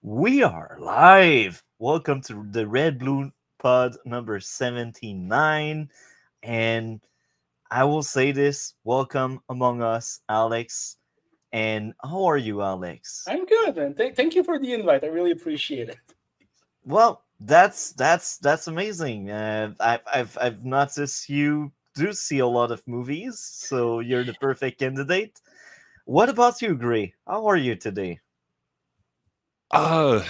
We are live. Welcome to the RedBlue Pod number 79. And I will say this, welcome among us, Alex. And how are you, Alex? I'm good, man. Thank you for the invite. I really appreciate it. Well, that's amazing. I've noticed you do see a lot of movies, so you're the perfect candidate. What about you, Gray? How are you today? Uh,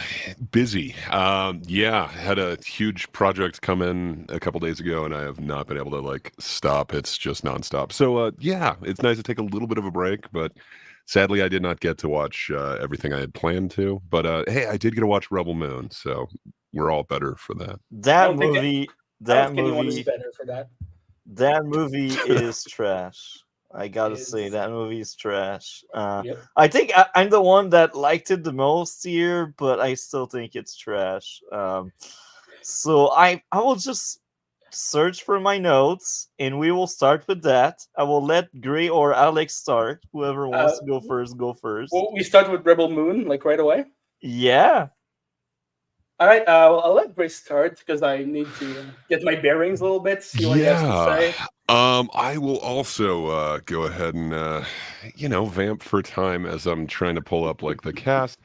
Busy. Yeah, had a huge project come in a couple days ago, and I have not been able to stop. It's just nonstop. So, yeah, it's nice to take a little bit of a break, but sadly, I did not get to watch everything I had planned to. But hey, I did get to watch Rebel Moon, so we're all better for that. I That don't think movie, I don't that think anyone is movie better for that. That movie is trash. I gotta say Is that movie is trash. Yep. I think I'm the one that liked it the most here, but I still think it's trash. So I will just search for my notes, and we will start with that. I will let Gray or Alex start. Whoever Uh, wants to go first, go first. well, we start with Rebel Moon, like right away. Yeah. All right. Well, I'll let Grace start because I need to get my bearings a little bit. See what he has to Yeah. say. I will also go ahead and vamp for time as I'm trying to pull up the cast.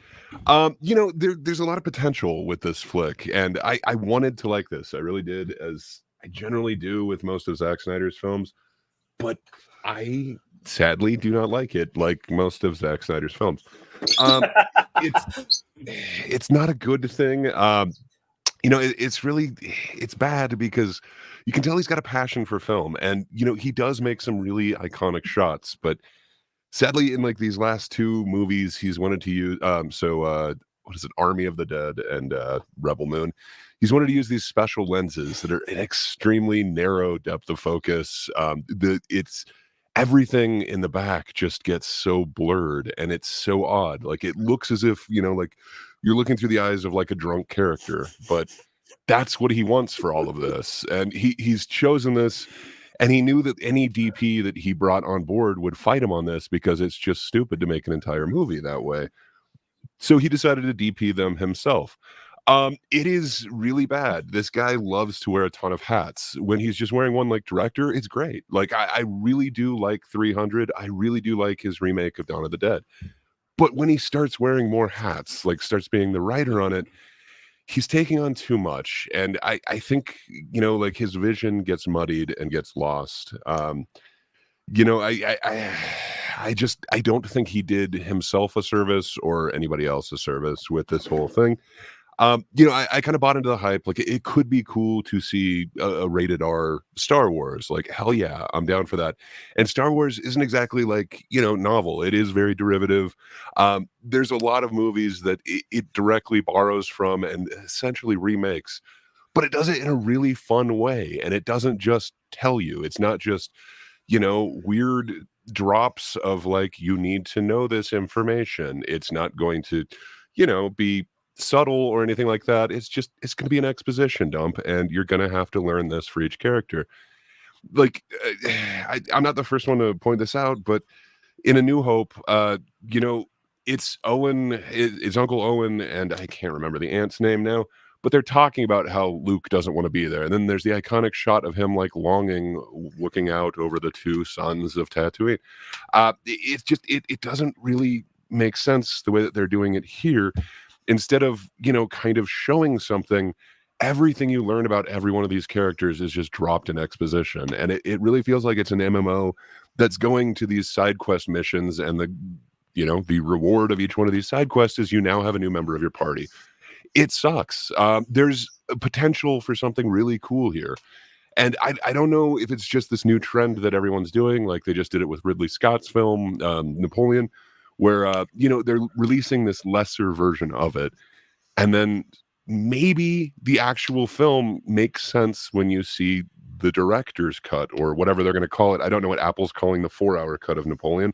There's a lot of potential with this flick, and I wanted to like this. I really did, as I generally do with most of Zack Snyder's films, but I sadly do not like it like most of Zack Snyder's films. Um, it's not a good thing. It's really it's bad because you can tell he's got a passion for film, and he does make some really iconic shots, but sadly in these last two movies he's wanted to use what is it, Army of the Dead and Rebel Moon, he's wanted to use these special lenses that are an extremely narrow depth of focus. It's everything in the back just gets so blurred, and it's so odd. It looks as if you're looking through the eyes of a drunk character, but that's what he wants for all of this. And he's chosen this, and he knew that any DP that he brought on board would fight him on this because it's just stupid to make an entire movie that way. So he decided to DP them himself. It is really bad. This guy loves to wear a ton of hats. When he's just wearing one like director, it's great. I really do like 300. I really do like his remake of Dawn of the Dead. But when he starts wearing more hats, starts being the writer on it, he's taking on too much. And I think, his vision gets muddied and gets lost. You know, I don't think he did himself a service or anybody else a service with this whole thing. I kind of bought into the hype. It could be cool to see a rated R Star Wars. Hell yeah, I'm down for that. And Star Wars isn't exactly novel. It is very derivative. There's a lot of movies that it directly borrows from and essentially remakes, but it does it in a really fun way. And it doesn't just tell you. It's not just weird drops of you need to know this information. It's not going to be subtle or anything like that. It's going to be an exposition dump, and you're going to have to learn this for each character. I'm not the first one to point this out, but in A New Hope, it's Owen, it's Uncle Owen, and I can't remember the aunt's name now, but they're talking about how Luke doesn't want to be there. And then there's the iconic shot of him longing, looking out over the two suns of Tatooine. It doesn't really make sense the way that they're doing it here. Instead of, kind of showing something, everything you learn about every one of these characters is just dropped in exposition. And it really feels like it's an MMO that's going to these side quest missions, and the reward of each one of these side quests is you now have a new member of your party. It sucks. There's a potential for something really cool here. And I don't know if it's just this new trend that everyone's doing, like they just did it with Ridley Scott's film, Napoleon, where they're releasing this lesser version of it, and then maybe the actual film makes sense when you see the director's cut or whatever they're going to call it. I don't know what Apple's calling the 4-hour cut of Napoleon,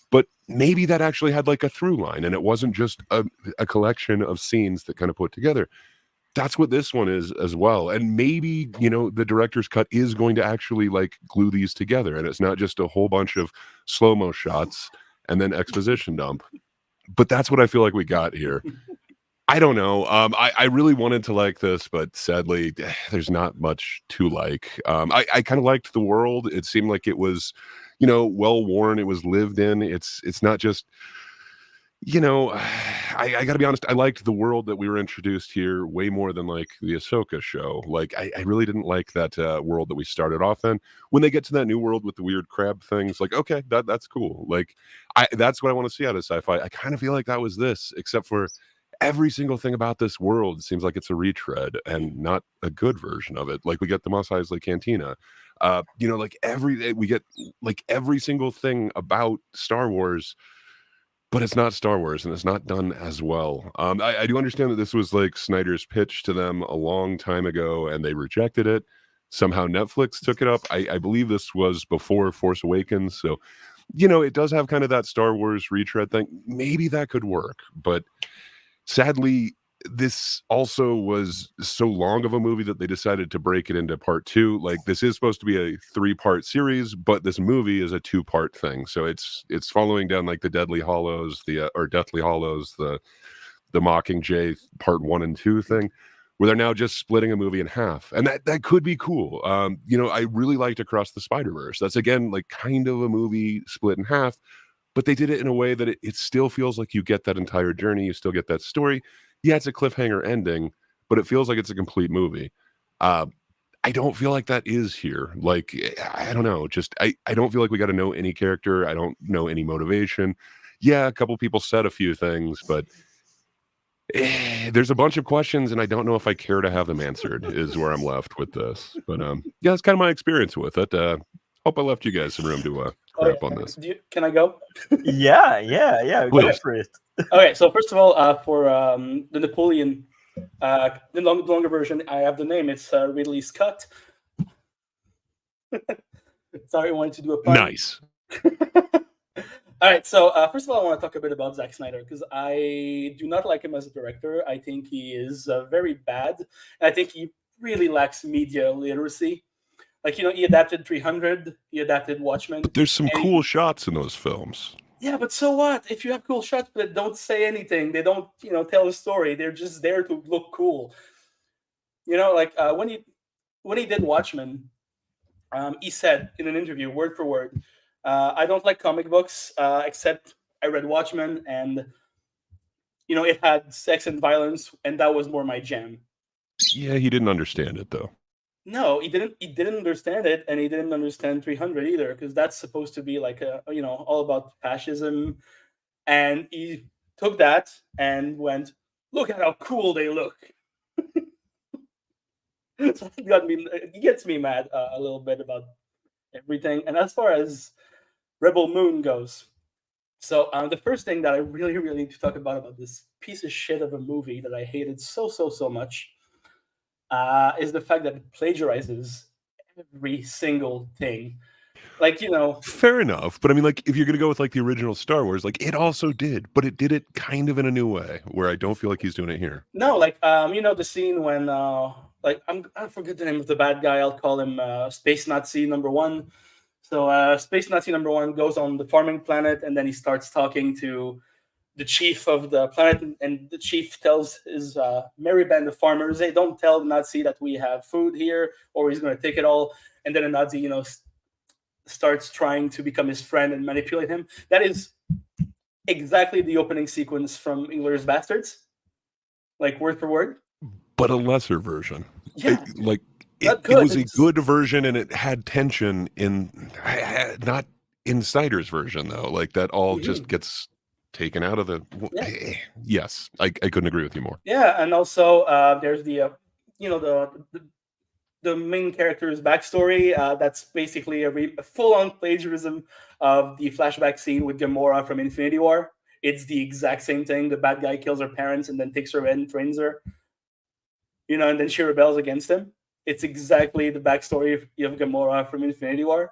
but maybe that actually had a through line, and it wasn't just a collection of scenes that kind of put together. That's what this one is as well. And maybe the director's cut is going to actually glue these together, and it's not just a whole bunch of slow-mo shots and then exposition dump. But that's what I feel like we got here. I don't know. I really wanted to like this, but sadly, there's not much to like. I kind of liked the world. It seemed like it was, well worn. It was lived in. It's not just, I got to be honest. I liked the world that we were introduced here way more than like the Ahsoka show. Like, I really didn't like that world that we started off in. When they get to that new world with the weird crab things, like, okay, that's cool. Like, that's what I want to see out of sci-fi. I kind of feel like that was this, except for every single thing about this world seems like it's a retread and not a good version of it. Like we get the Mos Eisley Cantina, we get like every single thing about Star Wars, but it's not Star Wars and it's not done as well. I do understand that this was like Snyder's pitch to them a long time ago and they rejected it. Somehow Netflix took it up. I believe this was before Force Awakens, so it does have kind of that Star Wars retread thing. Maybe that could work, but sadly, this also was so long of a movie that they decided to break it into part 2. Like this is supposed to be a 3-part series, but this movie is a 2-part thing. So it's following down like the Deathly Hollows, the Mockingjay part 1 and 2 thing, where they're now just splitting a movie in half, and that could be cool. I really liked Across the Spider-Verse. That's again like kind of a movie split in half. But they did it in a way that it still feels like you get that entire journey. You still get that story. Yeah, it's a cliffhanger ending, but it feels like it's a complete movie. I don't feel like that is here. Like, I don't know. Just, I don't feel like we got to know any character. I don't know any motivation. Yeah, a couple people said a few things, but there's a bunch of questions, and I don't know if I care to have them answered is where I'm left with this. But yeah, that's kind of my experience with it. Hope I left you guys some room to crap on this. Can I go? Yeah. Go for it. Okay, so first of all, for the Napoleon, the longer version, I have the name. It's Ridley Scott. Sorry, I wanted to do a pun. Nice. All right, so first of all, I want to talk a bit about Zack Snyder because I do not like him as a director. I think he is very bad. And I think he really lacks media literacy. Like, he adapted 300, he adapted Watchmen. But there's some cool shots in those films. Yeah, but so what? If you have cool shots that don't say anything, they don't, tell a story. They're just there to look cool. When he did Watchmen, he said in an interview, word for word, I don't like comic books, except I read Watchmen, and it had sex and violence, and that was more my jam. Yeah, he didn't understand it though. No, he didn't. He didn't understand it, and he didn't understand 300 either, because that's supposed to be like all about fascism, and he took that and went, "Look at how cool they look." So it gets me mad a little bit about everything. And as far as Rebel Moon goes, so the first thing that I really, really need to talk about this piece of shit of a movie that I hated so much. Is the fact that it plagiarizes every single thing. Like, Fair enough. But I mean, like, if you're going to go with like the original Star Wars, like it also did, but it did it kind of in a new way where I don't feel like he's doing it here. No, like, the scene when, I forget the name of the bad guy. I'll call him Space Nazi number 1. So Space Nazi number 1 goes on the farming planet, and then he starts talking to the chief of the planet, and the chief tells his merry band of farmers, "Hey, don't tell the Nazi that we have food here, or he's going to take it all." And then the Nazi, starts trying to become his friend and manipulate him. That is exactly the opening sequence from Inglourious Bastards, like word for word. But a lesser version. Yeah, it was a good version, and it had tension not in Snyder's version though. Like that all just gets taken out of the. Yeah. Yes, I couldn't agree with you more. Yeah, and also there's the the main character's backstory. That's basically a full-on plagiarism of the flashback scene with Gamora from Infinity War. It's the exact same thing. The bad guy kills her parents and then takes her in, trains her. And then she rebels against him. It's exactly the backstory of Gamora from Infinity War.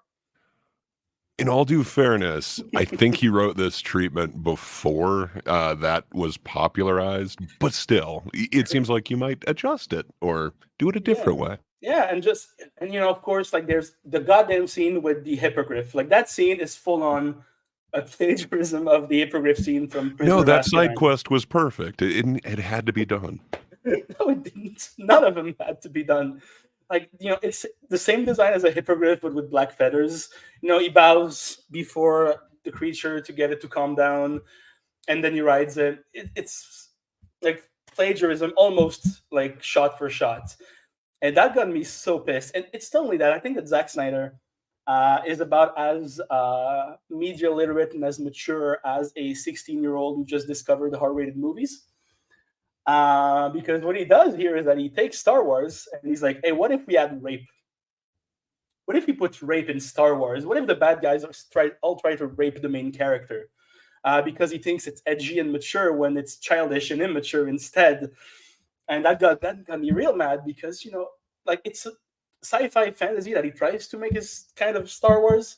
In all due fairness, I think he wrote this treatment before that was popularized, but still, it seems like you might adjust it or do it a different way. Yeah, and of course, like there's the goddamn scene with the hippogriff. Like that scene is full on a plagiarism of the hippogriff scene from Prisoner No, of that side Azkaban. quest was perfect. It had to be done. No, it didn't. None of them had to be done. Like, it's the same design as a hippogriff, but with black feathers. He bows before the creature to get it to calm down, and then he rides it. It's like plagiarism, almost like shot for shot, and that got me so pissed. And it's not only that. I think that Zack Snyder is about as media literate and as mature as a 16-year-old who just discovered the R-rated movies. Because what he does here is that he takes Star Wars and he's like, hey, what if we had rape? What if we put rape in Star Wars? What if the bad guys all try to rape the main character? Because he thinks it's edgy and mature when it's childish and immature instead. And that got me real mad because, like, it's a sci-fi fantasy that he tries to make his kind of Star Wars,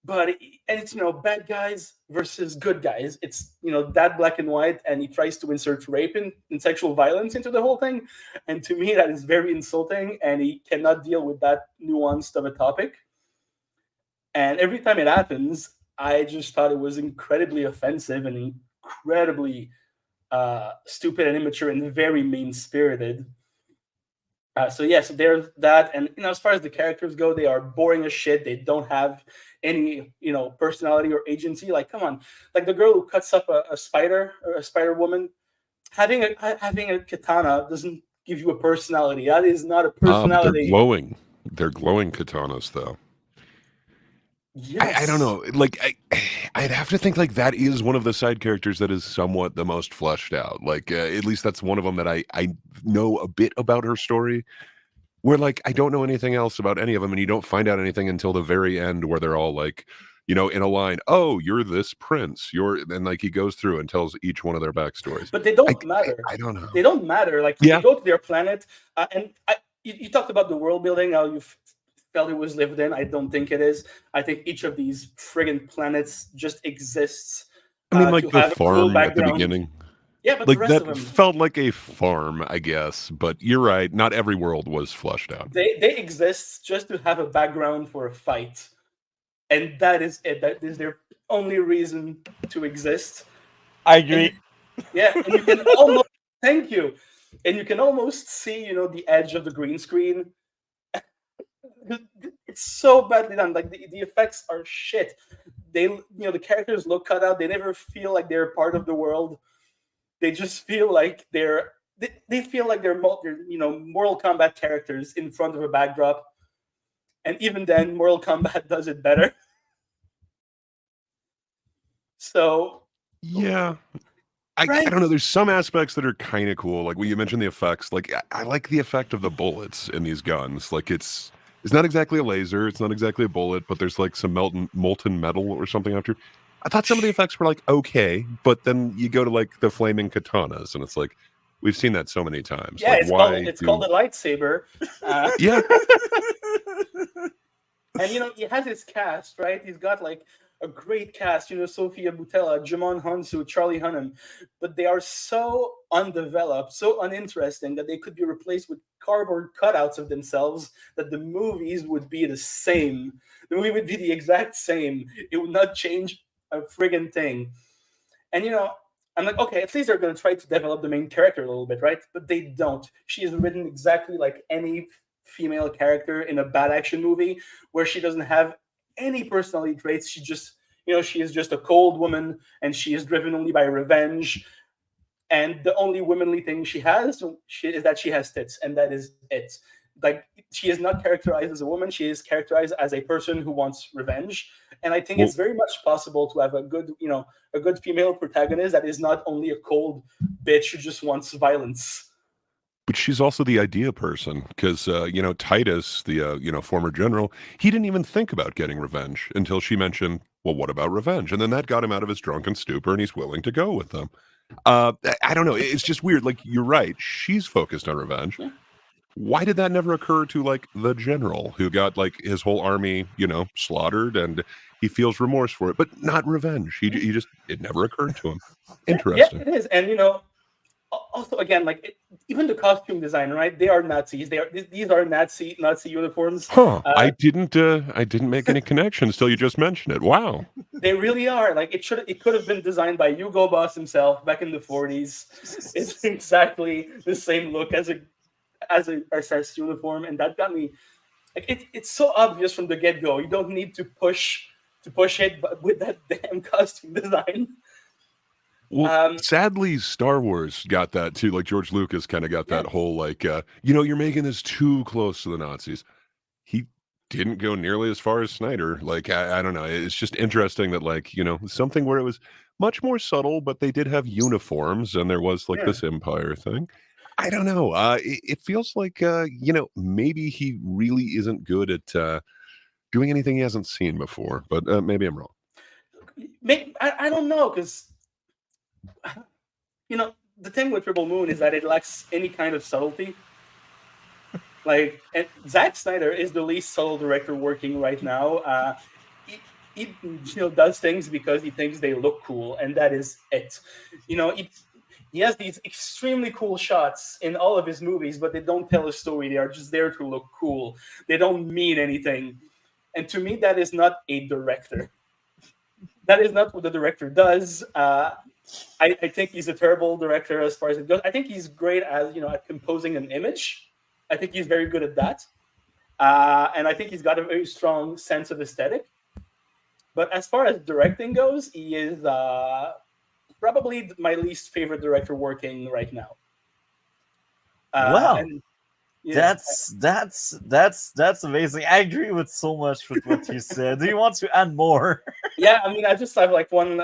and it's bad guys versus good guys. It's that black and white, and he tries to insert rape and sexual violence into the whole thing, and to me that is very insulting, and he cannot deal with that nuanced of a topic. And every time it happens, I just thought it was incredibly offensive and incredibly stupid and immature and very mean spirited. So yes, there's that, and as far as the characters go, they are boring as shit. They don't have any personality or agency. Like, come on, like the girl who cuts up a spider or a spider woman, having a katana doesn't give you a personality. That is not a personality. They're glowing katanas, though. Yes. I don't know. Like, I'd have to think like that is one of the side characters that is somewhat the most fleshed out. Like, at least that's one of them that I know a bit about her story. Where, like, I don't know anything else about any of them, and you don't find out anything until the very end, where they're all like, in a line. Oh, you're this prince. And like he goes through and tells each one of their backstories. But they don't matter. I don't know. They don't matter. Like, Yeah. you go to their planet, and you talked about the world building. How you felt it was lived in. I don't think it is. I think each of these friggin' planets just exists. I mean, like to the have a cool farm at the background. beginning. Yeah, but Like the rest that of them, felt like a farm, I guess. But you're right. Not every world was fleshed out. they exist just to have a background for a fight, and that is it. That is their only reason to exist. I agree. Yeah, and you can almost thank you, and you can almost see the edge of the green screen. It's so badly done. Like, the effects are shit. They the characters look cut out. They never feel like they're part of the world. They just feel like they feel like they're Mortal Kombat characters in front of a backdrop. And even then, Mortal Kombat does it better. So Yeah. I Right. don't know. There's some aspects that are kind of cool. Like when you mentioned the effects, like I like the effect of the bullets in these guns. Like it's not exactly a laser, it's not exactly a bullet, but there's like some molten metal or something after. I thought some of the effects were like okay, but then you go to like the flaming katanas, and it's like we've seen that so many times. yeah, Like it's called a lightsaber. Yeah. And he has his cast, right? He's got like a great cast, Sophia Boutella, Jamon Hansu, Charlie Hunnam, but they are so undeveloped, so uninteresting that they could be replaced with cardboard cutouts of themselves, that the movies would be the same. The movie would be the exact same. It would not change a friggin' thing. And I'm like, okay, at least they're going to try to develop the main character a little bit, right? But they don't. She is written exactly like any female character in a bad action movie, where she doesn't have any personality traits. She just, she is just a cold woman, and she is driven only by revenge. And the only womanly thing she has is that she has tits, and that is it. Like, she is not characterized as a woman. She is characterized as a person who wants revenge. And I think it's very much possible to have a good female protagonist that is not only a cold bitch who just wants violence. But she's also the idea person because, Titus, the, former general, he didn't even think about getting revenge until she mentioned, well, what about revenge? And then that got him out of his drunken stupor, and he's willing to go with them. I don't know. It's just weird. Like, you're right. She's focused on revenge. Yeah. Why did that never occur to, like, the general who got, like, his whole army, slaughtered, and he feels remorse for it, but not revenge? He just, it never occurred to him. Interesting. Yeah, it is. And, Also, again, like even the costume design, right? They are Nazis. These are Nazi uniforms. Huh. Uh, I didn't make any connections till you just mentioned it. Wow. they really are. Like it could have been designed by Hugo Boss himself back in the 40s. It's exactly the same look as a SS uniform, and that got me. Like it's so obvious from the get go. You don't need to push it, but with that damn costume design. Well, Um, sadly, Star Wars got that too. Like George Lucas kind of got yeah, that whole you're making this too close to the Nazis. He didn't go nearly as far as Snyder. Like I don't know. It's just interesting that something where it was much more subtle, but they did have uniforms, and there was like yeah. this Empire thing. I don't know. It feels like maybe he really isn't good at doing anything he hasn't seen before. But maybe I'm wrong. I don't know because the thing with Rebel Moon is that it lacks any kind of subtlety. Like, and Zack Snyder is the least subtle director working right now. He does things because he thinks they look cool, and that is it. He has these extremely cool shots in all of his movies, but they don't tell a story. They are just there to look cool. They don't mean anything. And to me, that is not a director. That is not what the director does. I think he's a terrible director as far as it goes. I think he's great at composing an image. I think he's very good at that. And I think he's got a very strong sense of aesthetic. But as far as directing goes, he is probably my least favorite director working right now. Wow. And yeah, That's amazing. I agree with so much with what you said. Do you want to add more? yeah. I mean, I just have like one.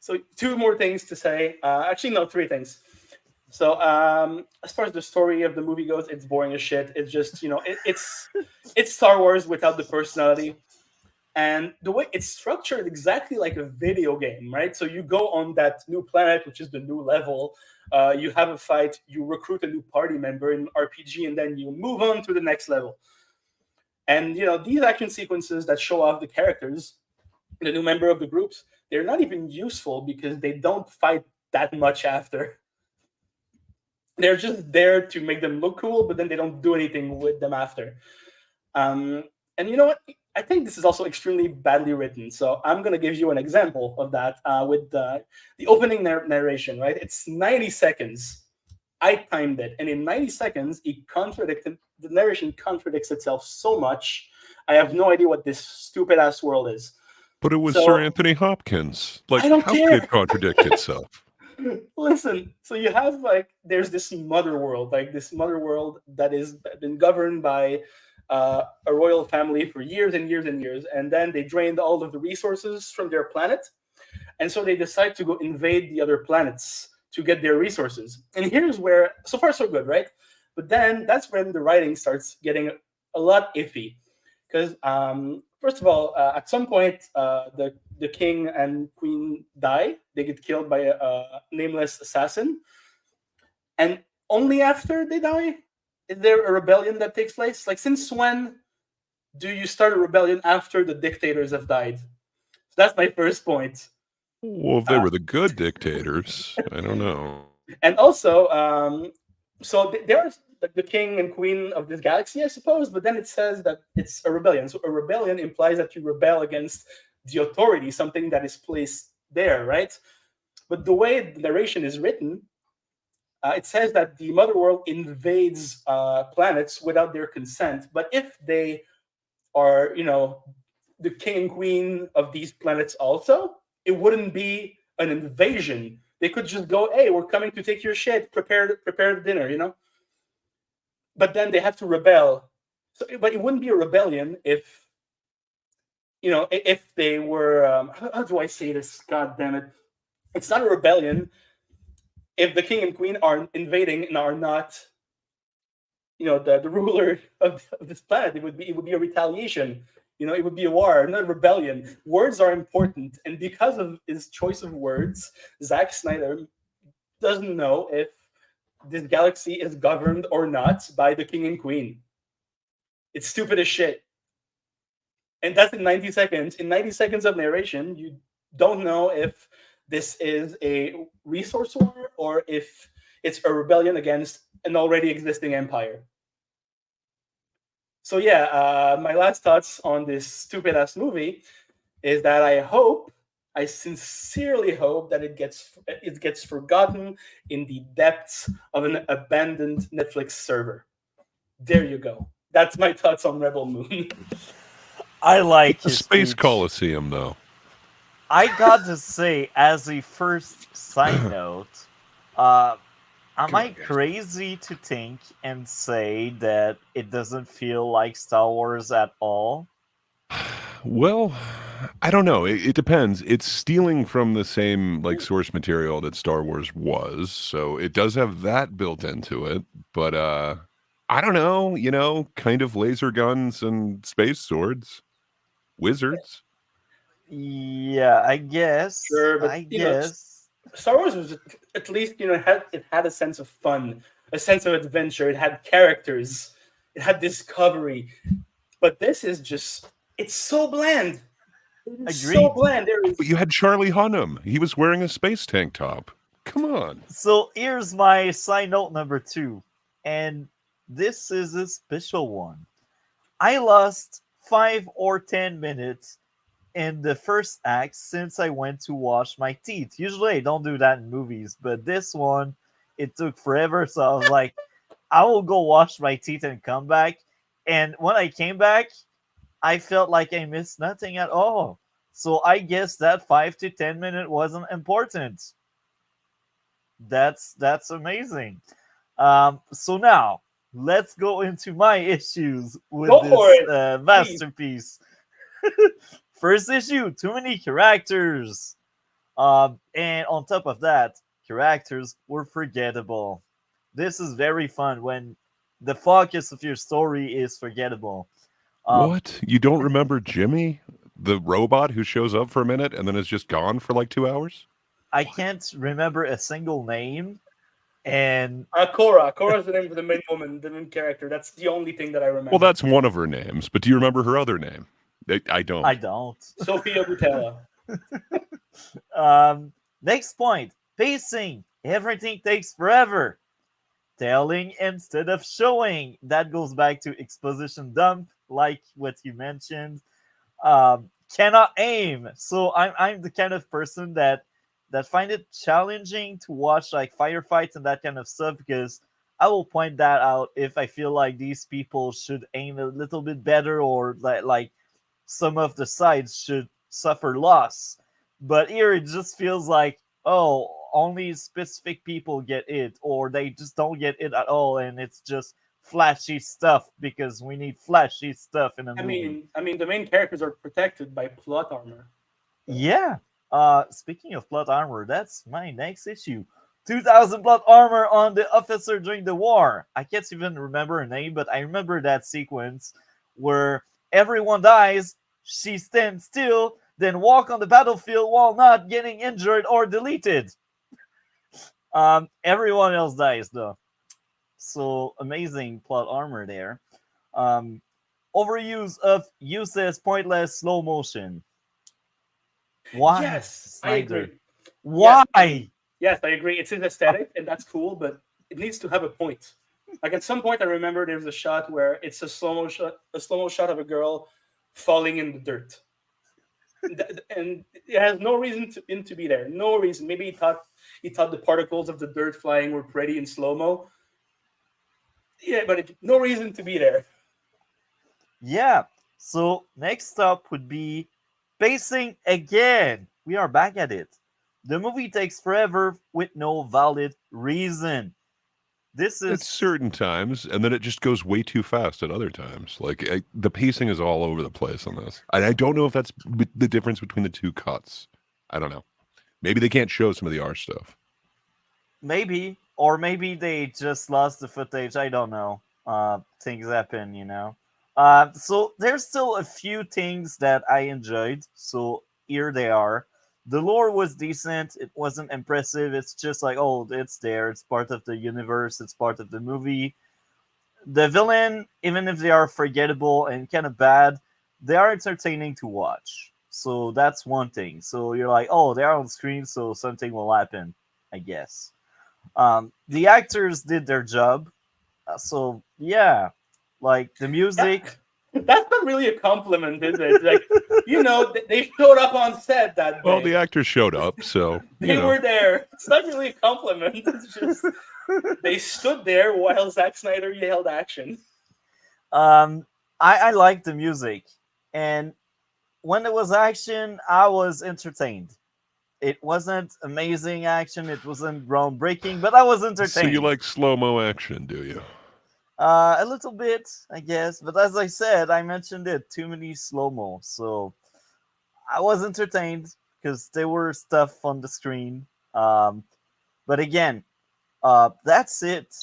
So two more things to say. Actually, no, three things. So as far as the story of the movie goes, it's boring as shit. It's just it's Star Wars without the personality. And the way it's structured exactly like a video game, right? So you go on that new planet, which is the new level. You have a fight, you recruit a new party member in RPG, and then you move on to the next level. And these action sequences that show off the characters, the new member of the groups, they're not even useful because they don't fight that much after. They're just there to make them look cool, but then they don't do anything with them after. And you know what? I think this is also extremely badly written. So I'm going to give you an example of that with the opening narration, right? It's 90 seconds. I timed it. And in 90 seconds, the narration contradicts itself so much. I have no idea what this stupid ass world is. But it was So, Sir Anthony Hopkins. Like, I don't how care. could it contradict itself? Listen, so you have there's this mother world, that is been governed by a royal family for years and years and years, and then they drained all of the resources from their planet, and so they decide to go invade the other planets to get their resources. And here's where, so far so good, right? But then that's when the writing starts getting a lot iffy, because first of all, at some point, the king and queen die. They get killed by a nameless assassin, and only after they die is there a rebellion that takes place. Like, since when do you start a rebellion after the dictators have died? That's my first point. Well, if they were the good dictators, I don't know. And also, so there are the king and queen of this galaxy, I suppose, but then it says that it's a rebellion. So a rebellion implies that you rebel against the authority, something that is placed there, right? But the way the narration is written, it says that the mother world invades planets without their consent. But if they are, the king and queen of these planets also, it wouldn't be an invasion. They could just go, "Hey, we're coming to take your shit. Prepare the dinner," But then they have to rebel. So, but it wouldn't be a rebellion if, if they were. How do I say this? God damn it! It's not a rebellion if the king and queen are invading and are not, the ruler of this planet. It would be a retaliation. It would be a war, not a rebellion. Words are important, and because of his choice of words, Zack Snyder doesn't know if this galaxy is governed or not by the king and queen. It's stupid as shit. And that's in 90 seconds. In 90 seconds of narration, you don't know if this is a resource war or if it's a rebellion against an already existing empire. So yeah, my last thoughts on this stupid ass movie is that I sincerely hope that it gets forgotten in the depths of an abandoned Netflix server. There you go. That's my thoughts on Rebel Moon. I like The his Space speech. Coliseum, though. I got to say, as a first side note, uh, am Come I on, guys. crazy to think and say that it doesn't feel like Star Wars at all? Well, I don't know. It depends. It's stealing from the same like source material that Star Wars was, so it does have that built into it. But I don't know. Kind of laser guns and space swords, wizards. Yeah, I guess. Sure, but I guess. Star Wars was at least it had a sense of fun, a sense of adventure. It had characters, it had discovery. But this is just it's so bland. It is so Agreed. bland. There But is you had Charlie Hunnam. He was wearing a space tank top. Come on. So here's my side note number two, and this is a special one. I lost 5 or 10 minutes in the first act since I went to wash my teeth. Usually I don't do that in movies, but this one it took forever. So I was like, I will go wash my teeth and come back. And when I came back, I felt like I missed nothing at all. So I guess that 5 to 10 minute wasn't important. That's amazing. So now let's go into my issues with go for this it, please. masterpiece. First issue, too many characters. And on top of that, characters were forgettable. This is very fun when the focus of your story is forgettable. Um, What? You don't remember Jimmy, the robot who shows up for a minute and then is just gone for like 2 hours? I can't remember a single name, and Cora. Cora is the name of the main woman, the main character. That's the only thing that I Well, remember. that's one of her names, but do you remember her other name? I don't. I don't. Sophia Butella. Next point, pacing. Everything takes forever. Telling instead of showing. That goes back to exposition dump, like what you mentioned. Cannot aim. So I'm the kind of person that find it challenging to watch like firefights and that kind of stuff because I will point that out if I feel like these people should aim a little bit better or like some of the sides should suffer loss. But here it just feels like, oh, only specific people get it, or they just don't get it at all, and it's just flashy stuff because we need flashy stuff in a I movie. mean, I mean, the main characters are protected by plot armor. Yeah. Speaking of plot armor, that's my next issue. 2000 plot armor on the officer during the war. I can't even remember her name, but I remember that sequence where everyone dies, she stands still, then walk on the battlefield while not getting injured or deleted. Everyone else dies though. So amazing plot armor there. Um, Overuse of useless, pointless slow motion. Why, Yes, I Snyder? agree. Yes, Why? yes, I agree. It's his aesthetic, and that's cool, but it needs to have a point. Like at some point, I remember there's a shot where it's a slow mo shot of a girl falling in the dirt, and it has no reason to be there. No reason. Maybe he thought the particles of the dirt flying were pretty in slow mo. Yeah, but no reason to be there. Yeah. So next up would be pacing again. We are back at it. The movie takes forever with no valid reason. This At is certain times, and then it just goes way too fast at other times. Like the pacing is all over the place on this. And I don't know if that's the difference between the two cuts. I don't know. Maybe they can't show some of the R stuff. maybe, or maybe they just lost the footage. I don't know. Things happen, you know. So there's still a few things that I enjoyed. So here they are. The lore was decent. It wasn't impressive. It's just like, oh, it's there. It's part of the universe. It's part of the movie. The villain, even if they are forgettable and kind of bad, they are entertaining to watch. So that's one thing. So you're like, oh, they're on screen, so something will happen, I guess. The actors did their job. So yeah, like the Yeah, music. that's not really a compliment, is it? Like, they showed up on set that Well, day. the actors showed up, so They were there. It's not really a compliment. It's just they stood there while Zack Snyder yelled action. um, I like the music, and when it was action, I was entertained. It wasn't amazing action. It wasn't groundbreaking, but I was So you entertained. like slow-mo action, do you? A little bit, I guess. But as I said, I mentioned it. Too many slow mo. So I was entertained because there were stuff on the screen. But again, that's it.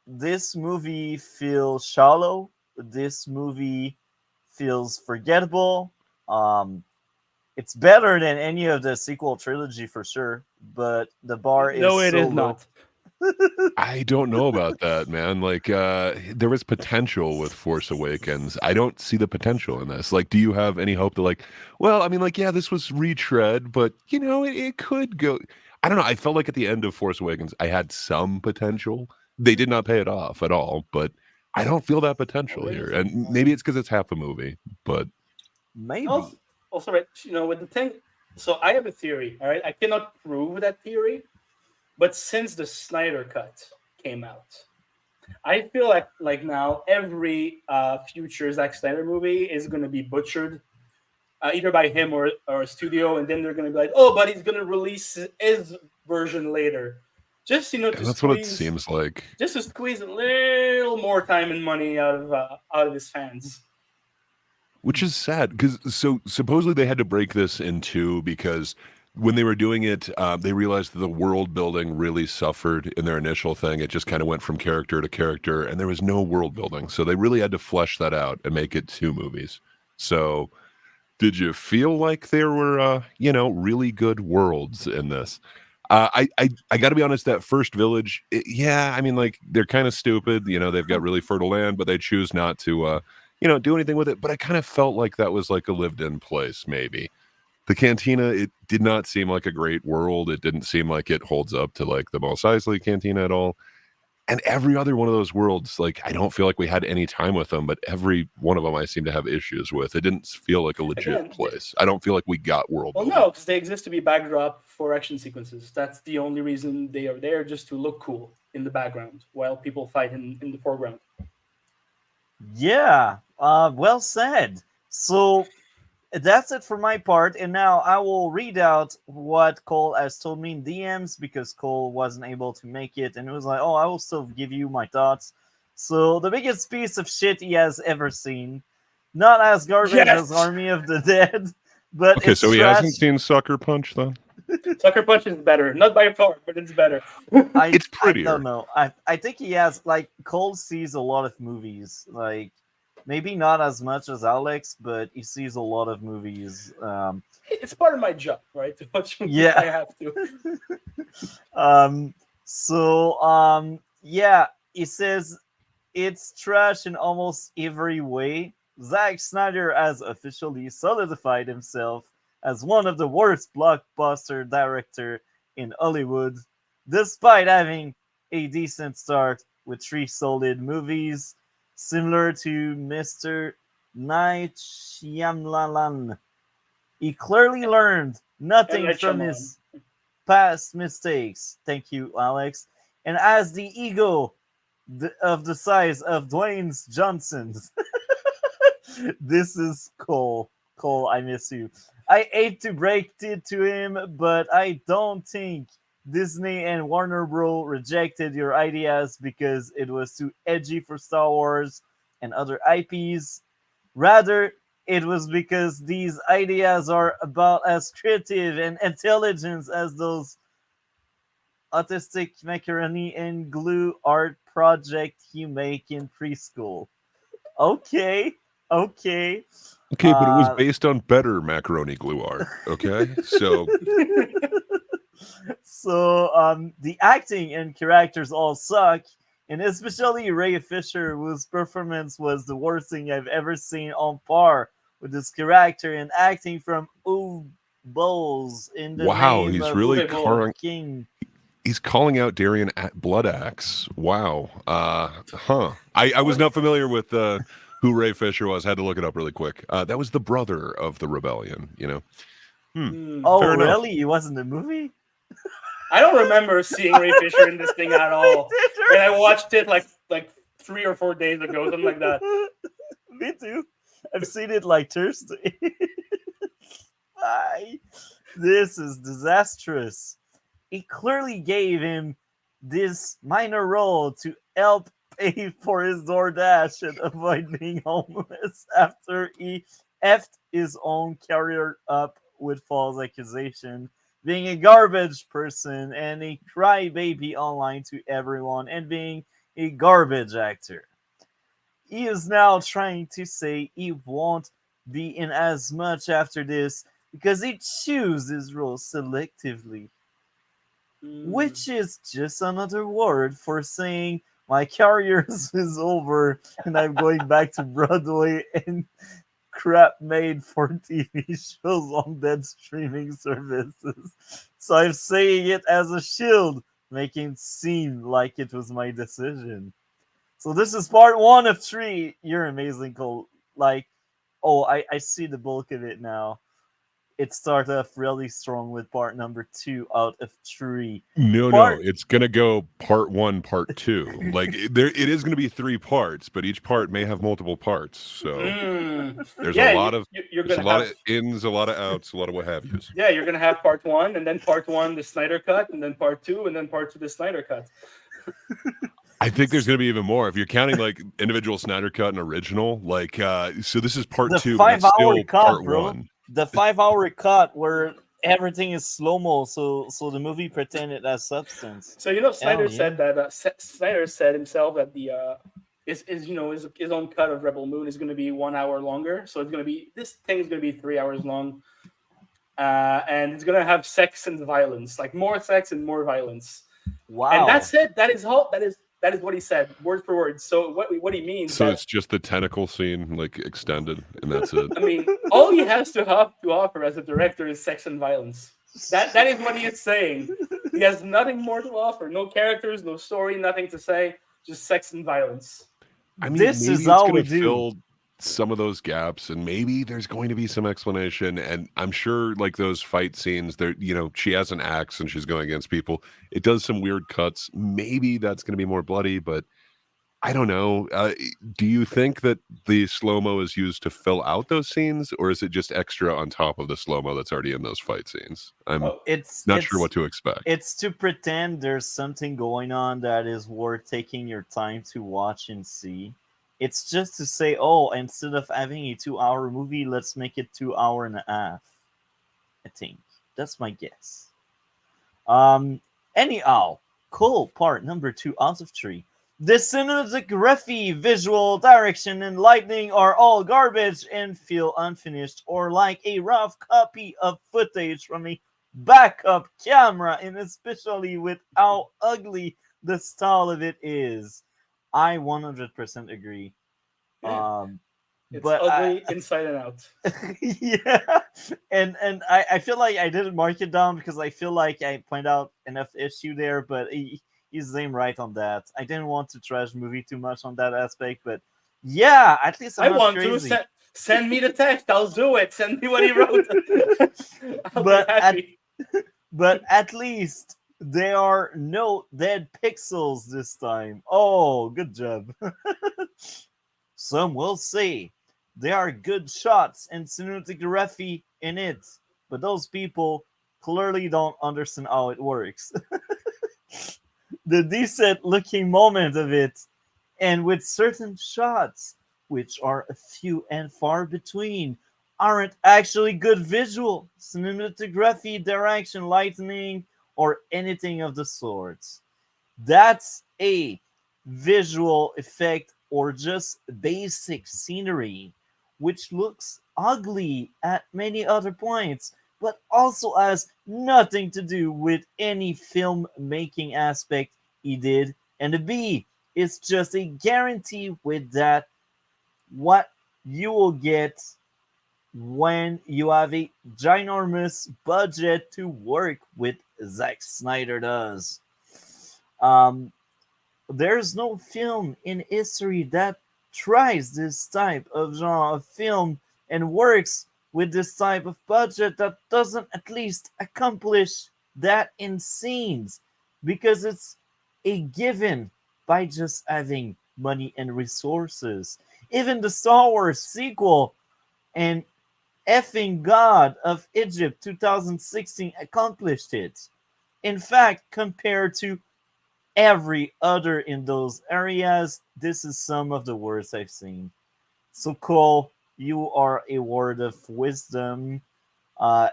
This movie feels shallow. This movie feels forgettable. Um, it's better than any of the sequel trilogy for sure, but the bar is No, it so is low. not. I don't know about that, man. Like, there was potential with Force Awakens. I don't see the potential in this. Like, do you have any hope that, like, well, I mean, like, yeah, this was retread, but it could go. I don't know. I felt like at the end of Force Awakens, I had some potential. They did not pay it off at all, but I don't feel that potential here. And maybe it's because it's half a movie, but Maybe. Also, right, with the thing. So I have a theory. All right, I cannot prove that theory, but since the Snyder Cut came out, I feel like now every future Zack Snyder movie is going to be butchered, either by him or a studio, and then they're going to be like, oh, but he's going to release his version later, just to that's what it squeeze seems like. just to squeeze a little more time and money out of his fans. Which is sad because so supposedly they had to break this in two because when they were doing it, they realized that the world building really suffered in their initial thing. It just kind of went from character to character, and there was no world building. So they really had to flesh that out and make it two movies. So, did you feel like there were, really good worlds in this? I got to be honest. That first village, yeah, I mean, like they're kind of stupid. They've got really fertile land, but they choose not to, do anything with it. But I kind of felt like that was like a lived-in place, maybe. The cantina, it did not seem like a great world. It didn't seem like it holds up to like the Mos Eisley cantina at all. And every other one of those worlds, like I don't feel like we had any time with them, but every one of them I seem to have issues with. It didn't feel like a legit Again, place. I don't feel like we got world well, building. no, because they exist to be backdrop for action sequences. That's the only reason they are there, just to look cool in the background while people fight in the foreground. Yeah, well said. So that's it for my part, and now I will read out what Cole has told me in DMs because Cole wasn't able to make it, and it was like, oh, I will still give you my thoughts. So the biggest piece of shit he has ever seen, not as garbage as Yes! Army of the Dead, but Okay, it's so he trash. hasn't seen Sucker Punch then? Sucker Punch is better, not by far, but it's better. It's I prettier. don't know. I think he has like Cole sees a lot of movies, like maybe not as much as Alex, but he sees a lot of movies. It's part of my job, right? To watch movies, Yeah. I have to. Yeah, he says it's trash in almost every way. Zack Snyder has officially solidified himself as one of the worst blockbuster director in Hollywood, despite having a decent start with 3 solid movies, similar to Mr. Night Shyamalan. He clearly learned nothing Night from Shyamalan. his past mistakes. Thank you, Alex. And as the ego of the size of Dwayne Johnson's, this is Cole. Cole, I miss you. I hate to break it to him, but I don't think Disney and Warner Bros. Rejected your ideas because it was too edgy for Star Wars and other IPs. Rather, it was because these ideas are about as creative and intelligent as those autistic macaroni and glue art project you make in preschool. Okay, okay. Okay, but it was based on better macaroni glue art. Okay, so So the acting and characters all suck, and especially Ray Fisher, whose performance was the worst thing I've ever seen, on par with his character and acting from Bowles in the Wow, name he's of really Rebel. King. he's calling out Darien Blood Axe. Wow. I was not familiar with who Ray Fisher was. Had to look it up really quick. That was the brother of the rebellion, you know. Oh, Fair enough. really? He was in the movie? I don't remember seeing Ray Fisher in this thing at all. And I watched it like 3 or 4 days ago, something like that. Me too. I've seen it like Thursday. Why? This is disastrous. It clearly gave him this minor role to help pay for his DoorDash and avoid being homeless after he effed his own career up with false accusation, being a garbage person and a crybaby online to everyone, and being a garbage actor. He is now trying to say he won't be in as much after this because he chooses his role selectively, which is just another word for saying my career is over and I'm going back to Broadway and crap made for TV shows on dead streaming services. So I'm saying it as a shield, making it seem like it was my decision. So this is part 1 of 3. You're amazing, Cole. Like, oh, I see the bulk of it now. It started off really strong with part number 2 out of 3. No, it's gonna go part 1, part 2. Like it is gonna be 3 parts, but each part may have multiple parts. So there's a lot of ins, a lot of outs, a lot of what have yous. Yeah, you're gonna have part 1, and then part 1 the Snyder cut, and then part 2, and then part 2 the Snyder cut. I think there's going to be even more if you're counting like individual Snyder cut and original. Like, so this is part 2, but it's still part 1. The 5-hour cut where everything is slow mo, so the movie pretended as substance. So Snyder said that Snyder said himself that the his own cut of Rebel Moon is going to be 1 hour longer. So it's going to be this thing is going to be 3 hours long, and it's going to have sex and violence, like more sex and more violence. Wow! And that's it. That is what he said, word for word. So what he means. So it's just the tentacle scene, like extended, and that's it. I mean, all he has to offer as a director is sex and violence. That is what he is saying. He has nothing more to offer. No characters, no story, nothing to say. Just sex and violence. I mean, this maybe is how we fill some of those gaps, and maybe there's going to be some explanation. And I'm sure, like those fight scenes, there, she has an axe and she's going against people. It does some weird cuts. Maybe that's going to be more bloody, but I don't know. Do you think that the slow-mo is used to fill out those scenes, or is it just extra on top of the slow-mo that's already in those fight scenes? I'm not sure what to expect. It's to pretend there's something going on that is worth taking your time to watch and see. It's just to say, oh, instead of having a 2-hour movie, let's make it 2 hours and a half. I think that's my guess. Anyhow, cool. Part number 2 out of 3. The cinematography, visual direction, and lighting are all garbage and feel unfinished or like a rough copy of footage from a backup camera, and especially with how ugly the style of it is. I 100% agree. It's but ugly inside and out. Yeah, and I feel like I didn't mark it down because I feel like I point out enough issue there, but he's name right on that. I didn't want to trash movie too much on that aspect, but yeah, at least I want crazy. To send me the text. I'll do it. Send me what he wrote. But at least there are no dead pixels this time. Oh, good job. Some will say there are good shots and cinematography in it, but those people clearly don't understand how it works. The decent looking moment of it, and with certain shots, which are a few and far between, aren't actually good visual, cinematography, direction, lighting, or anything of the sorts. That's a visual effect or just basic scenery, which looks ugly at many other points, but also has nothing to do with any filmmaking aspect he did. And the B is just a guarantee with that what you will get when you have a ginormous budget to work with. Zack Snyder does. Um, there's no film in history that tries this type of genre of film and works with this type of budget that doesn't at least accomplish that in scenes, because it's a given by just having money and resources. Even the Star Wars sequel and effing God of Egypt 2016 accomplished it. In fact, compared to every other in those areas, this is some of the worst I've seen. So, Cole, you are a word of wisdom.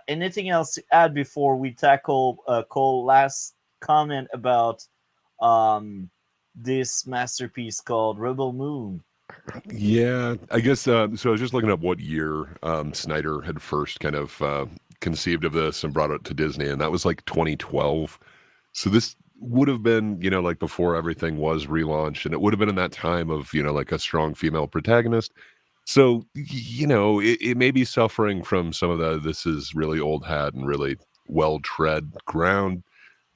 Anything else to add before we tackle Cole last comment about um, this masterpiece called Rebel Moon? Yeah, I guess so. I was just looking up what year Snyder had first kind of conceived of this and brought it to Disney, and that was like 2012. So this would have been, like before everything was relaunched, and it would have been in that time of, like a strong female protagonist. So, it may be suffering from some of this is really old hat and really well tread ground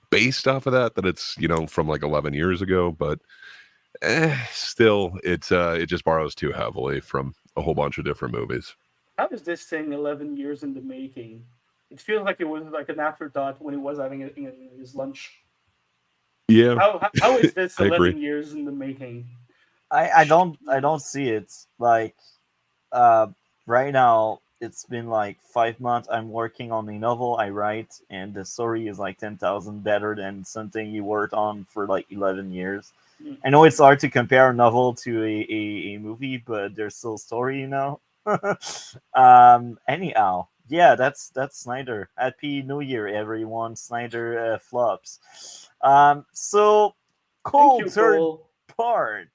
based off of that it's, from like 11 years ago, but still, it just borrows too heavily from a whole bunch of different movies. How is this thing 11 years in the making? It feels like it was like an afterthought when he was having it in his lunch. Yeah, How is this I agree. 11 years in the making? I don't see it like uh right now. It's been like 5 months. I'm working on a novel I write, and the story is like 10,000 better than something you worked on for like 11 years. Mm. I know it's hard to compare a novel to a movie, but there's still story. Anyhow, yeah, that's Snyder. Happy New Year, everyone. Snyder flops. So Thank cool you, third Cole. part.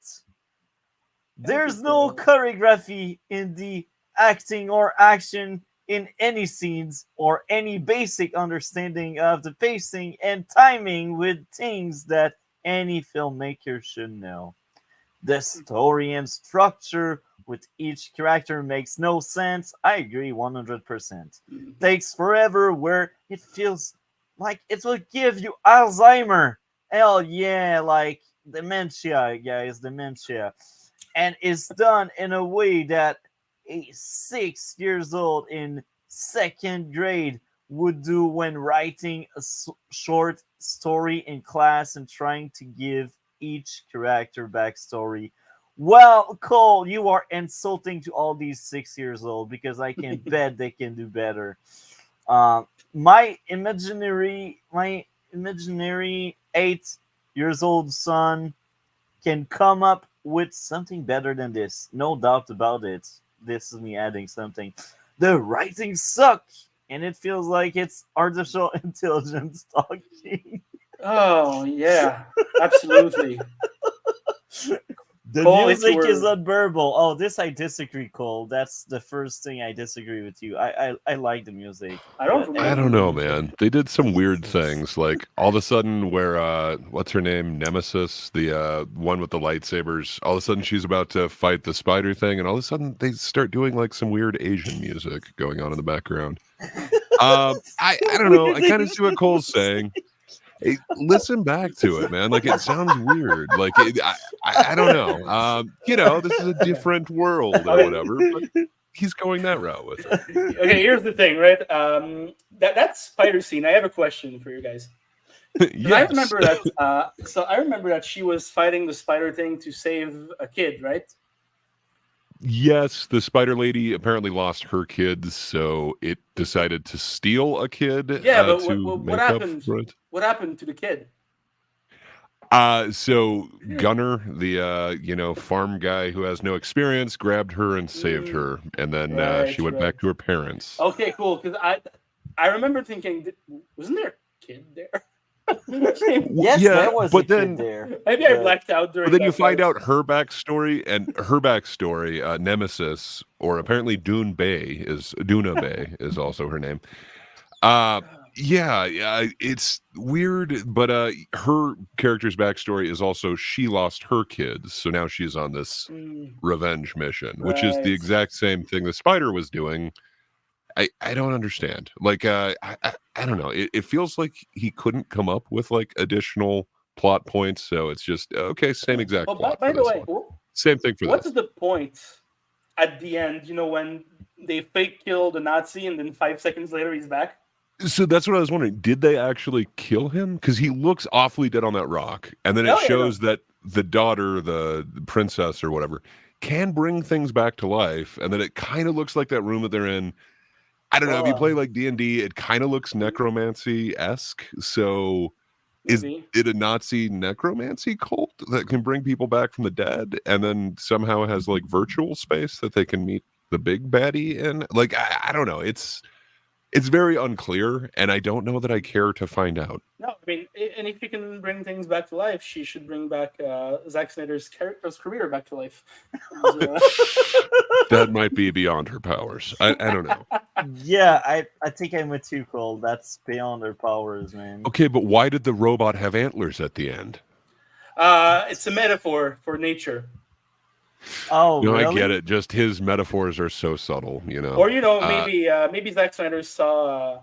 Thank you, There's no Cole. choreography in the acting or action in any scenes, or any basic understanding of the pacing and timing with things that any filmmaker should know. The story and structure with each character makes no sense. I agree 100%. Mhm. Takes forever, where it feels like it will give you Alzheimer. Hell yeah, like dementia, guys, dementia. And is done in a way that a 6 years old in second grade would do when writing a short story in class and trying to give each character backstory. Well, Cole, you are insulting to all these 6 years old, because I can bet they can do better. My imaginary 8 years old son can come up with something better than this. No doubt about it. This is me adding something. The writing sucks, and it feels like it's artificial intelligence talking. Oh yeah, absolutely. The Cole, it's music is your. unbearable. Oh, this I disagree, Cole. That's the first thing I disagree with you. I like the music, I don't but I remember don't the anyway. know, music. man. They did some weird It's things, like all of a sudden, where what's her name, Nemesis, the one with the lightsabers. All of a sudden, she's about to fight the spider thing, and all of a sudden, they start doing like some weird Asian music going on in the background. I don't know. I weird kind of see what Asian Cole's music. saying. Hey, listen back to it, man. Like it sounds weird. Like I don't know. This is a different world or Okay, whatever, but he's going that route with it. okay. Here's the thing, right? That spider scene. I have a question for you guys. Because I Yes. remember that. So I remember that she was fighting the spider thing to save a kid, right? Yes, the spider lady apparently lost her kids, so it decided to steal a kid Yeah, but to what make up happened? for it. What happened to the kid? So Gunner, the farm guy who has no experience, grabbed her and saved Mm, her, and then she right, went right. back to her parents. Okay, cool. Because I remember thinking, wasn't there a kid there? Yes, Yeah, there was a but kid then there, Maybe I but blacked out but during then you that find part. out her backstory, and her backstory, Nemesis, or apparently Duna Bay is also her name. Uh yeah, it's weird, but her character's backstory is also she lost her kids, so now she's on this Mm, revenge mission, which is the right. exact same thing the spider was doing I don't understand. Like, I don't know. It feels like he couldn't come up with like additional plot points, so it's just okay. Same Yeah. exact Oh, by, plot by for the this way, one. Same thing for what's this. the point at the end? When they fake kill the Nazi and then 5 seconds later he's back. So that's what I was wondering. Did they actually kill him? Because he looks awfully dead on that rock, and then it Oh yeah, no. shows that the daughter, the princess or whatever, can bring things back to life, and then it kind of looks like that room that they're in. I don't know. If you Well, play like D&D, it kind of looks necromancy-esque. So is Maybe. it a Nazi necromancy cult that can bring people back from the dead and then somehow has like virtual space that they can meet the big baddie in? Like, I don't know. It's very unclear, and I don't know that I care to find out. No, I mean, and if you can bring things back to life, she should bring back Zack Snyder's character's career back to life. That might be beyond her powers. I don't know. yeah, I think I'm with you, Cole. That's beyond their powers, man. Okay, but why did the robot have antlers at the end? It's a metaphor for nature. Oh, No, I really? get it. Just his metaphors are so subtle, Or Uh, maybe Zack Snyder saw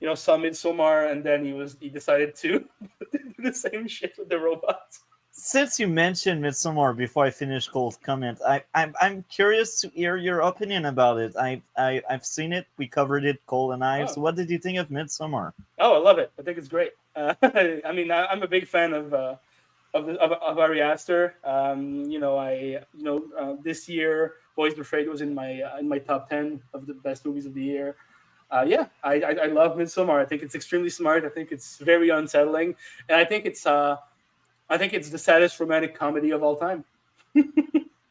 Midsommar, and then he decided to do the same shit with the robots. Since you mentioned Midsommar before I finish Cole's comment, I'm curious to hear your opinion about it. I've seen it. We covered it, Cole and I. Oh. So, what did you think of Midsommar? Oh, I love it. I think it's great. I mean, I'm a big fan of Ari Aster. This year, Boys Betrayed was in my top 10 of the best movies of the year. Yeah, I love Midsommar. I think it's extremely smart. I think it's very unsettling, and I think it's the saddest romantic comedy of all time.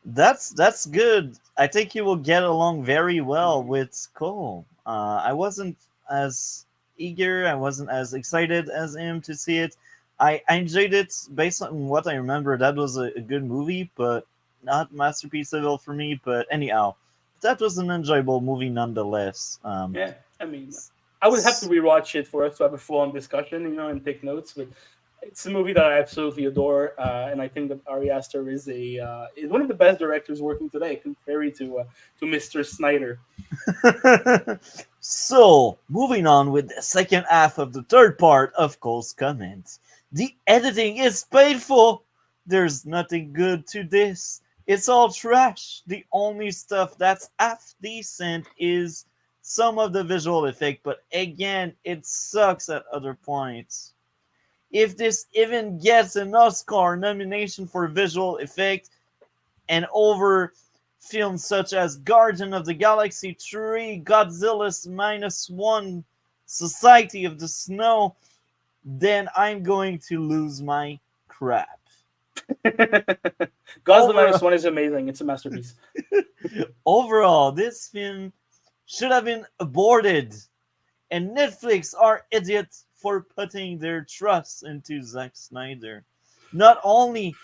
That's good. I think you will get along very well with Cole. I wasn't as eager, I wasn't as excited as him to see it. I enjoyed it based on what I remember. That was a good movie, but not masterpiece level for me. But anyhow, that was an enjoyable movie nonetheless. Yeah, I mean, I would have to rewatch it for us to have a full-on discussion, and take notes. But it's a movie that I absolutely adore, and I think that Ari Aster is one of the best directors working today, compared to Mr. Snyder. So, moving on with the second half of the third part of Cole's comment. The editing is painful. There's nothing good to this. It's all trash. The only stuff that's half decent is some of the visual effect, but again, it sucks at other points. If this even gets an Oscar nomination for visual effect and over films such as Guardian of the Galaxy 3, Godzilla's -1, Society of the Snow, then I'm going to lose my crap. Godzilla -1 is amazing. It's a masterpiece. Overall, this film should have been aborted, and Netflix are idiots for putting their trust into Zack Snyder. Not only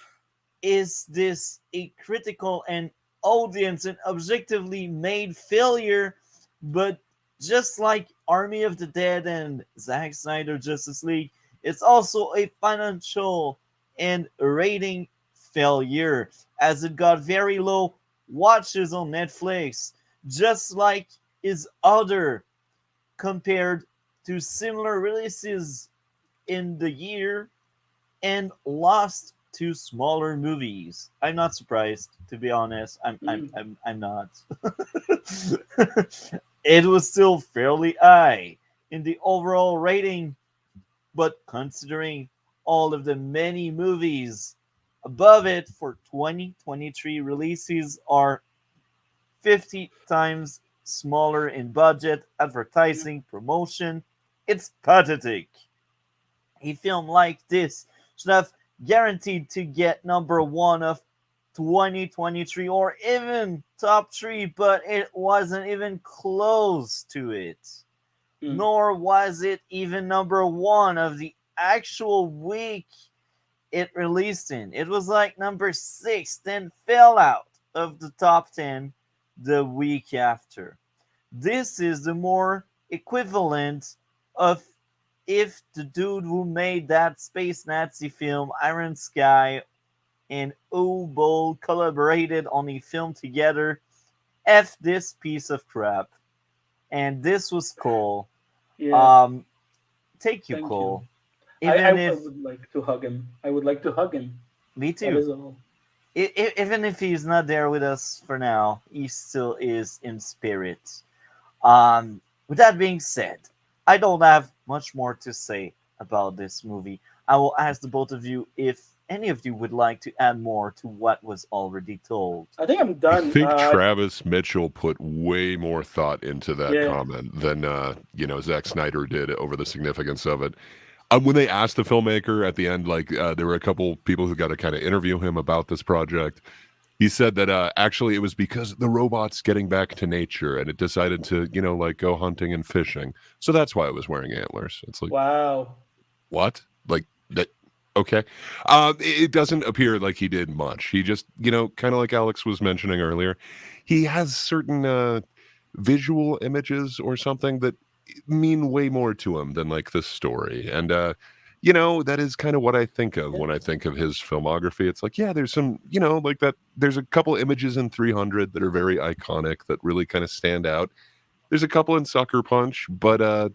is this a critical and audience and objectively made failure, but just like Army of the Dead and Zack Snyder Justice League, it's also a financial and rating failure, as it got very low watches on Netflix, just like his other compared to similar releases in the year, and lost to smaller movies. I'm not surprised, to be honest. I'm not. It was still fairly high in the overall rating, but considering all of the many movies above it for 2023 releases are 50 times smaller in budget, advertising, promotion, it's pathetic. A film like this should have guaranteed to get number one of 2023 or even top three, but it wasn't even close to it. Nor was it even number one of the actual week it released in. It was like number 6, then fell out of the top 10 the week after. This is the more equivalent of if the dude who made that space Nazi film, Iron Sky, and Bowl collaborated on a film together. F this piece of crap. and this was Cole. Yeah, Take you, thank you. Cole. Even I if would like to hug him. I would like to hug him. me That too. is all. Even if he's not there with us for now, he still is in spirit. With that being said, I don't have much more to say about this movie. I will ask the both of you if any of you would like to add more to what was already told. I think I'm I done. think Travis Mitchell put way more thought into that Yeah. comment than Zack Snyder did over the significance of it. When they asked the filmmaker at the end, like there were a couple people who got to kind of interview him about this project. He said that actually it was because the robot's getting back to nature and it decided to, like go hunting and fishing. So that's why it was wearing antlers. It's like, Wow. what? Like that? Okay. It doesn't appear like he did much. He just, kind of like Alex was mentioning earlier, he has certain visual images or something that mean way more to him than like the story. And, that is kind of what I think of when I think of his filmography. It's like, yeah, there's some, like that. There's a couple images in 300 that are very iconic that really kind of stand out. There's a couple in Sucker Punch, but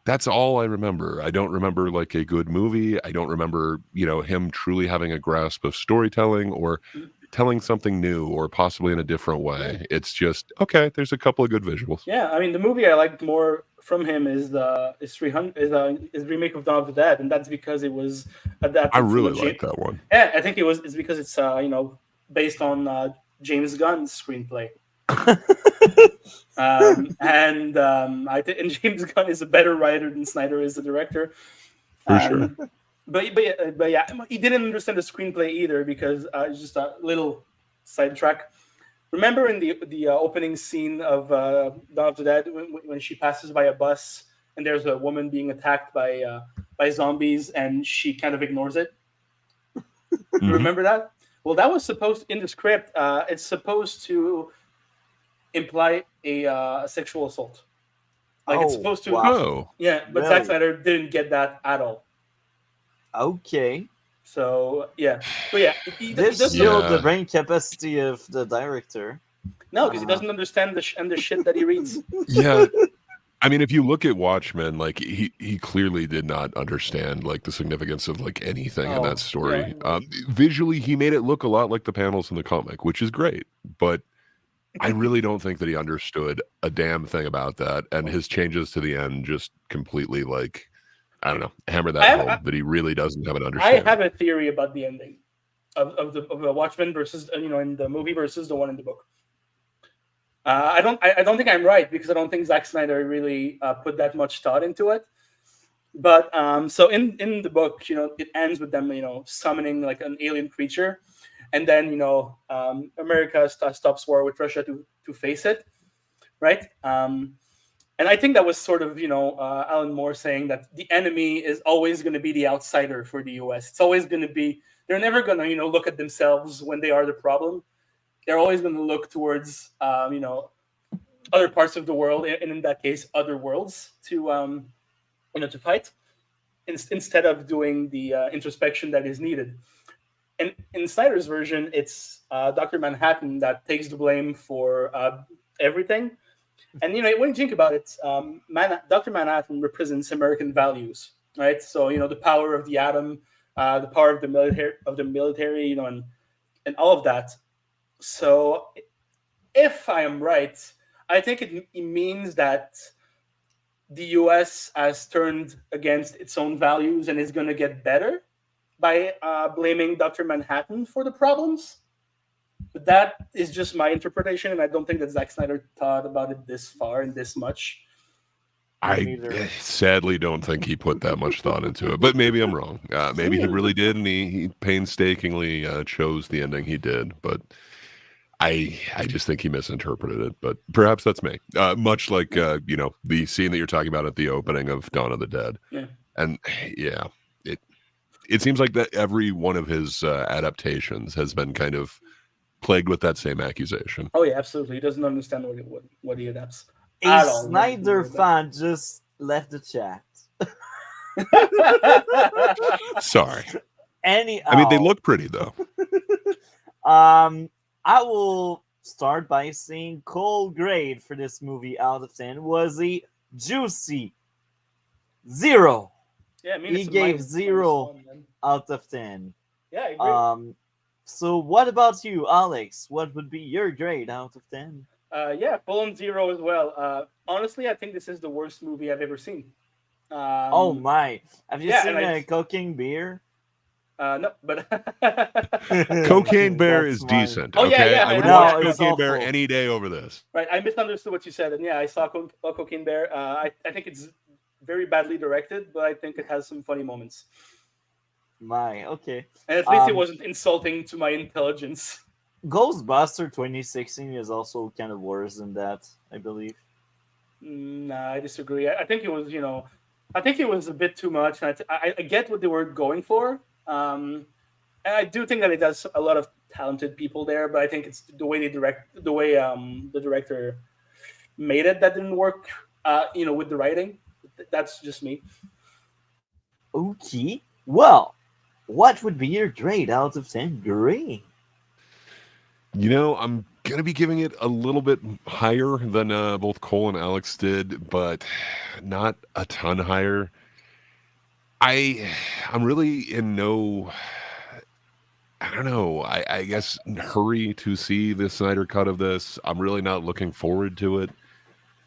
that's all I remember. I don't remember like a good movie. I don't remember, him truly having a grasp of storytelling or telling something new or possibly in a different way. Yeah. It's just, okay, there's a couple of good visuals. Yeah, I mean, the movie I liked more from him is the is 300 is remake of Dawn of the Dead, and that's because it was adapted I from really a like that one. Yeah, I think it's because it's based on James Gunn's screenplay. And James Gunn is a better writer than Snyder is the director. For sure. But yeah, he didn't understand the screenplay either because it's just a little sidetrack. Remember in the opening scene of Dawn of the Dead when she passes by a bus and there's a woman being attacked by zombies and she kind of ignores it. Mhm. You remember that? Well, that was supposed in the script. It's supposed to imply a sexual assault. Like it's supposed to. wow. Oh, Yeah, but Really? Zack Snyder didn't get that at all. Okay. So yeah, but yeah, he This doesn't. showed Yeah. the brain capacity of the director. No, because he doesn't understand the shit that he reads. yeah. I mean, if you look at Watchmen, like he clearly did not understand like the significance of like anything in Oh, that story. yeah. Visually, he made it look a lot like the panels in the comic, which is great. But I really don't think that he understood a damn thing about that, and his changes to the end just completely like I don't know, hammer that home that he really doesn't have an I understanding. have a theory about the ending of the Watchmen versus in the movie versus the one in the book. I don't think I'm right because I don't think Zack Snyder really put that much thought into it. But so in the book, it ends with them, summoning like an alien creature, and then America stops war with Russia to face it, right? And I think that was sort of Alan Moore saying that the enemy is always going to be the outsider for the U.S. It's always going to be they're never going to look at themselves when they are the problem. They're always going to look towards other parts of the world, and in that case, other worlds to to fight instead of doing the introspection that is needed. And in Snyder's version, it's Dr. Manhattan that takes the blame for everything. And when you think about it, Dr. Manhattan represents American values, right? So the power of the atom, the power of the military, and all of that. So if I am right, I think it means that the US has turned against its own values and is going to get better by blaming Dr. Manhattan for the problems. But that is just my interpretation, and I don't think that Zack Snyder thought about it this far and this much. I sadly don't think he put that much thought into it, but maybe I'm wrong. Maybe he really did, and he painstakingly chose the ending he did. But I just think he misinterpreted it. But perhaps that's me. Much like the scene that you're talking about at the opening of Dawn of the Dead. Yeah. And yeah, it seems like that every one of his adaptations has been kind of plagued with that same accusation. Oh yeah, absolutely. He doesn't understand what he adapts. A Snyder fan just left the chat. Sorry. Anyhow, I mean, they look pretty though. I will start by saying Cole's grade for this movie out of 10 was a juicy 0. Yeah, I mean He it's a gave minus 0 one, man. out of 10. Yeah, I agree. So what about you, Alex? What would be your grade out of 10? Yeah, full on 0 as well. Honestly, I think this is the worst movie I've ever seen. Oh my. Have you Yeah, and seen I Cooking Beer? no, but Cocaine Bear That's is mine. decent. oh yeah, Okay, yeah, I would and watch No, it's Cocaine Bear awful. any day over this. right. I misunderstood what you said, and yeah, I saw Cocaine Bear. I think it's very badly directed, but I think it has some funny moments. My, okay. And at least it wasn't insulting to my intelligence. Ghostbuster 2016 is also kind of worse than that, I believe. Nah, I disagree. I think it was, I think it was a bit too much. And I get what they were going for. And I do think that it has a lot of talented people there, but I think it's the way the director made it that didn't work. With the writing. That's just me. Okay. Well, what would be your grade out of 10? Great. I'm going to be giving it a little bit higher than both Cole and Alex did, but not a ton higher. I'm really in no, I don't know, I guess hurry to see the Snyder cut of this. I'm really not looking forward to it.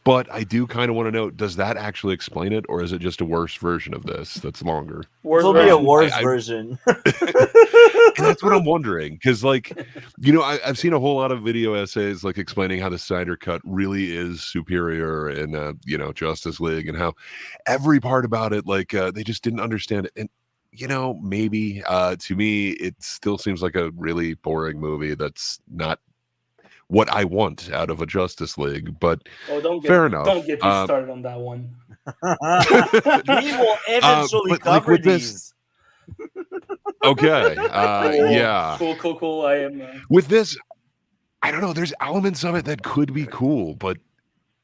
But I do kind of want to know, does that actually explain it, or is it just a worse version of this that's longer? It'll be a worse version. And that's what I'm wondering, because, I've seen a whole lot of video essays, explaining how the Snyder Cut really is superior in, Justice League, and how every part about it, they just didn't understand it. And, maybe to me, it still seems like a really boring movie that's not what I want out of a Justice League, but fair enough. Don't get me started on that one. We will eventually cover with these. Okay. Cool. Yeah. Cool. I am. With this, I don't know. There's elements of it that could be cool, but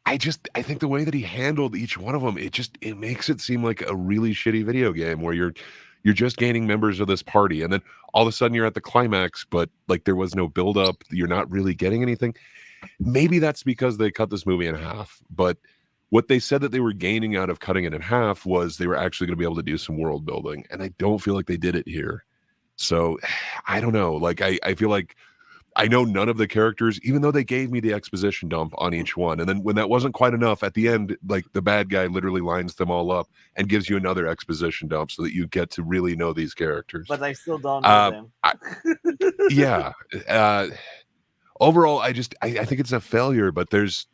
I think the way that he handled each one of them, it makes it seem like a really shitty video game where you're just gaining members of this party, and then all of a sudden you're at the climax, but there was no build up. You're not really getting anything. Maybe that's because they cut this movie in half, but what they said that they were gaining out of cutting it in half was they were actually going to be able to do some world building, and I don't feel like they did it here. So I don't know. I feel like I know none of the characters, even though they gave me the exposition dump on each one. And then when that wasn't quite enough, at the end, the bad guy literally lines them all up and gives you another exposition dump so that you get to really know these characters. But I still don't know them. Yeah. Overall, I think it's a failure, but there's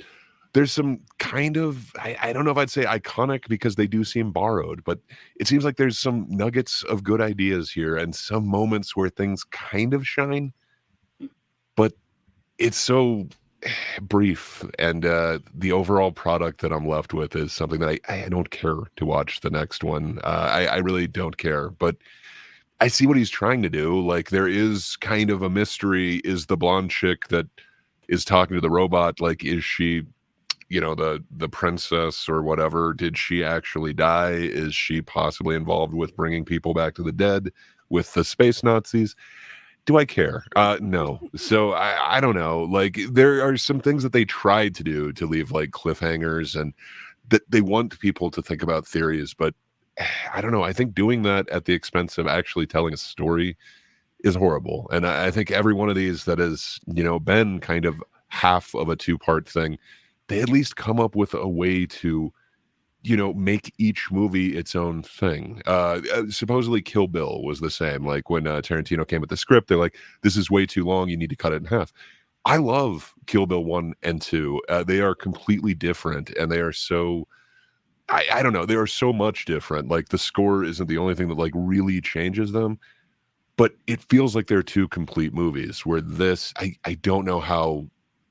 some kind of, I don't know if I'd say iconic, because they do seem borrowed, but it seems like there's some nuggets of good ideas here and some moments where things kind of shine. But it's so brief, and the overall product that I'm left with is something that I don't care to watch the next one. I really don't care, but I see what he's trying to do. There is kind of a mystery. Is the blonde chick that is talking to the robot, is she, the princess or whatever? Did she actually die? Is she possibly involved with bringing people back to the dead with the space Nazis? Do I care? No. So I don't know. There are some things that they tried to do to leave cliffhangers, and that they want people to think about theories, but I don't know. I think doing that at the expense of actually telling a story is horrible. And I think every one of these that has, been kind of half of a two-part thing, they at least come up with a way to, make each movie its own thing. Supposedly Kill Bill was the same. When Tarantino came with the script, they're like, this is way too long, you need to cut it in half. I love Kill Bill 1 and 2. They are completely different, and they are so, I don't know, they are so much different. The score isn't the only thing that really changes them, but it feels like they're two complete movies, where this, I don't know how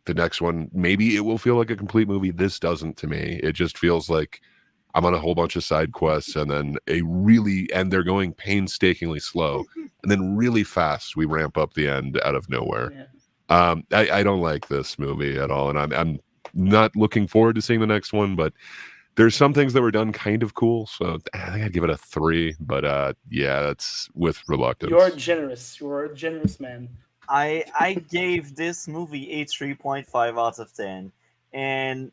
the next one, maybe it will feel like a complete movie. This doesn't to me. It just feels like I'm on a whole bunch of side quests, and then and they're going painstakingly slow, and then really fast we ramp up the end out of nowhere. Yeah. I don't like this movie at all, and I'm not looking forward to seeing the next one, but there's some things that were done kind of cool, so I think I'd give it a 3, but yeah, that's with reluctance. You're generous. You're a generous man. I gave this movie a 3.5 out of 10, and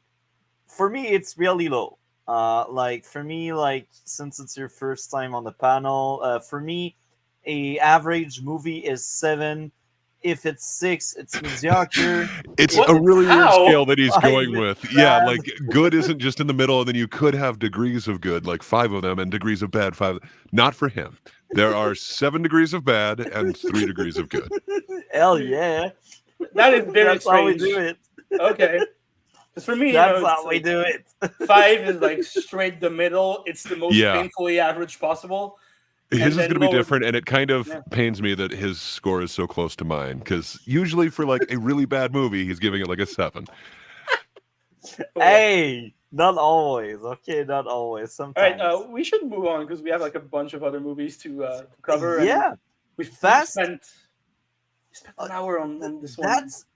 for me it's really low. Like for me, like since it's your first time on the panel, for me, a average movie is 7. If it's 6, it's mediocre. It's If What? a it's really weird scale How? that he's 5, going with. it's Yeah, bad. like good isn't just in the middle, and then you could have degrees of good, like 5 of them, and degrees of bad, 5. Not for him. There are 7 degrees of bad and 3 degrees of good. Hell yeah, That is very that's how we do strange. it. Okay. Because for me, That's it's how we like do it. 5 is like straight the middle. It's the most Yeah. painfully average possible. His And is going then to be lower. different, and it kind of Yeah. pains me that his score is so close to mine, because usually for like a really bad movie, he's giving it like a 7. Hey, not always. Okay, not always. All right, Sometimes. we should move on because we have like a bunch of other movies to cover, and Yeah, we fast. spent an hour on this one.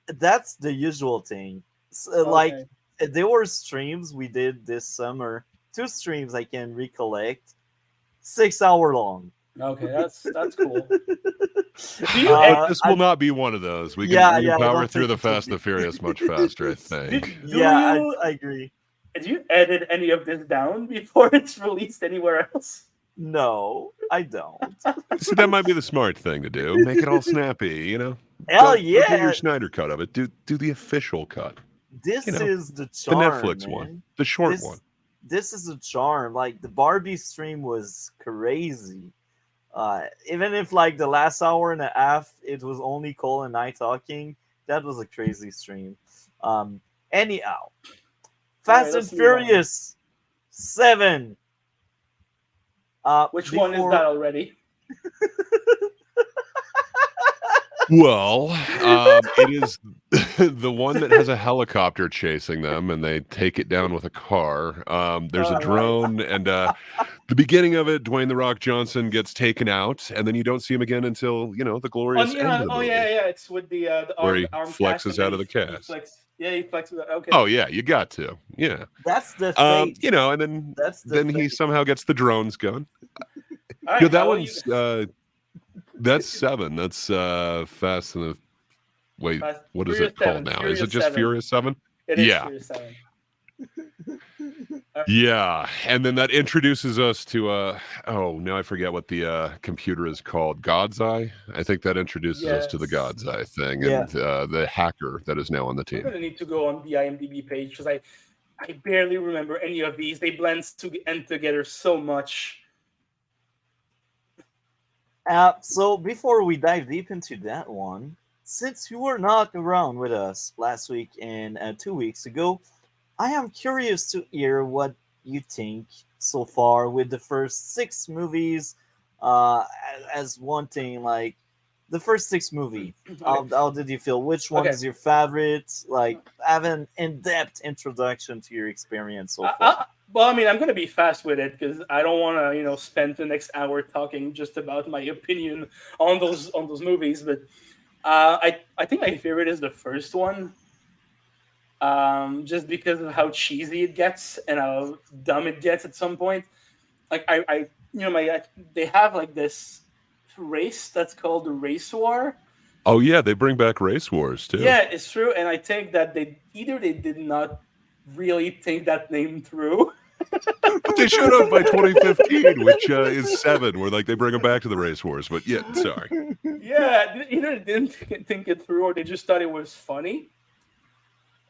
That's the usual thing. Like Okay. there were streams we did this summer. 2 streams I can recollect. 6 hour long. Okay, that's cool. Do you But Uh, this I, will not be one of those. We yeah, can yeah. I power don't through think the it will Fast and the be. Furious much faster, I do, think. do Yeah, you I agree. do you edit any of this down before it's released anywhere else? No, I don't. See, that might be the smart thing to do. Make it all snappy, you know? Hell Don't do your yeah! Schneider cut of it. Do the official cut. You This know, is the the charm, Netflix one, man. the short one. This is a charm. Like the Barbie stream was crazy. Even if like the last hour and a half it was only Cole and I talking, that was a crazy stream. Anyhow, All right, Fast and let's move on. Furious 7. Which one is that Before already? Well, it is the one that has a helicopter chasing them, and they take it down with a car. There's a All right. drone, and the beginning of it, Dwayne the Rock Johnson gets taken out, and then you don't see him again until the glorious end of the movie, Yeah. It's with the where arm he cast, and flexes out then of the he cast. he flexes. Okay. Oh yeah, you got to, yeah. that's the fate. And then That's the he fate. somehow gets the drones going. All right. That how one's that's 7. That's Fast and the Wait, Fast- what is Furious it called 7, now? Is Furious it just 7. Furious 7? It is Yeah. Furious 7. Yeah, and then that introduces us to now I forget what the computer is called. God's Eye. I think that introduces us to the Yes. God's Eye thing, Yeah. and the hacker that is now on the I'm team. gonna need to go on the IMDb page because I barely remember any of these. They blend together so much. So before we dive deep into that one, since you were not around with us last week and 2 weeks ago, I am curious to hear what you think so far with the first 6 movies. As one thing, like the first 6 movie, how did you feel? Which one Okay. is your favorite? Like, have an in-depth introduction to your experience so far. Well, I mean, I'm going to be fast with it because I don't want to, spend the next hour talking just about my opinion on those movies. But I think my favorite is the first one, just because of how cheesy it gets and how dumb it gets at some point. Like they have like this race that's called the Race War. Oh yeah, they bring back Race Wars too. Yeah, it's true, and I think that they did not really think that name through. But they should have by 2015, which is 7, where like they bring them back to the Race Wars. But yeah, sorry. Yeah, either they didn't think it through, or they just thought it was funny.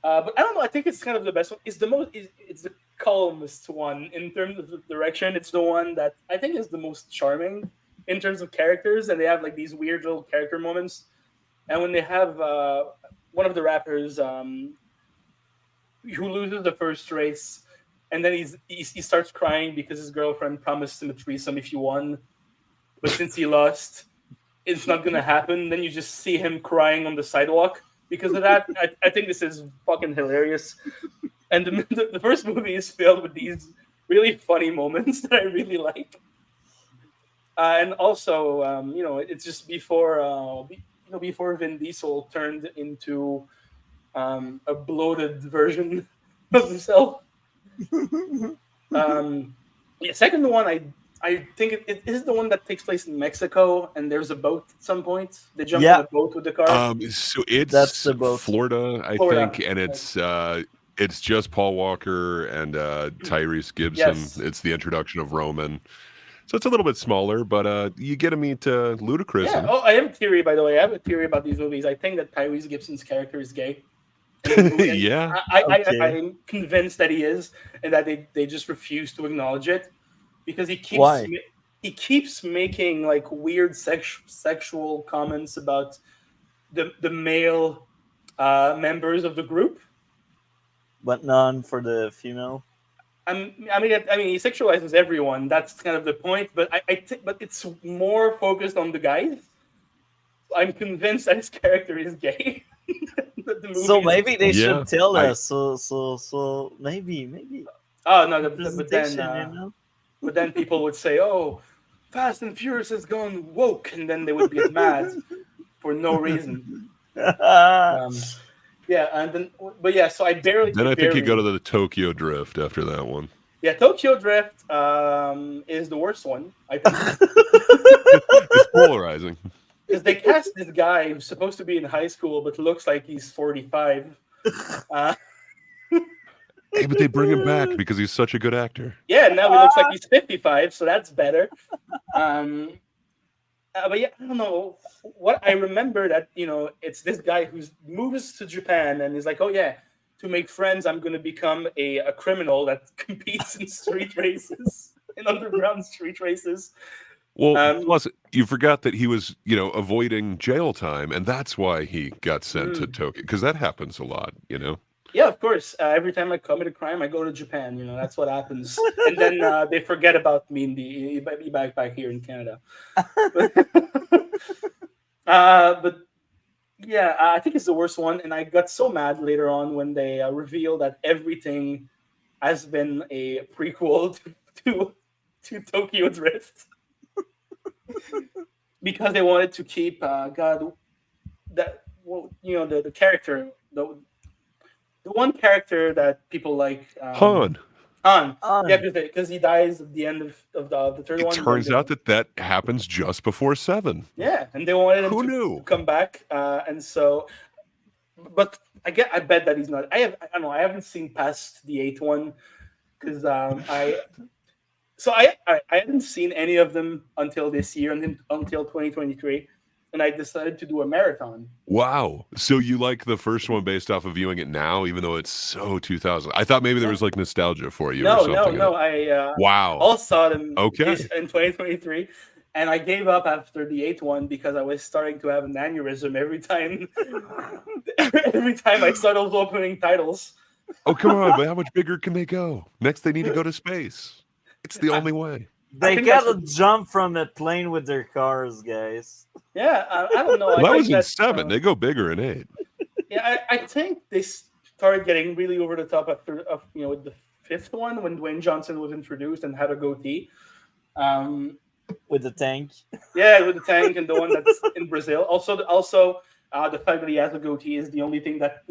But I don't know. I think it's kind of the best one. It's the calmest one in terms of the direction. It's the one that I think is the most charming in terms of characters, and they have like these weird little character moments. And when they have one of the rappers who loses the first race, and then he starts crying because his girlfriend promised him a threesome if he won, but since he lost, it's not gonna happen. Then you just see him crying on the sidewalk because of that. I think this is fucking hilarious. And the first movie is filled with these really funny moments that I really like. And also, it's just before before Vin Diesel turned into a bloated version of himself. Second one, I think it is the one that takes place in Mexico, and there's a boat at some point. They jump on Yeah, a boat with the car. So that's it's the boat. Florida, I Florida. think, and it's just Paul Walker and Tyrese Gibson. Yes. It's the introduction of Roman. So it's a little bit smaller, but you get to meet Ludacris. Yeah. In Oh, I have a theory, by the way. I have a theory about these movies. I think that Tyrese Gibson's character is gay. And the movie, yeah. Okay. I'm convinced that he is, and that they just refuse to acknowledge it because Why? he keeps making like weird sexual comments about the male members of the group. But none for the female. I mean, he sexualizes everyone. That's kind of the point. But but it's more focused on the guys. I'm convinced that his character is gay. That the movie So is- maybe they Yeah, should tell I- us. So maybe Oh no, but representation, then but then people would say, "Oh, Fast and Furious has gone woke," and then they would get mad for no reason. Yeah, and then but yeah, so I barely. Then I think you barely- go to the Tokyo Drift after that one. Yeah, Tokyo Drift is the worst one, I think. It's polarizing. Because they cast this guy who's supposed to be in high school but looks like he's 45. Hey, but they bring him back because he's such a good actor. Yeah, now he looks like he's 55, so that's better. But yeah, I don't know. What I remember that, it's this guy who moves to Japan and is like, oh yeah, to make friends, I'm going to become a criminal that competes in street races, in underground street races. Well, plus you forgot that he was, avoiding jail time, and that's why he got sent to Tokyo. Because that happens a lot, Yeah, of course. Every time I commit a crime, I go to Japan. That's what happens. And then they forget about me back here in Canada. But yeah, I think it's the worst one. And I got so mad later on when they revealed that everything has been a prequel to Tokyo Drift. Because they wanted to keep the character, the one character that people like, Han. Yeah, because he dies at the end of the third one. It turns out that happens just before 7. Yeah, and they wanted him to come back, and so, but I bet that he's not. I don't know. I haven't seen past the 8th one because I hadn't seen any of them until this year and then until 2023. And I decided to do a marathon. Wow. So you like the first one based off of viewing it now, even though it's so 2000? I thought maybe there was like nostalgia for you or something. No. I wow. all saw them in Okay. 2023. And I gave up after the 8th one because I was starting to have an aneurysm every time I saw those opening titles. Oh, come on. But how much bigger can they go? Next, they need to go to space. It's the only way. They gotta jump from a plane with their cars, guys. Yeah, I don't know. Well, that was in 7. They go bigger in 8. Yeah, I think they started getting really over the top after with the 5th one when Dwayne Johnson was introduced and had a goatee. With the tank. Yeah, with the tank and the one that's in Brazil. Also, the fact that he has a goatee is the only thing that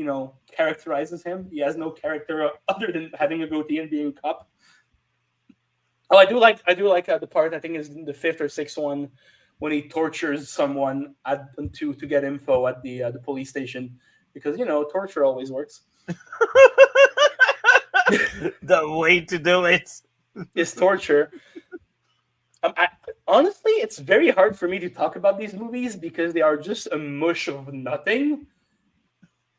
characterizes him. He has no character other than having a goatee and being a cop. Oh, I do like the part, I think is in the 5th or 6th one, when he tortures someone to get info at the police station, because torture always works. The way to do it is torture. Honestly, it's very hard for me to talk about these movies because they are just a mush of nothing.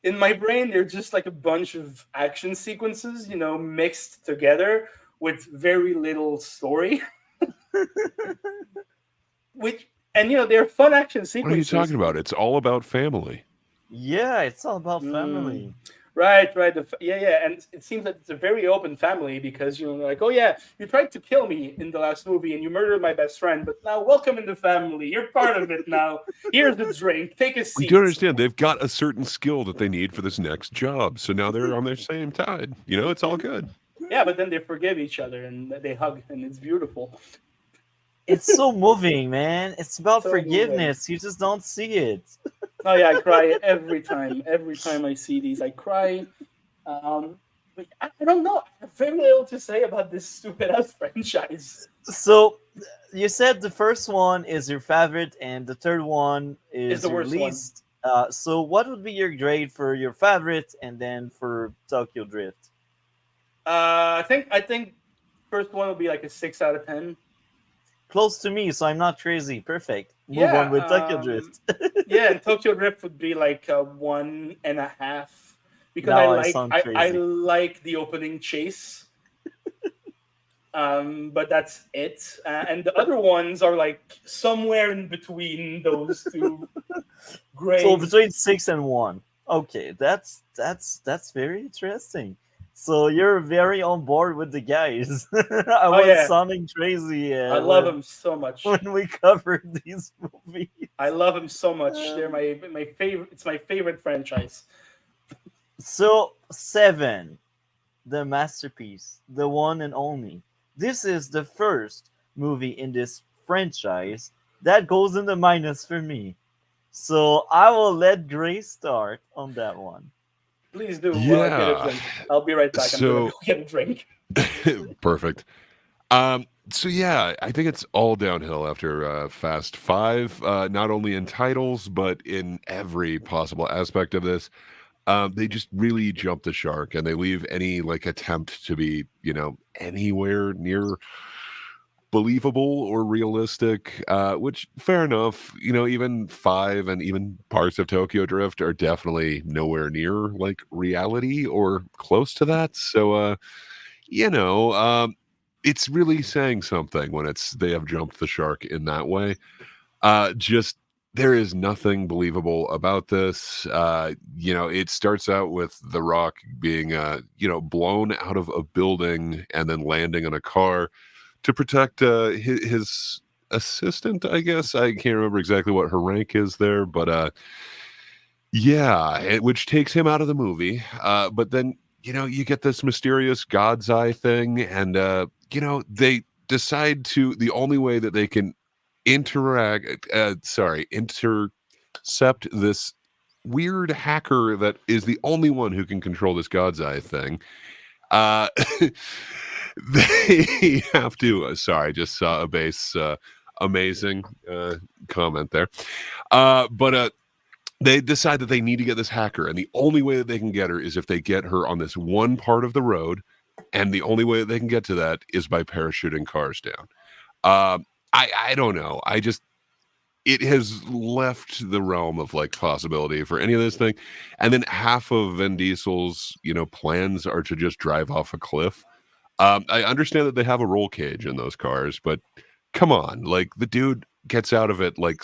In my brain, they're just like a bunch of action sequences, mixed together with very little story. They're fun action sequences. What are you talking about? It's all about family. Yeah, it's all about family. Right. Yeah, and it seems that it's a very open family because like, oh yeah, you tried to kill me in the last movie and you murdered my best friend, but now welcome in the family. You're part of it now. Here's the drink. Take a seat. You do understand? They've got a certain skill that they need for this next job, so now they're on their same tide. It's all good. Yeah, but then they forgive each other and they hug, and it's beautiful. It's so moving, man. It's about So forgiveness. You just don't see it. Oh yeah, I cry every time. Every time I see these, I cry. I don't know. I have very little to say about this stupid ass franchise. So you said the first one is your favorite, and the third one Is is the your worst one. least. So what would be your grade for your favorite, and then for Tokyo Drift? I think first one would be like a 6 out of 10. Close to me, so I'm not crazy. Perfect. Move on Yeah. with Tokyo Drift. Yeah, and Tokyo Drift would be like a 1.5 because Now I sound I crazy. like the opening chase. But that's it. And the other ones are like somewhere in between those two So grades. between 6 and 1. Okay, that's very interesting. So you're very on board with the guys. I Oh was yeah, sounding crazy I love when them so much. when we covered these movies. I love them so much. They're Um, my favorite. It's my favorite franchise. so 7, the masterpiece, the one and only. This is the first movie in this franchise that goes in the minus for me. So I will let Grace start on that one. Please do get a Yeah. drink. I'll be right back. I'm gonna go So get a drink. perfect. So yeah, I think it's all downhill after Fast Five. Not only in titles, but in every possible aspect of this. They just really jump the shark, and they leave any like attempt to be, anywhere near believable or realistic. Which fair enough. Even Five and even parts of Tokyo Drift are definitely nowhere near like reality or close to that. So, you know, um, it's really saying something when they have jumped the shark in that way. Just there is nothing believable about this. It starts out with The Rock being, blown out of a building and then landing in a car to protect his assistant. I guess I can't remember exactly what her rank is there, but yeah, which takes him out of the movie. But then, you get this mysterious God's eye thing, and, they decide the only way that they can intercept this weird hacker that is the only one who can control this God's eye thing. Uh, they have to, sorry, I just saw a base, amazing comment there. But they decide that they need to get this hacker, and the only way that they can get her is if they get her on this one part of the road, and the only way that they can get to that is by parachuting cars down. I don't know. It has left the realm of like possibility for any of this thing, and then half of Vin Diesel's plans are to just drive off a cliff. I understand that they have a roll cage in those cars, but come on, like the dude gets out of it like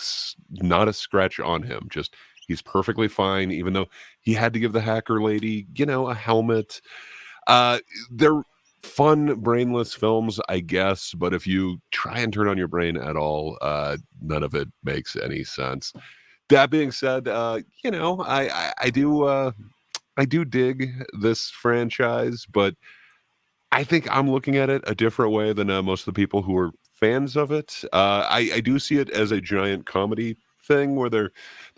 not a scratch on him. Just he's perfectly fine, even though he had to give the hacker lady, a helmet. They're fun, brainless films, I guess, but if you try and turn on your brain at all, none of it makes any sense. That being said, I do dig this franchise, but I think I'm looking at it a different way than most of the people who are fans of it. I do see it as a giant comedy thing where they're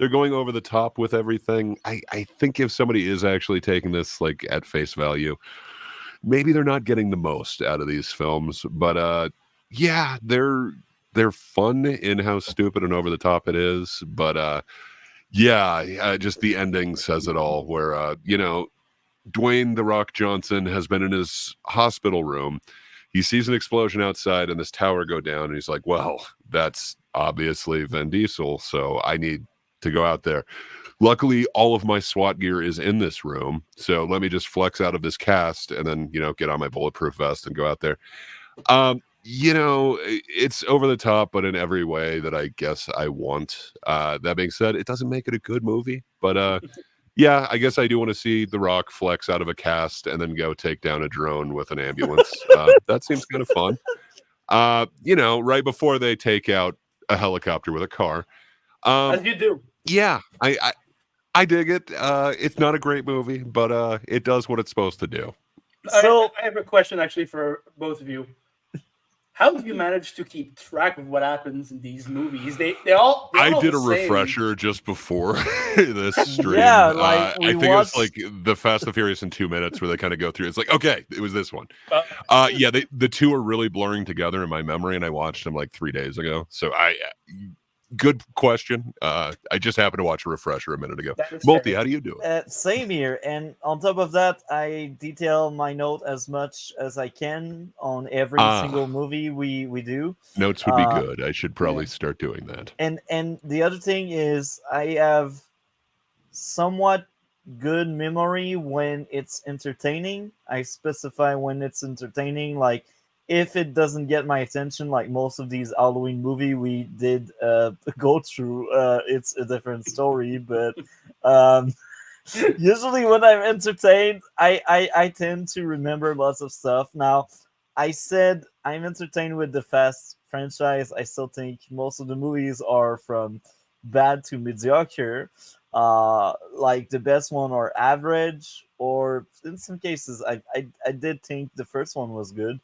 going over the top with everything. I think if somebody is actually taking this like at face value, maybe they're not getting the most out of these films. But yeah, they're fun in how stupid and over the top it is. But yeah, just the ending says it all. Where Dwayne "The Rock" Johnson has been in his hospital room. He sees an explosion outside and this tower go down, and he's like, well, that's obviously Vin Diesel, so I need to go out there. Luckily, all of my SWAT gear is in this room, so let me just flex out of this cast and then, get on my bulletproof vest and go out there. It's over the top, but in every way that I guess I want. That being said, it doesn't make it a good movie, but yeah, I guess I do want to see The Rock flex out of a cast and then go take down a drone with an ambulance. That seems kind of fun. Right before they take out a helicopter with a car. As you do. Yeah, I dig it. It's not a great movie, but it does what it's supposed to do. So I have a question actually for both of you. how do you manage to keep track of what happens in these movies? They're all I did the a same. refresher just before this stream. Yeah, like I we think it was watched. like the Fast and Furious in 2 minutes where they kind of go through. It's like, okay, it was this one. Uh, Yeah, the two are really blurring together in my memory, and I watched them like 3 days ago. So good question. I just happened to watch a refresher a minute ago. that is Multi, fair. how do you do it? Same here, and on top of that, I detail my note as much as I can on every single movie we do. Notes would be good. I should Yeah. probably start doing that. And the other thing is, I have somewhat good memory when it's entertaining. I specify when it's entertaining. Like if it doesn't get my attention, like most of these Halloween movie we did go through, it's a different story. But um, usually when I'm entertained, I tend to remember lots of stuff. Now, I said I'm entertained with the Fast franchise. I still think most of the movies are from bad to mediocre. Like the best one are average, or in some cases, I did think the first one was good.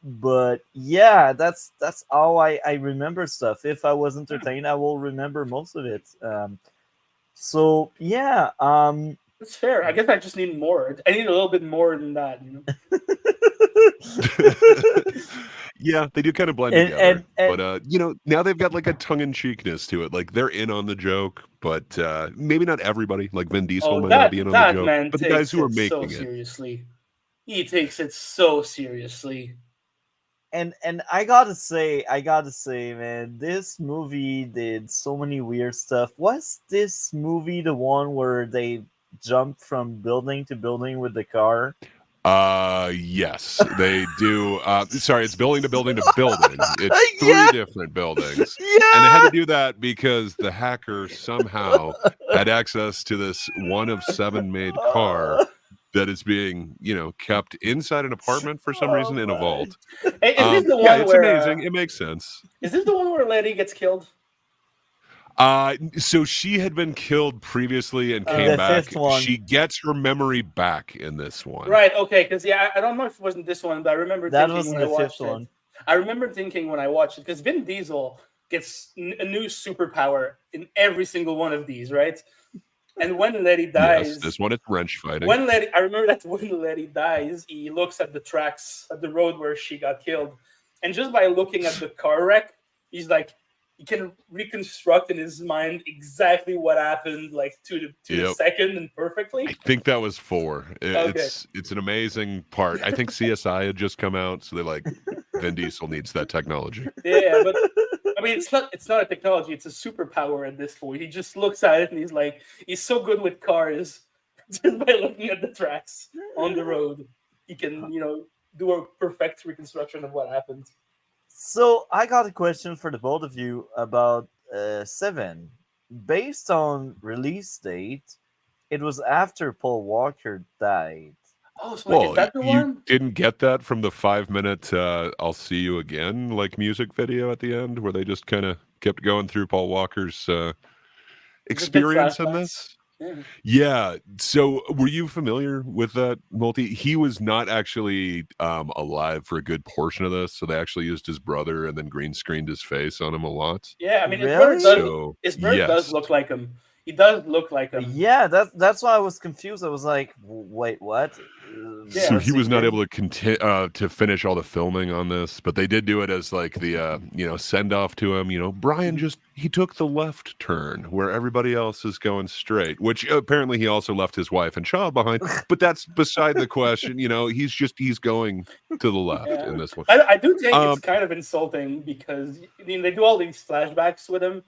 But yeah, that's how I remember stuff. If I was entertained, I will remember most of it. So yeah, That's fair. I guess I just need more. I need a little bit more than that. Yeah, they do kind of blend and, together. and But now they've got like a tongue-in-cheekness to it. Like they're in on the joke, but maybe not everybody. Like Vin Diesel Oh, might not be in on the that joke, man but the guys takes who are it so making it. seriously. He takes it so seriously. and I gotta say, man, this movie did so many weird stuff. Was this movie the one where they jumped from building to building with the car? Yes, they do. Sorry, it's building to building to building. It's three Yeah, different buildings. yeah. And they had to do that because the hacker somehow had access to this one of seven made car that is being, kept inside an apartment for some reason in a vault. Hey, is this the Yeah, one it's where? amazing. It makes sense. Is this the one where Letty gets killed? So she had been killed previously and came The back. fifth one. She gets her memory back in this one. Right. Okay. Because I don't know if it wasn't this one, but I remember That thinking was when the I watched fifth one. it. I remember thinking when I watched it because Vin Diesel gets a new superpower in every single one of these, right? And when Letty dies, Yes, this one it's wrench fighting. I remember that when Letty dies, he looks at the tracks at the road where she got killed, and just by looking at the car wreck, he's like, he can reconstruct in his mind exactly what happened, like to the second and perfectly. I think that was 4. It's an amazing part. I think CSI had just come out, so they're like, Vin Diesel needs that technology. Yeah, but I mean, it's not a technology; it's a superpower at this point. He just looks at it and he's like, he's so good with cars, just by looking at the tracks on the road, he can do a perfect reconstruction of what happened. So I got a question for the both of you about 7. Based on release date, it was after Paul Walker died. Oh, so is that the you one? didn't get that from the 5-minute I'll see you again like music video at the end where they just kind of kept going through Paul Walker's experience in this? Yeah. So were you familiar with that, Multi? He was not actually alive for a good portion of this, so they actually used his brother and then green screened his face on him a lot. Yeah, I mean, Really? his brother does look like him. He does look like him. Yeah, that's why I was confused. I was like, wait, what? So he was not able to finish all the filming on this, but they did do it as like the send off to him. Brian he took the left turn where everybody else is going straight, which apparently he also left his wife and child behind. But that's beside the question. He's going to the left in this one. I do think it's kind of insulting because they do all these flashbacks with him,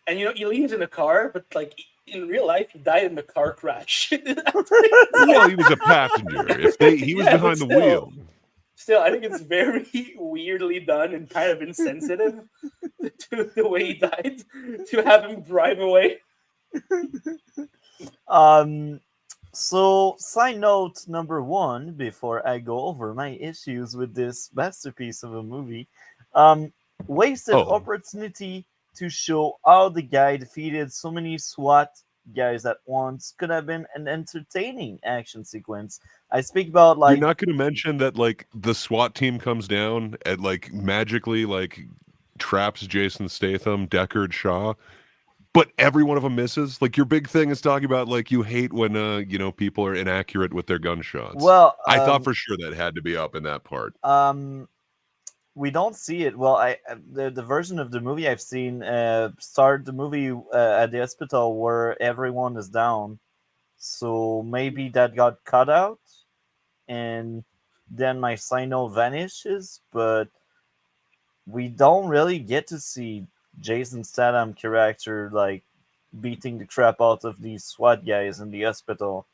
and he leaves in a car, but like in real life, he died in a car crash. Well, he was a passenger. He was behind the wheel. Still, I think it's very weirdly done and kind of insensitive to the way he died to have him drive away. So, side note number 1 before I go over my issues with this masterpiece of a movie. Wasted opportunity to show how the guy defeated so many SWAT guys at once could have been an entertaining action sequence. I speak about You're like not going to mention that like the SWAT team comes down and like magically like traps Jason Statham, Deckard, Shaw, but every one of them misses. Like your big thing is talking about like you hate when people are inaccurate with their gunshots. well, I thought for sure that had to be up in that part. we don't see it. Well, the version of the movie I've seen start the movie at the hospital where everyone is down. So maybe that got cut out, and then my signal vanishes. But we don't really get to see Jason Statham character like beating the crap out of these SWAT guys in the hospital,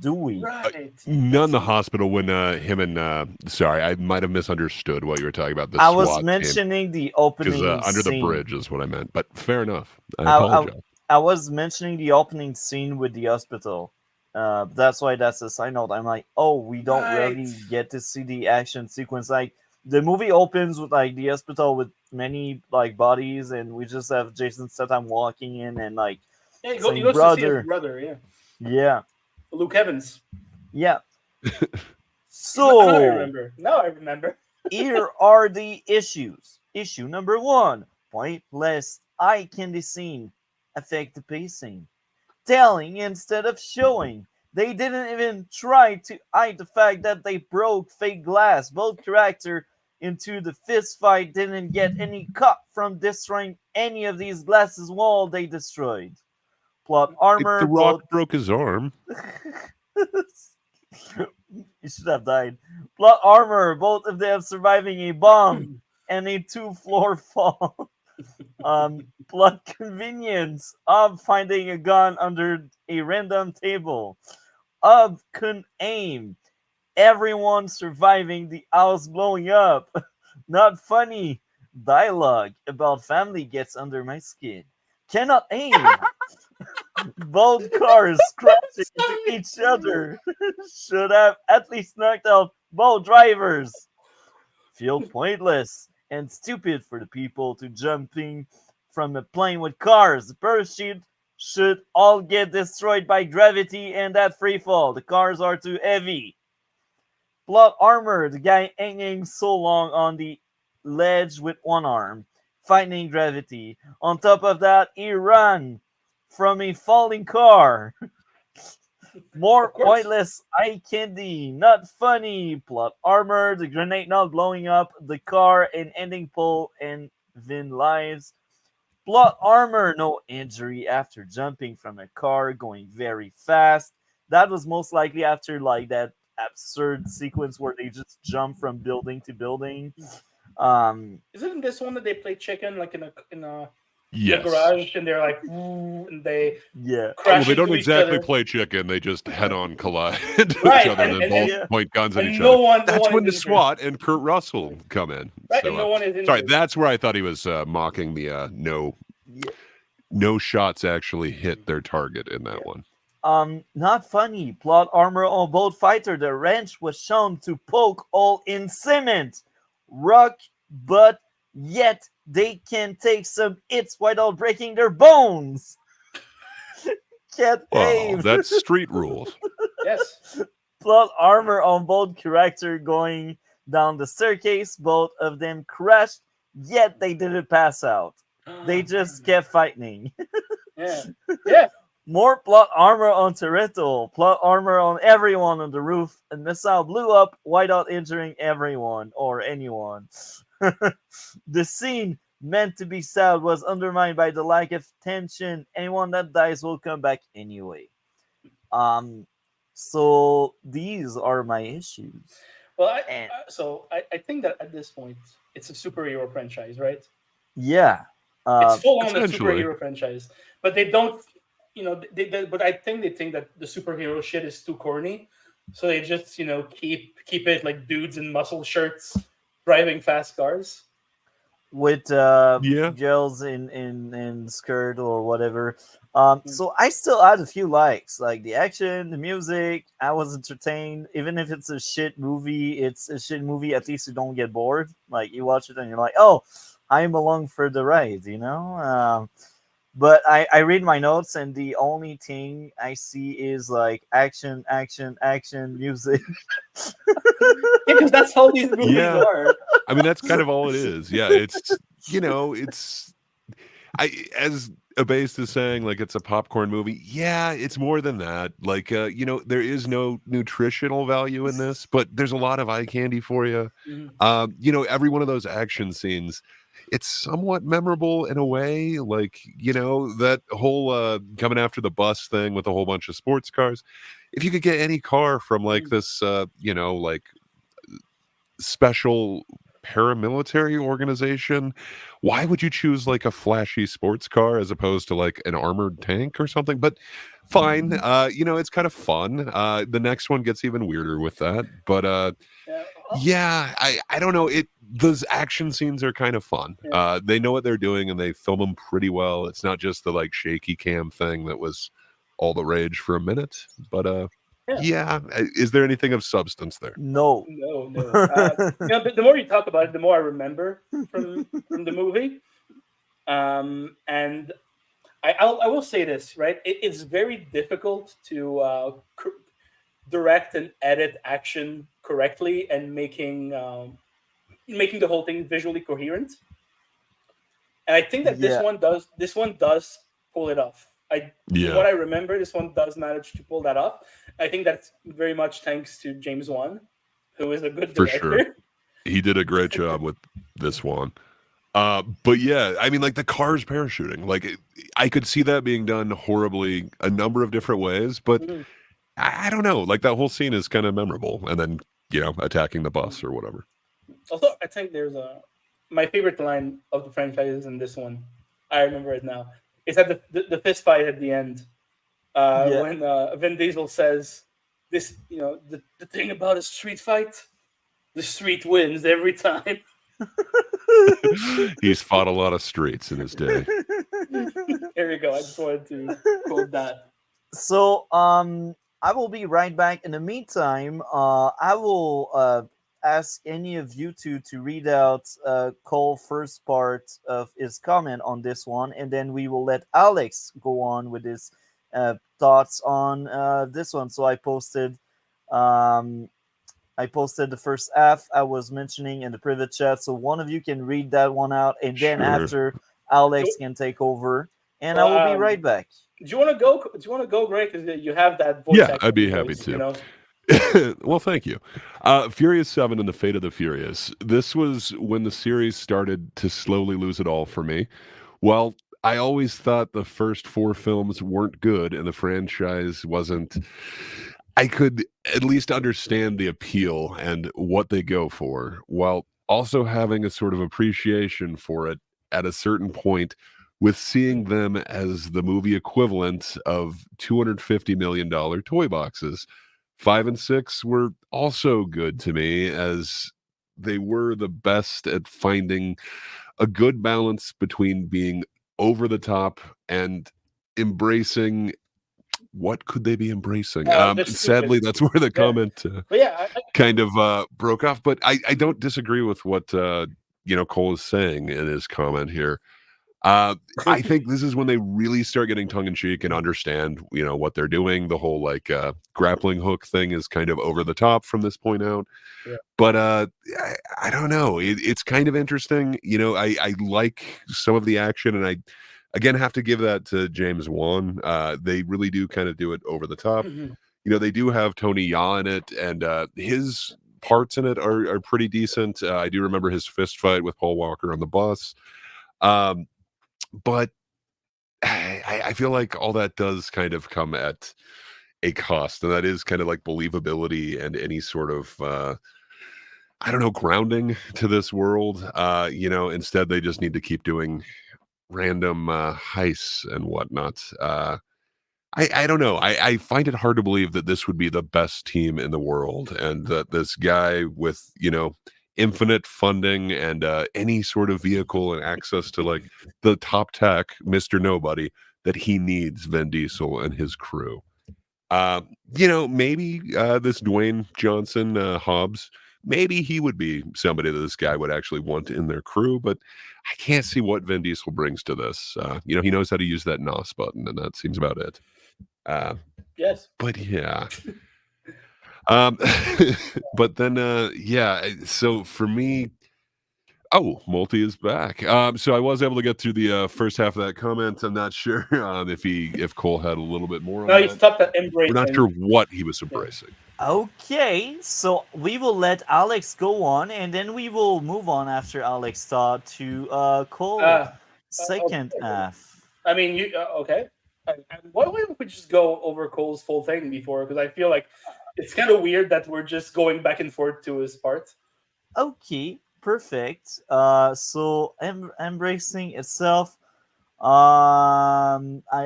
do we? Right. None in the hospital when him and sorry, I might have misunderstood what you were talking about. The I was SWAT team. mentioning the Because opening under the scene. bridge is what I meant, but fair enough. I I, apologize. I was mentioning the opening scene with the hospital. That's why that's a side note. I'm like, oh, we don't really Right. get to see the action sequence. Like the movie opens with like the hospital with many like bodies, and we just have Jason Statham walking in and like Yeah, saying, he goes to see his "Brother, brother. Yeah, yeah, Luke Evans. yeah." Now I So remember. Now I remember. here are the issues. Issue number 1: pointless eye candy scene affect the pacing. Telling instead of showing. They didn't even try to hide the fact that they broke fake glass. Both character into the fist fight didn't get any cut from destroying any of these glasses wall they destroyed. Plot The armor, Rock both broke his arm. he should have died. Plot armor, both of them surviving a bomb and a 2-floor fall. Plot convenience of finding a gun under a random table. Of couldn't aim. Everyone surviving the house blowing up. Not funny. Dialogue about family gets under my skin. Cannot aim. Both cars crashing into each other. Should have at least knocked out both drivers. Feel pointless and stupid for the people to jumping from a plane with cars. The parachute should all get destroyed by gravity and that free fall. The cars are too heavy. Plot armor, the guy hanging so long on the ledge with one arm, fighting gravity. On top of that, he ran from a falling car. More Of course. pointless eye candy, not funny. Plot armor, the grenade not blowing up the car and ending Paul and Vin lives. Plot armor, no injury after jumping from a car going very fast. That was most likely after like that absurd sequence where they just jump from building to building. Isn't it this one that they play chicken like in a Yes. garage and they're like, "Ooh," and they Yeah. crash Well, they don't into each exactly other. play chicken. They just head-on collide into Right, each other and- and then and- both and- point guns at and each no other. one- no That's one when is the injured. SWAT and Kurt Russell come in. Right, So, and no one is sorry, injured. that's where I thought he was mocking the Yeah. no shots actually hit their target in that one. Not funny. Plot armor on both fighter. The wrench was shown to poke hole in cement, rock, but yet they can take some hits without breaking their bones. Can't Well, aim. that's street rules. Yes. Plot armor on both character going down the staircase. Both of them crashed, yet they didn't pass out. They just kept fighting. Yeah. Yeah. More plot armor on Toretto, plot armor on everyone on the roof, and missile blew up without injuring everyone or anyone. The scene meant to be sad was undermined by the lack of tension. Anyone that dies will come back anyway. So these are my issues. Well, And I think that at this point it's a superhero franchise, right? yeah, It's full on a essentially. superhero franchise, but they don't, but I think they think that the superhero shit is too corny, so they just keep it like dudes in muscle shirts driving fast cars. with Yeah. girls in skirt or whatever. So I still had a few likes, like the action, the music. I was entertained, even if it's a shit movie. It's a shit movie. At least you don't get bored. Like you watch it and you're like, oh, I'm along for the ride. But I read my notes, and the only thing I see is like action, action, action, music. Yeah, because that's how these movies Yeah. are. I mean, that's kind of all it is. Yeah, it's it's I as Abased is saying, like it's a popcorn movie. Yeah, it's more than that. Like there is no nutritional value in this, but there's a lot of eye candy for you. Mhm. Every one of those action scenes, it's somewhat memorable in a way. Like, that whole coming after the bus thing with a whole bunch of sports cars. If you could get any car from like this like special paramilitary organization, why would you choose like a flashy sports car as opposed to like an armored tank or something? But fine, it's kind of fun. The next one gets even weirder with that, but Yeah. yeah, I don't know, those action scenes are kind of fun. Yeah. They know what they're doing and they film them pretty well. It's not just the like shaky cam thing that was all the rage for a minute, but Yeah. yeah, is there anything of substance there? No. No, no. The more you talk about it, the more I remember from the movie. And I will say this, right? It's very difficult to direct and edit action correctly and making the whole thing visually coherent. And I think that Yeah. this one does pull it off. From Yeah, what I remember, this one does manage to pull that off. I think that's very much thanks to James Wan, who is a good for sure. director. He did a great job with this one. But yeah, I mean, like the cars parachuting, like I could see that being done horribly a number of different ways, but Mhm. I don't know. Like that whole scene is kind of memorable, and then attacking the bus or whatever. Also, I think there's my favorite line of the franchise is in this one. I remember it now. It's at the fist fight at the end Yeah. when Vin Diesel says this. The thing about a street fight, the street wins every time. He's fought a lot of streets in his day. There you go. I just wanted to quote that. So, I will be right back. In the meantime, I will ask any of you two to read out Cole first part of his comment on this one, and then we will let Alex go on with his thoughts on this one. So um, I posted the first F I was mentioning in the private chat, so one of you can read that one out, and then Sure. after Alex So, can take over, and I well, will be right back. do you want to go? Do you want to go, Greg? Because you have that voice Yeah, I'd acting be happy voice. to. Well, thank you. Furious 7 and the Fate of the Furious. This was when the series started to slowly lose it all for me. Well, I always thought the first 4 films weren't good and the franchise wasn't. I could at least understand the appeal and what they go for, while also having a sort of appreciation for it at a certain point, with seeing them as the movie equivalent of $250 million toy boxes. 5 and 6 were also good to me, as they were the best at finding a good balance between being over the top and embracing. What could they be embracing? They're Sadly, stupid. that's where the Yeah, comment but yeah, kind of broke off. But I don't disagree with what Cole is saying in his comment here. I think this is when they really start getting tongue in cheek and understand, what they're doing. The whole like grappling hook thing is kind of over the top from this point out. Yeah. But I don't know. It's kind of interesting. I like some of the action, and I again have to give that to James Wan. They really do kind of do it over the top. Mhm. They do have Tony Yaw in it, and his parts in it are pretty decent. I do remember his fist fight with Paul Walker on the bus. But I feel like all that does kind of come at a cost, and that is kind of like believability and any sort of I don't know, grounding to this world. Instead they just need to keep doing random heists and whatnot. I don't know. I find it hard to believe that this would be the best team in the world, and that this guy with infinite funding and any sort of vehicle and access to like the top tech, Mr. Nobody, that he needs Vin Diesel and his crew. Maybe this Dwayne Johnson Hobbs, maybe he would be somebody that this guy would actually want in their crew, but I can't see what Vin Diesel brings to this. He knows how to use that NOS button, and that seems about it. Uh, Yes. but yeah. Um, but then, so for me, oh, Multi is back. So I was able to get through the first half of that comment. I'm not sure if Cole had a little bit more on No, he that. stopped at We're not sure embracing. what he was Yeah. embracing. Okay, so we will let Alex go on, and then we will move on after Alex thought to Cole Uh, second okay. half. I mean, you okay? Why don't we just go over Cole's full thing before? Because I feel like it's kind of weird that we're just going back and forth to his part. Okay, perfect. So embracing itself. I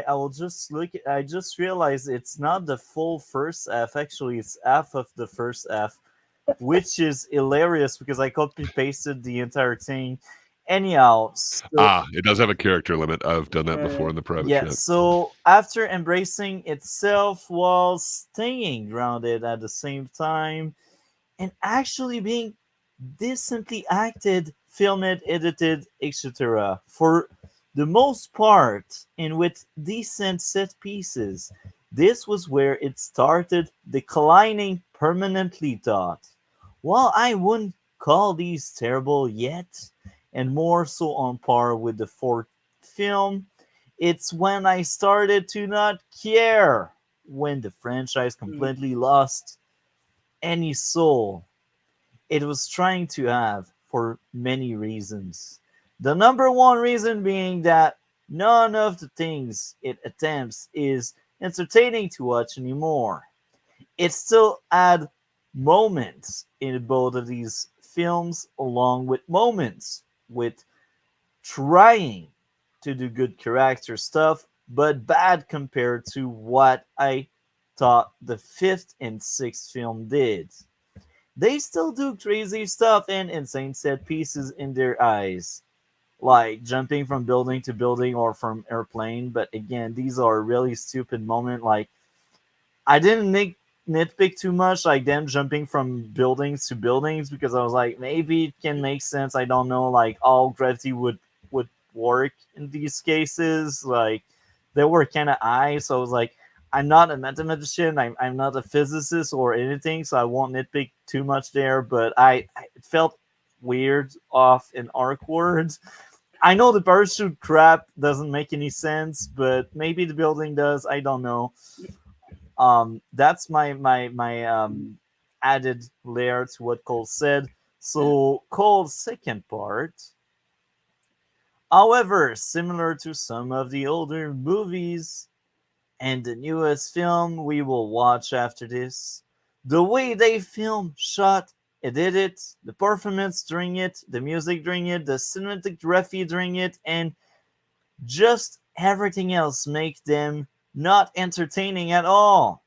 will just look. I just realized it's not the full first F. Actually, it's half of the first F, which is hilarious because I copy pasted the entire thing. Anyhow, so It does have a character limit. I've done that before in the private yeah, chat. so after embracing itself while staying grounded at the same time and actually being decently acted, filmed, edited, etc. for the most part, and with decent set pieces. This was where it started declining permanently. Thought, while I wouldn't call these terrible yet, and more so on par with the fourth film, it's when I started to not care, when the franchise completely lost any soul it was trying to have for many reasons. The number one reason being that none of the things it attempts is entertaining to watch anymore. It still had moments in both of these films, along with moments with trying to do good character stuff, but bad compared to what I thought the fifth and sixth film did. They still do crazy stuff and insane set pieces in their eyes, like jumping from building to building or from airplane. But again, these are really stupid moments. Like I didn't nitpick too much, like them jumping from buildings to buildings, because I was like, maybe it can make sense. I don't know, like all gravity would work in these cases. Like they were kind of high, so I was like, I'm not a mathematician, I'm not a physicist or anything, so I won't nitpick too much there. But it felt weird, off, and awkward. I know the parachute crap doesn't make any sense, but maybe the building does. I don't know. That's my added layer to what Cole said. So Cole's second part, however, similar to some of the older movies and the newest film we will watch after this, the way they film, shot, edited, the performance during it, the music during it, the cinematography during it, and just everything else make them not entertaining at all.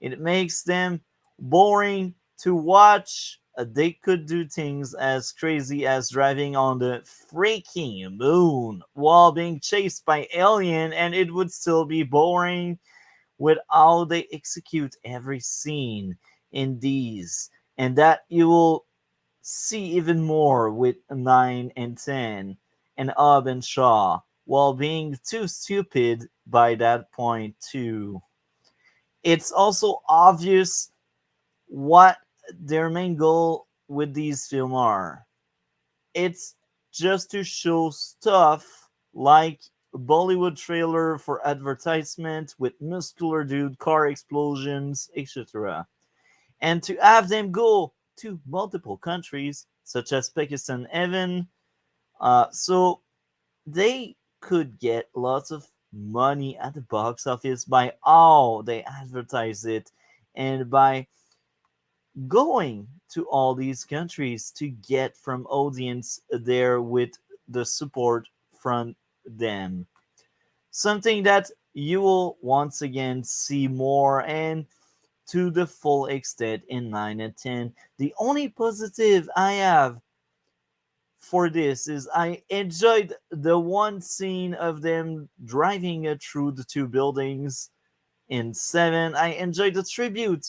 It makes them boring to watch. They could do things as crazy as driving on the freaking moon while being chased by alien, and it would still be boring with how they execute every scene in these. And that you will see even more with 9 and 10 and Up and Shaw while being too stupid by that point too. It's also obvious what their main goal with these films are. It's just to show stuff like a Bollywood trailer for advertisement with muscular dude, car explosions, etc. And to have them go to multiple countries, such as Pakistan, Evan, so they could get lots of money at the box office by how they advertise it and by going to all these countries to get from audience there with the support from them. Something that you will once again see more and to the full extent in 9 and 10. The only positive I have for this is I enjoyed the one scene of them driving it through the two buildings in 7. I enjoyed the tribute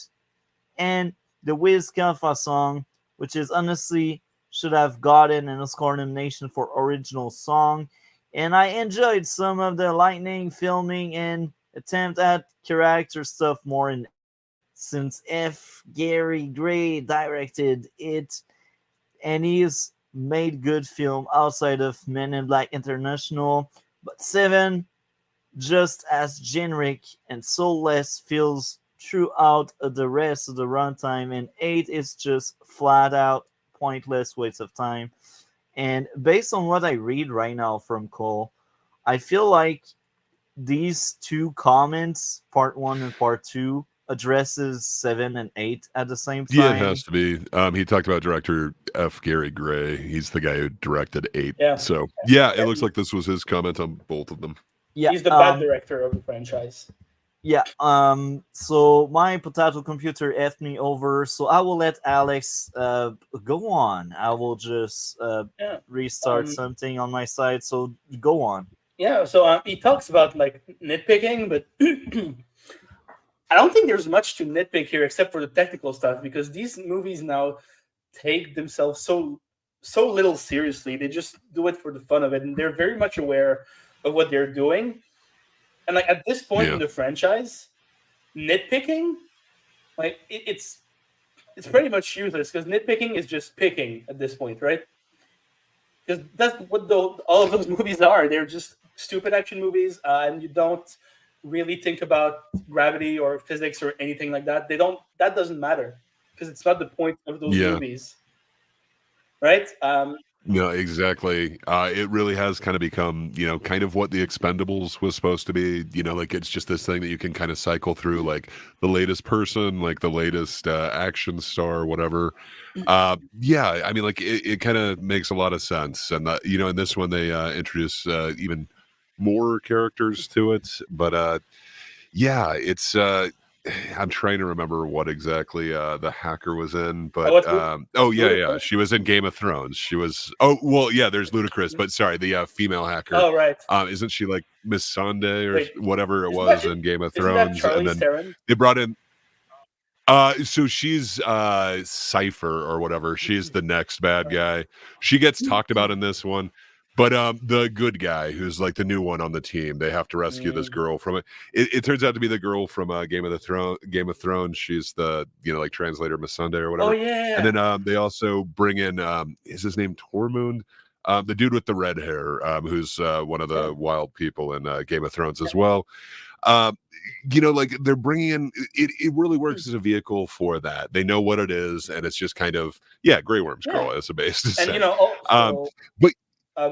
and the Wiz Khalifa song which is honestly should have gotten an Oscar nomination for original song. And I enjoyed some of the lightning filming and attempt at character stuff more in since F. Gary Gray directed it, and he's made good film outside of Men in Black International. But 7, just as generic and soulless, feels throughout the rest of the runtime, and 8 is just flat out pointless waste of time. And based on what I read right now from Cole, I feel like these two comments, part 1 and part 2, addresses 7 and 8 at the same Yeah, it time. has to be. He talked about director F. Gary Gray. He's the guy who directed 8. Yeah. So yeah, it looks like this was his comment on both of them. Yeah, He's the bad director of the franchise. Yeah. So my potato computer effed me over, so I will let Alex go on. I will just restart something on my side. So go on. Yeah. So he talks about like nitpicking, but I don't think there's much to nitpick here except for the technical stuff, because these movies now take themselves so little seriously. They just do it for the fun of it, and they're very much aware of what they're doing. And like at this point in the franchise, nitpicking, like it's pretty much useless, because nitpicking is just picking at this point, right? Because that's what all of those movies are. They're just stupid action movies, and you don't really think about gravity or physics or anything like that. That doesn't matter, because it's not the point of those movies, right? No, exactly. It really has kind of become, kind of what the Expendables was supposed to be. Like it's just this thing that you can kind of cycle through, like the latest person, like the latest action star, whatever. Yeah, I mean, like it kind of makes a lot of sense. And in this one they introduce even more characters to it. But yeah, it's. I'm trying to remember what exactly the hacker was in, but yeah, she was in Game of Thrones. She was there's Ludacris, but sorry, the female hacker. Oh right, isn't she like Miss Sunday or whatever it was in Game of Thrones? And then Theron? They brought in. So she's Cypher or whatever. She's the next bad guy. She gets talked about in this one. But the good guy, who's like the new one on the team, they have to rescue this girl from it. It turns out to be the girl from Game of Thrones. She's the like translator Miss Sunday or whatever. Oh yeah. And then they also bring in is his name Tormund? The dude with the red hair, who's one of the wild people in Game of Thrones as well. Like they're bringing in it really works as a vehicle for that. They know what it is, and it's just kind of Grey Worm's girl as a base to say. But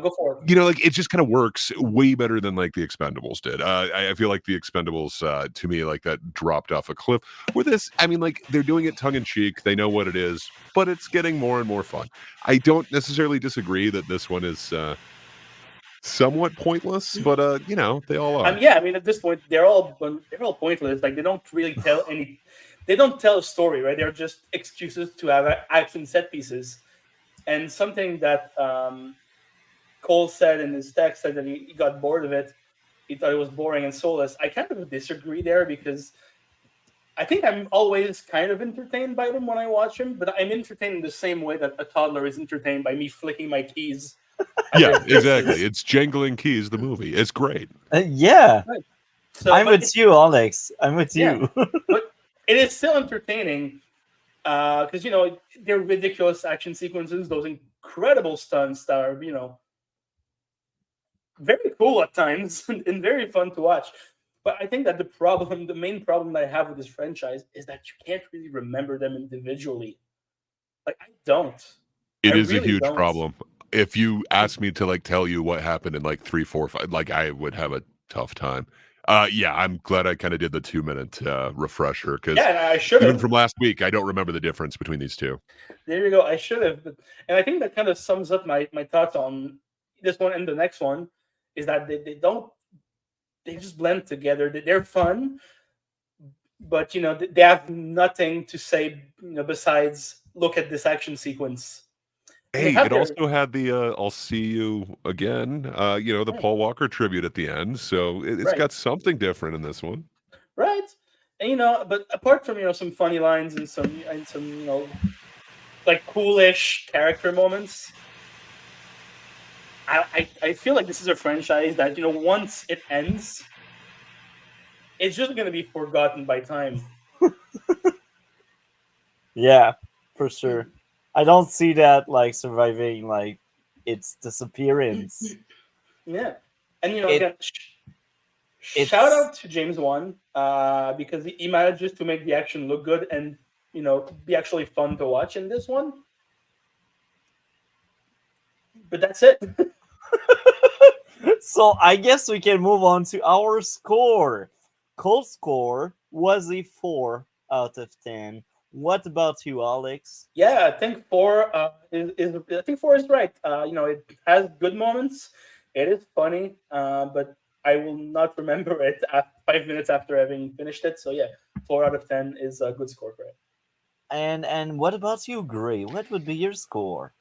go for it. Like it just kind of works way better than like the Expendables did. I feel like the Expendables, to me, like that dropped off a cliff. With this, I mean, like they're doing it tongue in cheek. They know what it is, but it's getting more and more fun. I don't necessarily disagree that this one is somewhat pointless, but they all are. I mean, at this point, they're all pointless. Like they don't really tell any. They don't tell a story, right? They're just excuses to have action set pieces, and something that. Cole said in his text that he got bored of it. He thought it was boring and soulless. I kind of disagree there, because I think I'm always kind of entertained by them when I watch them, but I'm entertained in the same way that a toddler is entertained by me flicking my keys. Yeah, exactly. It's Jangling Keys, the movie. It's great. Yeah. Right. So, I'm with you, Alex. I'm with you. But it is still entertaining, because, they're ridiculous action sequences, those incredible stunts that are, very cool at times and very fun to watch. But I think that the main problem that I have with this franchise is that you can't really remember them individually. Like I don't. It is really a huge problem. If you ask me to like tell you what happened in like 3, 4, 5, like I would have a tough time. I'm glad I kind of did the 2-minute refresher, because I should have. Even from last week, I don't remember the difference between these two. There you go. I should have, and I think that kind of sums up my thoughts on this one and the next one. Is that they just blend together. They're fun, but they have nothing to say besides look at this action sequence. Hey, it also had the "I'll see you again," the Paul Walker tribute at the end. So it's got something different in this one, right? And but apart from some funny lines and some like coolish character moments. I feel like this is a franchise that once it ends, it's just gonna be forgotten by time. Yeah, for sure. I don't see that like surviving like its disappearance. Yeah, and It again, shout it's out to James Wan because he manages to make the action look good and be actually fun to watch in this one. But that's it. so I guess we can move on to our score. Cold score was a 4 out of 10. What about you, Alex? Yeah, I think four is I think four is right. It has good moments. It is funny, but I will not remember it 5 minutes after having finished it. So yeah, 4 out of 10 is a good score for it. And what about you, Gray? What would be your score?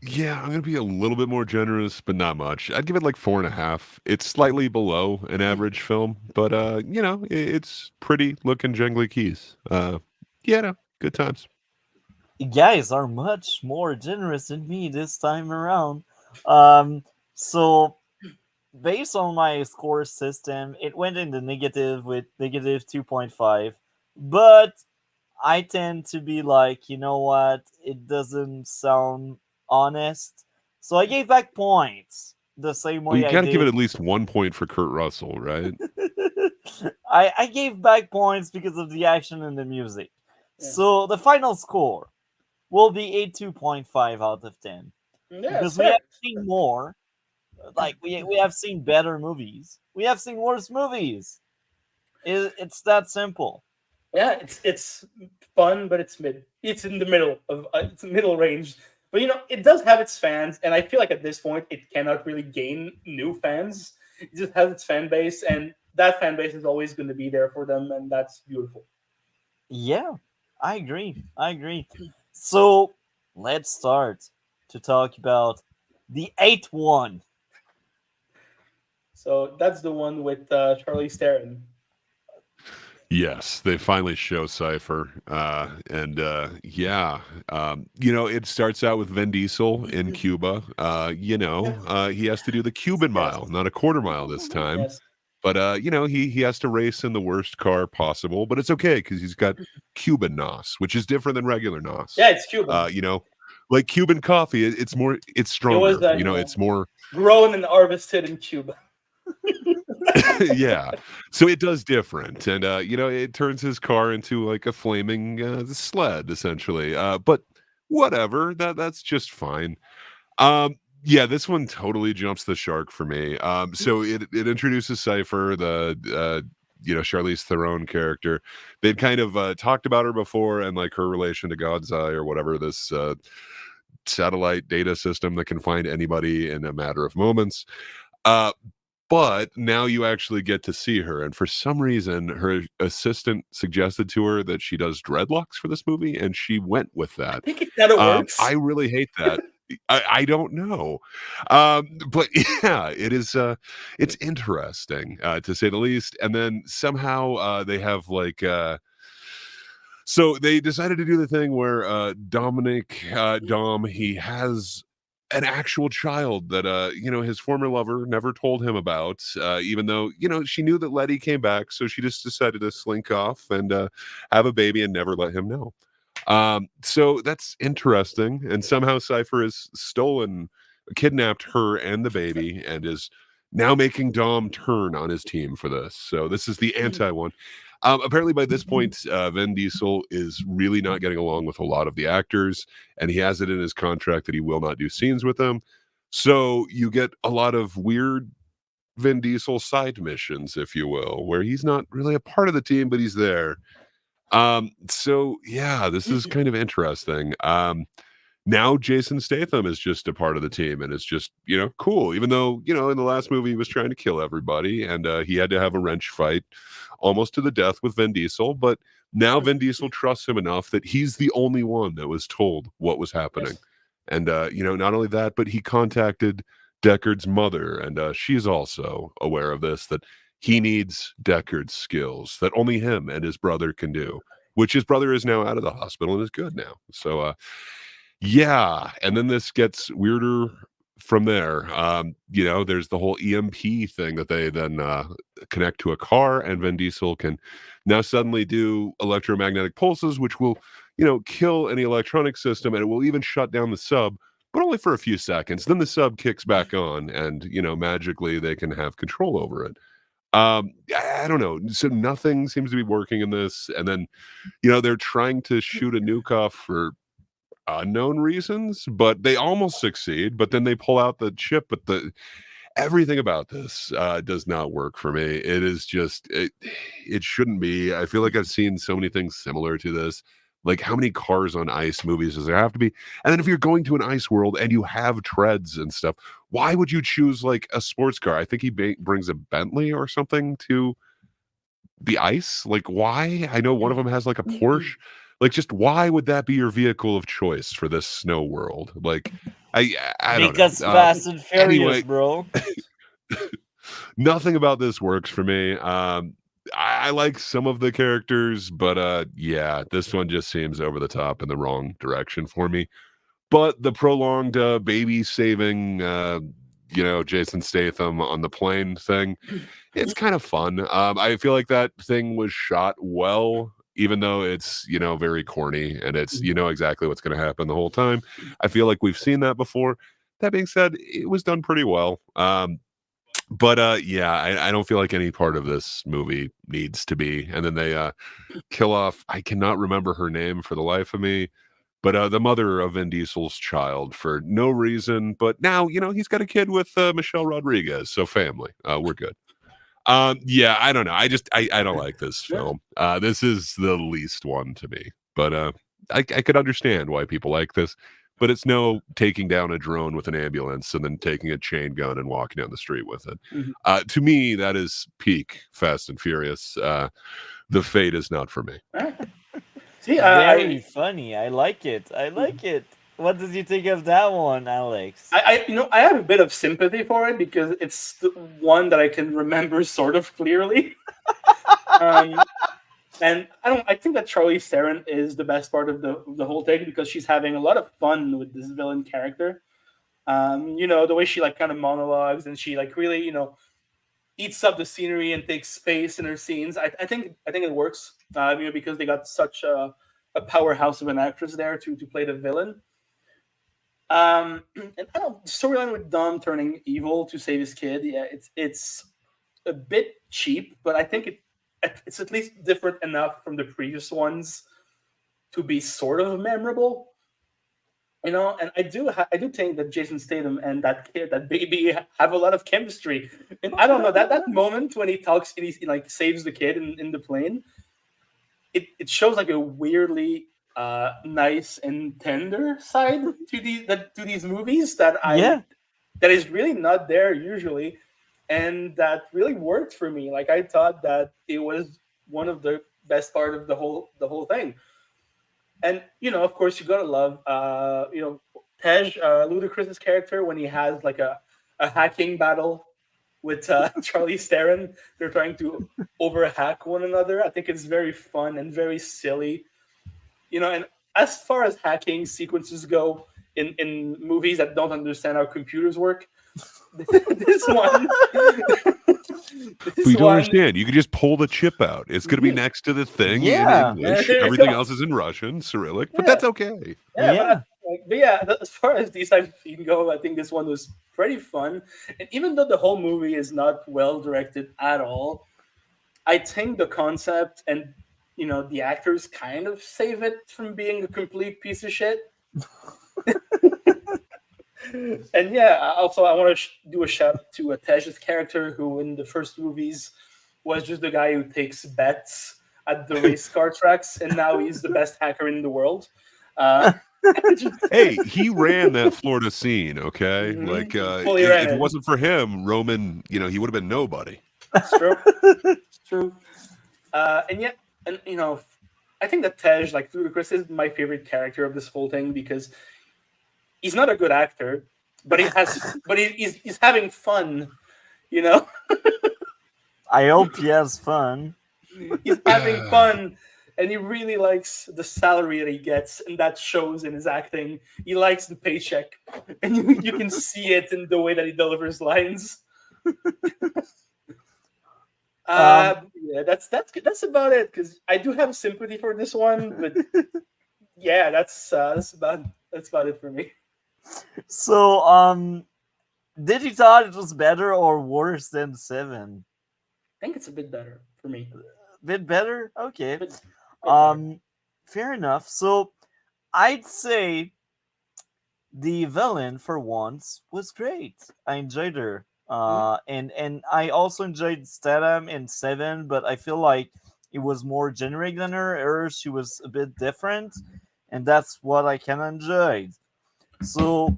Yeah, I'm gonna be a little bit more generous, but not much. I'd give it like 4.5. It's slightly below an average film, but it's pretty looking jangly keys. Yeah, no, good times. You guys are much more generous than me this time around. Um, so based on my score system, it went in the negative with negative 2.5. But I tend to be like, you know what? It doesn't sound honest. So I gave back points the same Well, you way I got to give it did. at least 1 point for Kurt Russell, right? I gave back points because of the action and the music. Yeah, So the final score will be a 2.5 out of 10. yeah, it's Because we have fair. seen more. Like, we have seen better movies. We have seen worse movies. It's that simple. Yeah, it's fun, but it's mid. It's in the middle of it's middle range. But it does have its fans, and I feel like at this point it cannot really gain new fans. It just has its fan base, and that fan base is always going to be there for them, and that's beautiful. Yeah, I agree. I agree. So let's start to talk about the eighth one. So that's the one with Charlie Theron. Yes, they finally show Cypher. And yeah, it starts out with Vin Diesel in Cuba. He has to do the Cuban Yes, mile, not a quarter mile this time. yes, But he has to race in the worst car possible, but it's okay because he's got Cuban NOS, which is different than regular NOS. yeah. It's Cuban. Uh, you know, like Cuban coffee, it's It was stronger. It's more grown and harvested in Cuba. yeah. So it does different, and it turns his car into like a flaming sled, essentially. But whatever, that's just fine. Yeah, this one totally jumps the shark for me. So it introduces Cypher, the Charlize Theron character. They'd kind of talked about her before, and like her relation to God's Eye or whatever this satellite data system that can find anybody in a matter of moments. Uh, but now you actually get to see her, and for some reason, her assistant suggested to her that she does dreadlocks for this movie, and she went with I that. think it kind of I works. really hate that. I don't know, but yeah, it's interesting to say the least. And then somehow they have like. So they decided to do the thing where Dominic Dom he has an actual child that his former lover never told him about, even though she knew that Letty came back, so she just decided to slink off and have a baby and never let him know. So that's interesting, and somehow Cypher has kidnapped her and the baby, and is now making Dom turn on his team for this. So this is the anti one. Apparently, by this point, Vin Diesel is really not getting along with a lot of the actors, and he has it in his contract that he will not do scenes with them. So you get a lot of weird Vin Diesel side missions, if you will, where he's not really a part of the team, but he's there. So yeah, this is kind of interesting. Now Jason Statham is just a part of the team, and it's just cool, even though in the last movie he was trying to kill everybody, and he had to have a wrench fight almost to the death with Vin Diesel. But now Vin Diesel trusts him enough that he's the only one that was told what was happening. Yes. And not only that, but he contacted Deckard's mother, and she's also aware of this, that he needs Deckard's skills that only him and his brother can do, which his brother is now out of the hospital and is good now. So Yeah, and then this gets weirder from there. There's the whole EMP thing that they then connect to a car, and Vin Diesel can now suddenly do electromagnetic pulses, which will, kill any electronic system, and it will even shut down the sub, but only for a few seconds. Then the sub kicks back on, and magically they can have control over it. I don't know. So nothing seems to be working in this, and then they're trying to shoot a nuke off for unknown reasons, but they almost succeed. But then they pull out the chip. But everything about this does not work for me. It is just it shouldn't be. I feel like I've seen so many things similar to this. Like, how many cars on ice movies does there have to be? And then if you're going to an ice world and you have treads and stuff, why would you choose like a sports car? I think he brings a Bentley or something to the ice. Like, why? I know one of them has like a Porsche. Like, just why would that be your vehicle of choice for this snow world? Like, I don't know. Because Fast and Furious, anyway, bro. Nothing about this works for me. I like some of the characters, but yeah, this one just seems over the top in the wrong direction for me. But the prolonged baby saving, Jason Statham on the plane thing, it's kind of fun. I feel like that thing was shot well, even though it's, very corny, and it's, exactly what's going to happen the whole time. I feel like we've seen that before. That being said, it was done pretty well. But yeah, I don't feel like any part of this movie needs to be. And then they kill off, I cannot remember her name for the life of me, but the mother of Vin Diesel's child for no reason. But now, he's got a kid with Michelle Rodriguez, so family. We're good. Yeah, I don't know. I don't like this film. This is the least one to me. But I could understand why people like this. But it's no taking down a drone with an ambulance and then taking a chain gun and walking down the street with it. Mm-hmm. To me, that is peak Fast and Furious. The Fate is not for me. See, Very funny. I like it. I like it. What did you think of that one, Alex? I have a bit of sympathy for it because it's the one that I can remember sort of clearly. And I think that Charlize Theron is the best part of the whole thing because she's having a lot of fun with this villain character. The way she like kind of monologues and she like really, eats up the scenery and takes space in her scenes. I think it works. Because they got such a powerhouse of an actress there to play the villain. And I don't storyline with Dom turning evil to save his kid. Yeah, it's a bit cheap, but I think it's at least different enough from the previous ones to be sort of memorable, and I do think that Jason Statham and that kid, that baby, have a lot of chemistry. And I don't know that moment when he talks and he like saves the kid in the plane, it shows like a weirdly nice and tender side to these movies that is really not there usually. And that really worked for me. Like, I thought that it was one of the best part of the whole thing. And of course, you gotta love Tej, Ludacris's character, when he has like a hacking battle with Charlize Theron. They're trying to overhack one another. I think it's very fun and very silly. And as far as hacking sequences go in movies that don't understand how computers work, this one. You don't understand. You can just pull the chip out. It's going to be next to the thing in English. Everything else is in Russian, Cyrillic, but that's okay. But as far as these types of things go, I think this one was pretty fun. And even though the whole movie is not well directed at all, I think the concept and the actors kind of save it from being a complete piece of shit. And also I want to do a shout out to Tej's character, who in the first movies was just the guy who takes bets at the race car tracks, and now he's the best hacker in the world. Hey, he ran that Florida scene, okay? Mm-hmm. Like, if it wasn't for him, Roman, he would have been nobody. It's true. It's true. I think that Tej, like Ludacris, is my favorite character of this whole thing because he's not a good actor, but he's having fun, I hope he has fun. He's having fun, and he really likes the salary that he gets, and that shows in his acting. He likes the paycheck, and you can see it in the way that he delivers lines. Yeah, that's about it. Because I do have sympathy for this one, but yeah, that's about it for me. So, did you thought it was better or worse than Seven? I think it's a bit better for me. Bit better? Okay. Bit better. Um, fair enough. So, I'd say the villain for once was great. I enjoyed her. Mhm. And I also enjoyed Statham in Seven, but I feel like it was more generic than her. She was a bit different, and that's what I kind of enjoyed. So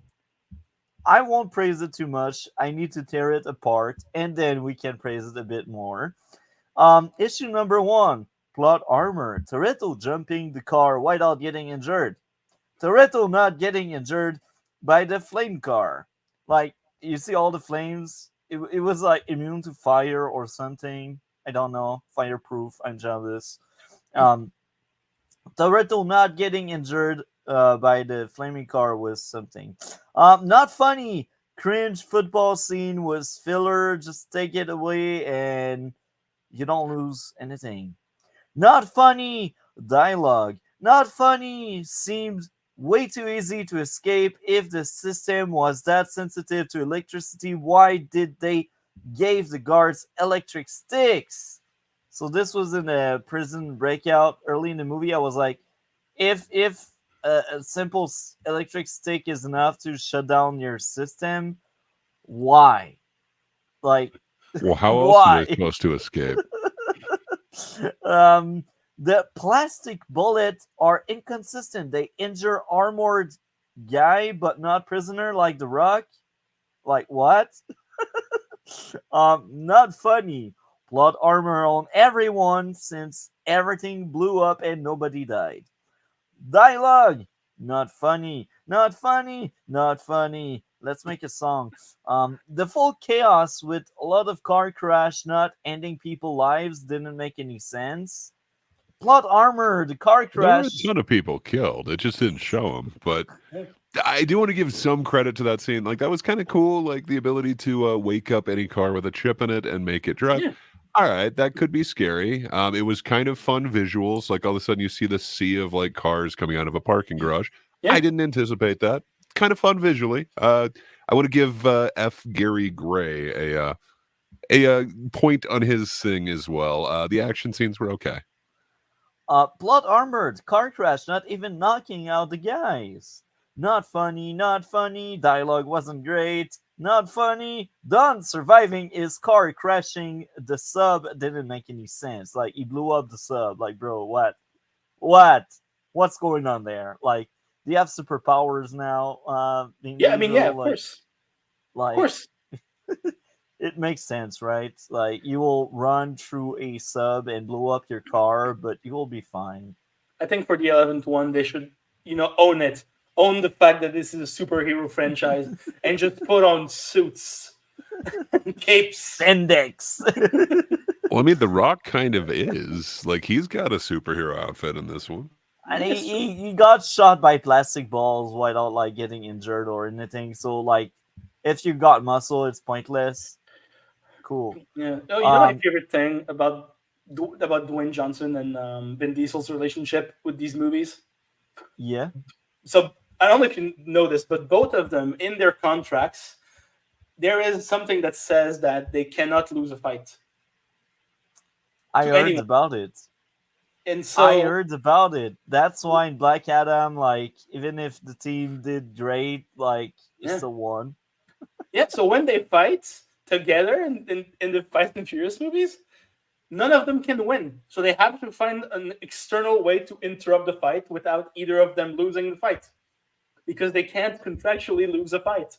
I won't praise it too much. I need to tear it apart, and then we can praise it a bit more. Issue number one: plot armor. Toretto jumping the car without getting injured. Toretto not getting injured by the flame car. Like, you see all the flames. It was like immune to fire or something. I don't know. Fireproof. I'm jealous. Um, Toretto not getting injured by the flaming car was something. Not funny. Cringe football scene was filler. Just take it away and you don't lose anything. Not funny dialogue. Not funny seemed way too easy to escape. If the system was that sensitive to electricity, why did they give the guards electric sticks? So this was in a prison breakout early in the movie. I was like, if a simple electric stick is enough to shut down your system, why? Like, Well, how else are they why? supposed to escape? um, the plastic bullets are inconsistent. They injure armored guy, but not prisoner, like the Rock. Like what? Not funny. Plot armor on everyone since everything blew up and nobody died. Dialogue. Not funny. Not funny. Not funny. Let's make a song. The full chaos with a lot of car crash not ending people lives didn't make any sense. Plot armor, the car There were a crash. ton of people killed. It just didn't show them. But Yeah. I do want to give some credit to that scene. Like, that was kind of cool. Like, the ability to wake up any car with a chip in it and make it drive. Yeah. All right, that could be scary. It was kind of fun visuals. Like, all of a sudden you see the sea of like cars coming out of a parking garage. I Yeah. didn't anticipate that. Kind of fun visually. I want to give F. Gary Gray a point on his thing as well. The action scenes were okay. Plot armored, car crash, not even knocking out the guys. Not funny, not funny. Dialogue wasn't great. Not funny. Don surviving his car crashing the sub didn't make any sense. Like, he blew up the sub. Like, bro, what? What? What's going on there? Like, do you have superpowers now, Vin Yeah. I mean, yeah. Diesel? Of course. Of Like, course. it makes sense, right? Like, you will run through a sub and blow up your car, but you will be fine. I think for the 11th one, they should, own it. Own the fact that this is a superhero franchise and just put on suits and capes. Spandex. Well, I mean, The Rock kind of is. Like, he's got a superhero outfit in this one. And Yes. he got shot by plastic balls without like getting injured or anything. So like, if you got muscle, it's pointless. Cool. Yeah. Oh, you know my Um, favorite thing about Dwayne Johnson and Vin Diesel's relationship with these movies? yeah, So I don't know if you know this, but both of them in their contracts, there is something that says that they cannot lose a fight I to heard anyone. about it. And I so, heard about it. That's why in Black Adam, like, even if the team did great, like, you yeah, still won. yeah. So when they fight together in the Fast and Furious movies, none of them can win. So they have to find an external way to interrupt the fight without either of them losing the fight because they can't contractually lose a fight.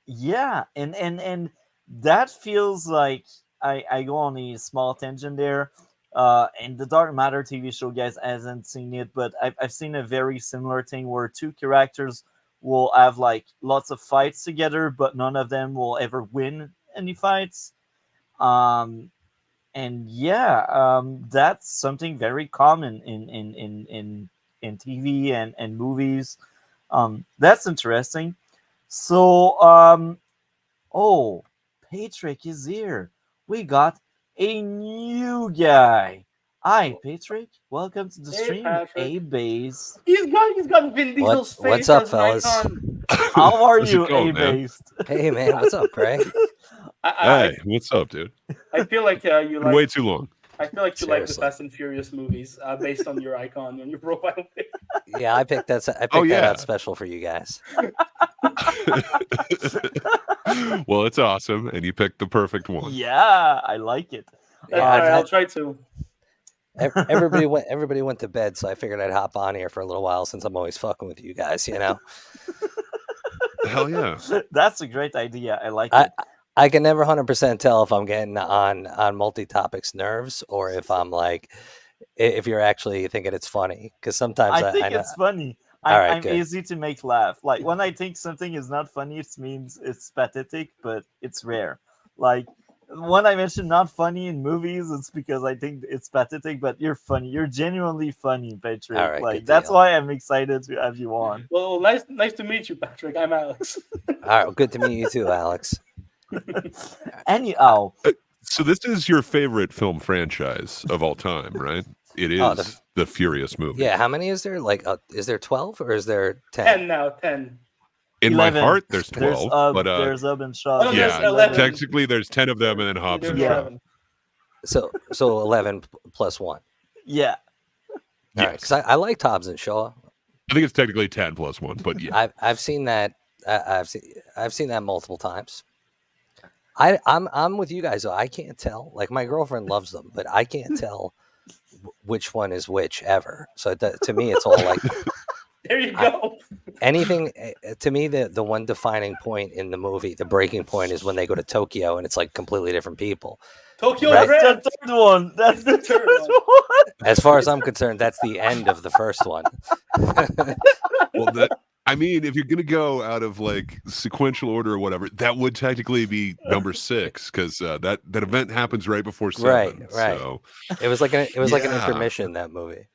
Yeah, and that feels like I go on a small tangent there. And the Dark Matter TV show, guys, hasn't seen it, but I've seen a very similar thing where two characters will have like lots of fights together, but none of them will ever win any fights. Um, and yeah, that's something very common in TV and movies. That's interesting. So, oh, Patrick is here. We got a new guy. Hi, Patrick. Welcome to the Hey, stream, Patrick. A Base. He's got Vin Diesel's What's face up, as an fellas? icon. How are How's it you, going, A man? Based? Hey, man, what's up, Greg? Hey, what's up, dude? I feel like you Been like. way too long. I feel like you like the Seriously. Fast and Furious movies based on your icon on your profile pic. Yeah, I picked that. I picked Oh, that yeah. out special for you guys. Well, it's awesome, and you picked the perfect one. Yeah, I like it. That's Yeah, all right, I've I'll had, try to. everybody went. Everybody went to bed, so I figured I'd hop on here for a little while since I'm always fucking with you guys. You know, Hell yeah. That's a great idea. I like I it. I can never 100% tell if I'm getting on multi topics nerves or if I'm like if you're actually thinking it's funny because sometimes I think I know. it's funny. All right, I'm good. easy to make laugh. Like when I think something is not funny, it means it's pathetic, but it's rare. Like when I mention not funny in movies, it's because I think it's pathetic, but you're funny. You're genuinely funny, Patrick. All right, Like good that's deal. why I'm excited to have you on. Well, nice to meet you, Patrick. I'm Alex. All right, well, good to meet you too, Alex. Anyhow, So this is your favorite film franchise of all time, right? It is Oh, the Furious movie. Yeah, how many is there? Like, is there 12 or is there 10? 10 now, 10. In 11. my heart, there's 12, but there's Up and Shaw. Oh, no, there's yeah, 11. technically there's 10 of them, and then Hobbs There's and Yeah. Shaw. 11. So 11 plus 1. Yeah, All right, Yes. because I liked Hobbs and Shaw. I think it's technically 10 plus 1, but yeah. I've seen that. I've seen that multiple times. I'm with you guys though. I can't tell. Like my girlfriend loves them, but I can't tell which one is which ever. So to me, it's all like There you go. anything. To me, the one defining point in the movie, the breaking point, is when they go to Tokyo and it's like completely different people. Tokyo Right. Red. that's the third one. That's the That's the third third one. As far as I'm concerned, that's the end of the first one. Well, I mean, if you're gonna go out of like sequential order or whatever, that would technically be number 6 because that event happens right before 7. Right. So It was like an Yeah. intermission, that movie.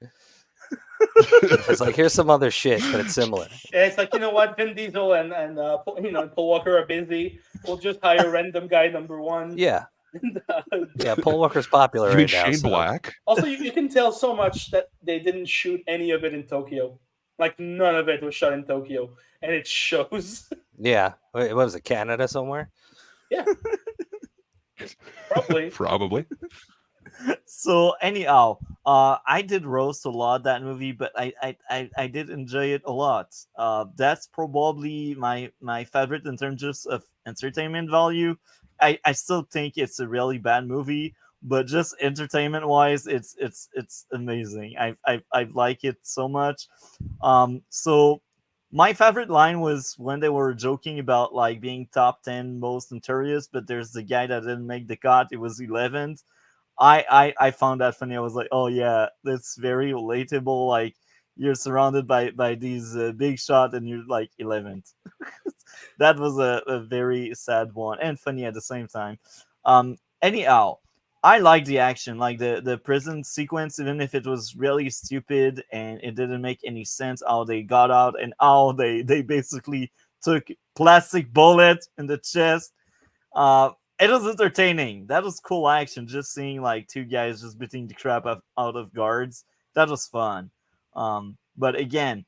It's like here's some other shit, but it's similar. Yeah, it's like, you know what, Vin Diesel and Paul Walker are busy. We'll just hire random guy number 1. Yeah, And, yeah. Paul Walker's popular you mean right now. Shane so- Black? also, you can tell so much that they didn't shoot any of it in Tokyo. Like, none of it was shot in Tokyo. And it shows. Yeah, what was it? Canada somewhere? Yeah. Probably. Probably. So anyhow, I did roast a lot that movie, but I did enjoy it a lot. That's probably my favorite in terms of entertainment value. I still think it's a really bad movie, but just entertainment wise, it's amazing. I like it so much. So my favorite line was when they were joking about like being top 10 most notorious, but there's the guy that didn't make the cut. It was 11th. I found that funny. I was like, oh yeah, that's very relatable. Like you're surrounded by these big shot and you're like 11th. That was a very sad one and funny at the same time. Anyhow, I like the action, like the prison sequence, even if it was really stupid and it didn't make any sense how they got out and how they basically took plastic bullet in the chest. It was entertaining. That was cool action. Just seeing like two guys just beating the crap out of guards. That was fun. But again,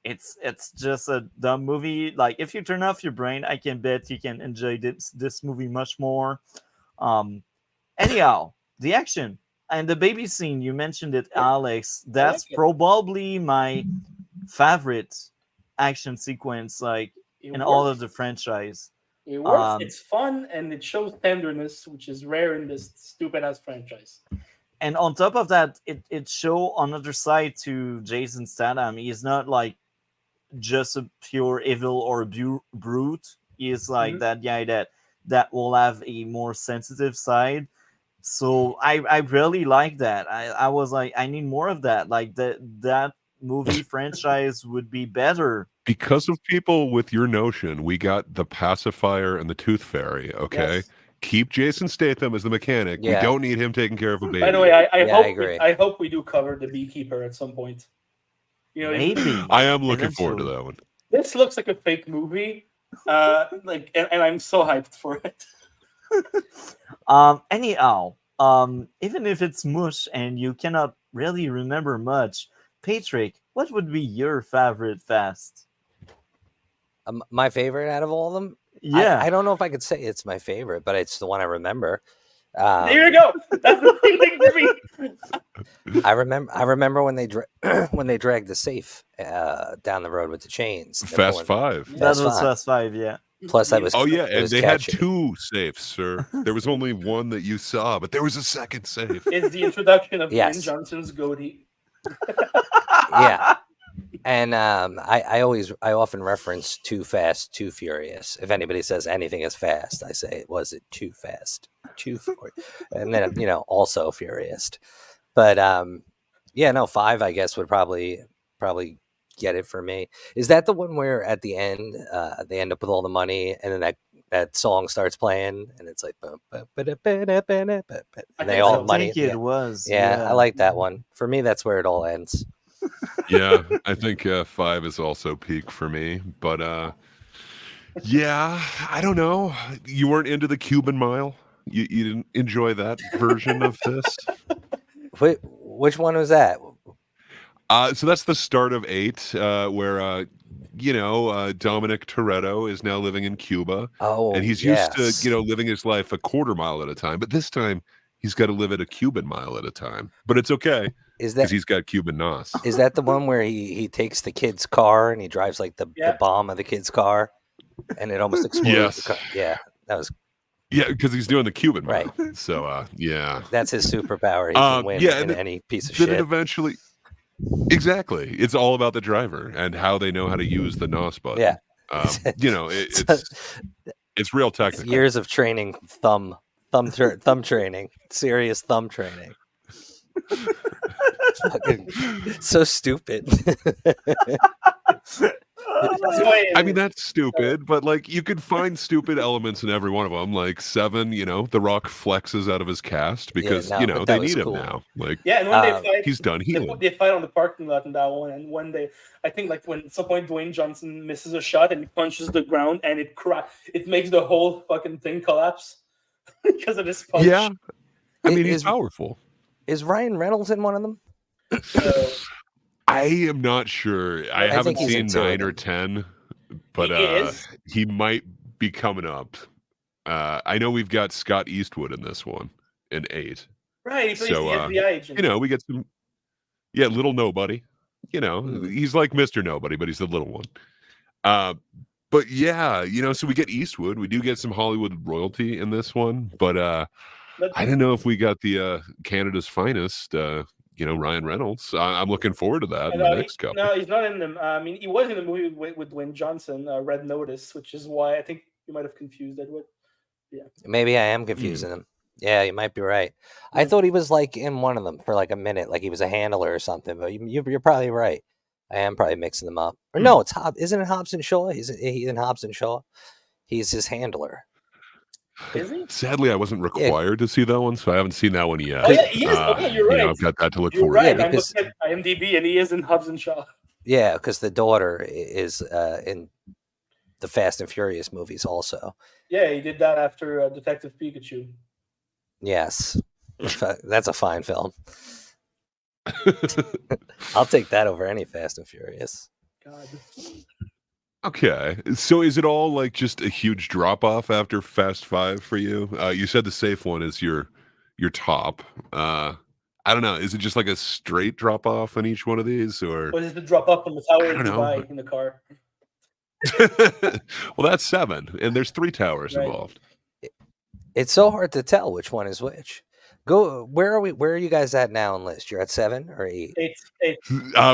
it's just a dumb movie. Like if you turn off your brain, I can bet you can enjoy this movie much more. Anyhow, the action and the baby scene, you mentioned it, Alex. That's like it. probably my favorite action sequence, like It in all works. of the franchise. It works. Um, It's fun and it shows tenderness, which is rare in this stupid ass franchise. And on top of that, it show another side to Jason Statham. He's not like just a pure evil or brute. He is like Mhm. that guy that will have a more sensitive side. So I really like that. I was like, I need more of that. Like that movie franchise would be better. Because of people with your notion, we got the pacifier and the tooth fairy. Okay, Yes. keep Jason Statham as the mechanic. Yeah. We don't need him taking care of a baby. By the way, I Yeah, I agree. hope we do cover the beekeeper at some point. You know, Maybe. I am looking forward to Eventually. that one. this looks like a fake movie, and I'm so hyped for it. Anyhow, even if it's mush and you cannot really remember much, Patrick, what would be your favorite fast? My favorite out of all of them. Yeah. I don't know if I could say it's my favorite, but it's the one I remember. There you go. That's the same thing for me. I remember when they when they dragged the safe down the road with the chains. They're Fast pulling- Five. That Fast was Five. Fast 5, yeah. Plus, I was. Oh yeah, it and was they catchy. had 2 safes, sir. There was only one that you saw, but there was a second safe. It's the introduction of Yes. Dwayne Johnson's goatee. Yeah, and I often reference Too Fast, Too Furious. If anybody says anything is fast, I say, was it too fast, too furious, and then also furious. But yeah, no, 5 I guess would probably get it for me. Is that the one where at the end they end up with all the money and then that song starts playing and it's like and they all have I money think at the it end? was. Yeah, I like that one. For me, that's where it all ends. Yeah, I think 5 is also peak for me. But yeah, I don't know. You weren't into the Cuban Mile? You didn't enjoy that version of this? Which one was that? So that's the start of 8, where Dominic Toretto is now living in Cuba, Oh, and he's used to living his life a quarter mile at a time. But this time, he's got to live at a Cuban mile at a time. But it's okay Is because that he's got Cuban nos. is that the one where he takes the kid's car and he drives like the bomb of the kid's car, and it almost explodes? Yes. The car? Yeah, that was Yeah, because he's doing the Cuban mile. Right. So yeah, that's his superpower. He can win yeah, in and any piece of then shit. it eventually. Exactly, it's all about the driver and how they know how to use the nos button. Yeah. It's real technical. Years of training, thumb training, serious thumb training. Fucking so stupid. I mean, that's stupid, but like you could find stupid elements in every one of them. Like 7, The Rock flexes out of his cast because but that they was need cool. him now. Like, Yeah, and when they fight, he's done healing. they fight on the parking lot in that one, and when I think like when at some point Dwayne Johnson misses a shot and he punches the ground and it makes the whole fucking thing collapse because of this punch. Yeah, I mean, he's Is- powerful. Is Ryan Reynolds in one of them? So, I am not sure. I think haven't he's seen in 2 of 9 or them. 10, but He is? he might be coming up. I know we've got Scott Eastwood in this one in 8. right, he plays So, the FBI agent. We get some. Yeah, little nobody. He's like Mr. Nobody, but he's the little one. But yeah, so we get Eastwood. We do get some Hollywood royalty in this one, but I don't know if we got the Canada's finest. Ryan Reynolds. I'm looking forward to that in the next couple. No, he's not in them. I mean, he was in the movie with Dwayne Johnson, Red Notice, which is why I think you might have confused Edward. Yeah, Maybe I am confusing him. Yeah, you might be right. I thought he was like in one of them for like a minute, like he was a handler or something. But you're probably right. I am probably mixing them up. Or no, it's isn't it Hobbs and Shaw? He's in Hobbs and Shaw. He's his handler. is he? Sadly, I wasn't required to see that one, so I haven't seen that one yet. Oh yeah, he is. Okay, you're right. I've got that to look You're forward right. to. I'm because- looking at IMDb, and he is in Hobbs and Shaw. Yeah, because the daughter is in the Fast and Furious movies also. Yeah, he did that after Detective Pikachu. Yes, that's a fine film. I'll take that over any Fast and Furious. God. Okay, so is it all like just a huge drop off after Fast 5 for you? You said the safe one is your top. I don't know. Is it just like a straight drop off on each one of these, or? Was it the drop up from the tower I in don't know. Dubai in the car? Well, that's 7, and there's 3 towers Right. involved. It's so hard to tell which one is which. Go. Where are we? Where are you guys at now in list? You're at 7 or 8? Eight.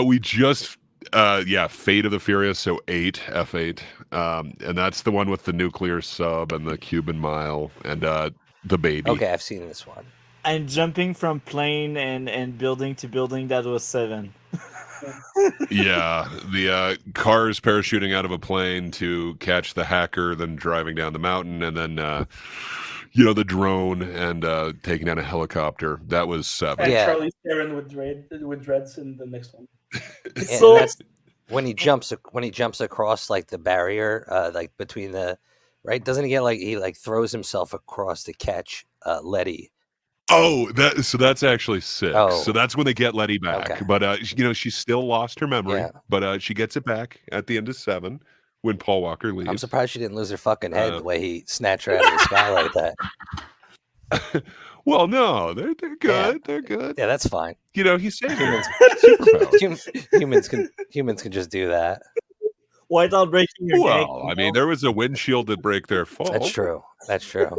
We just Fate of the Furious, so 8 F8, and that's the one with the nuclear sub and the Cuban Mile and the baby. Okay, I've seen this one. And jumping from plane and building to building, that was 7. Yeah, the cars parachuting out of a plane to catch the hacker, then driving down the mountain, and then the drone and taking down a helicopter. That was 7. And Yeah. Charlie Theron with dreads in the next one. And So that's when he jumps across like the barrier, like between the right. Doesn't he get like he like throws himself across to catch Letty? Oh, that's actually 6. Oh. So that's when they get Letty back. Okay. But she still lost her memory. Yeah. But she gets it back at the end of 7 when Paul Walker leaves. I'm surprised she didn't lose her fucking head the way he snatched her out of the sky like that. Well, no, they're good. Yeah. They're good. Yeah, that's fine. He's saying superpowers. Humans can just do that. without breaking your neck. Well, I mean, there was a windshield that break their fall. That's true. That's true.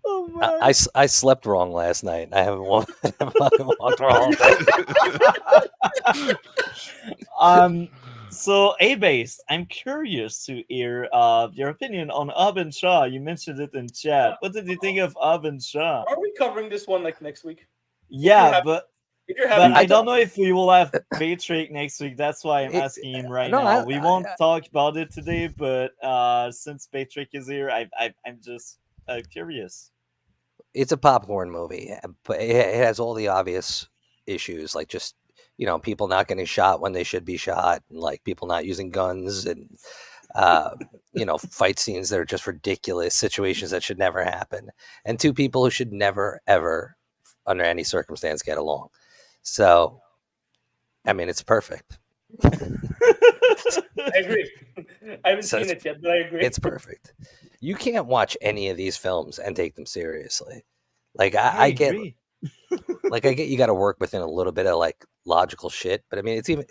Oh, man. I slept wrong last night. I haven't walked wrong. So A-Base, I'm curious to hear your opinion on Abin Shah. You mentioned it in chat. What did you think of Abin Shah? Are we covering this one like next week? Yeah, but If you're but having, I don't know if we will have Patrick next week. That's why I'm It- asking him right no, now. I- We won't talk about it today, but since Patrick is here, I'm just curious. It's a popcorn movie, but it has all the obvious issues, like just people not getting shot when they should be shot, and like people not using guns, and fight scenes that are just ridiculous, situations that should never happen, and two people who should never ever, under any circumstance, get along. So, I mean, it's perfect. I agree. I haven't So seen it yet, but I agree. It's perfect. You can't watch any of these films and take them seriously. Like I get, agree. I get you got to work within a little bit of like logical shit, but I mean, it's even,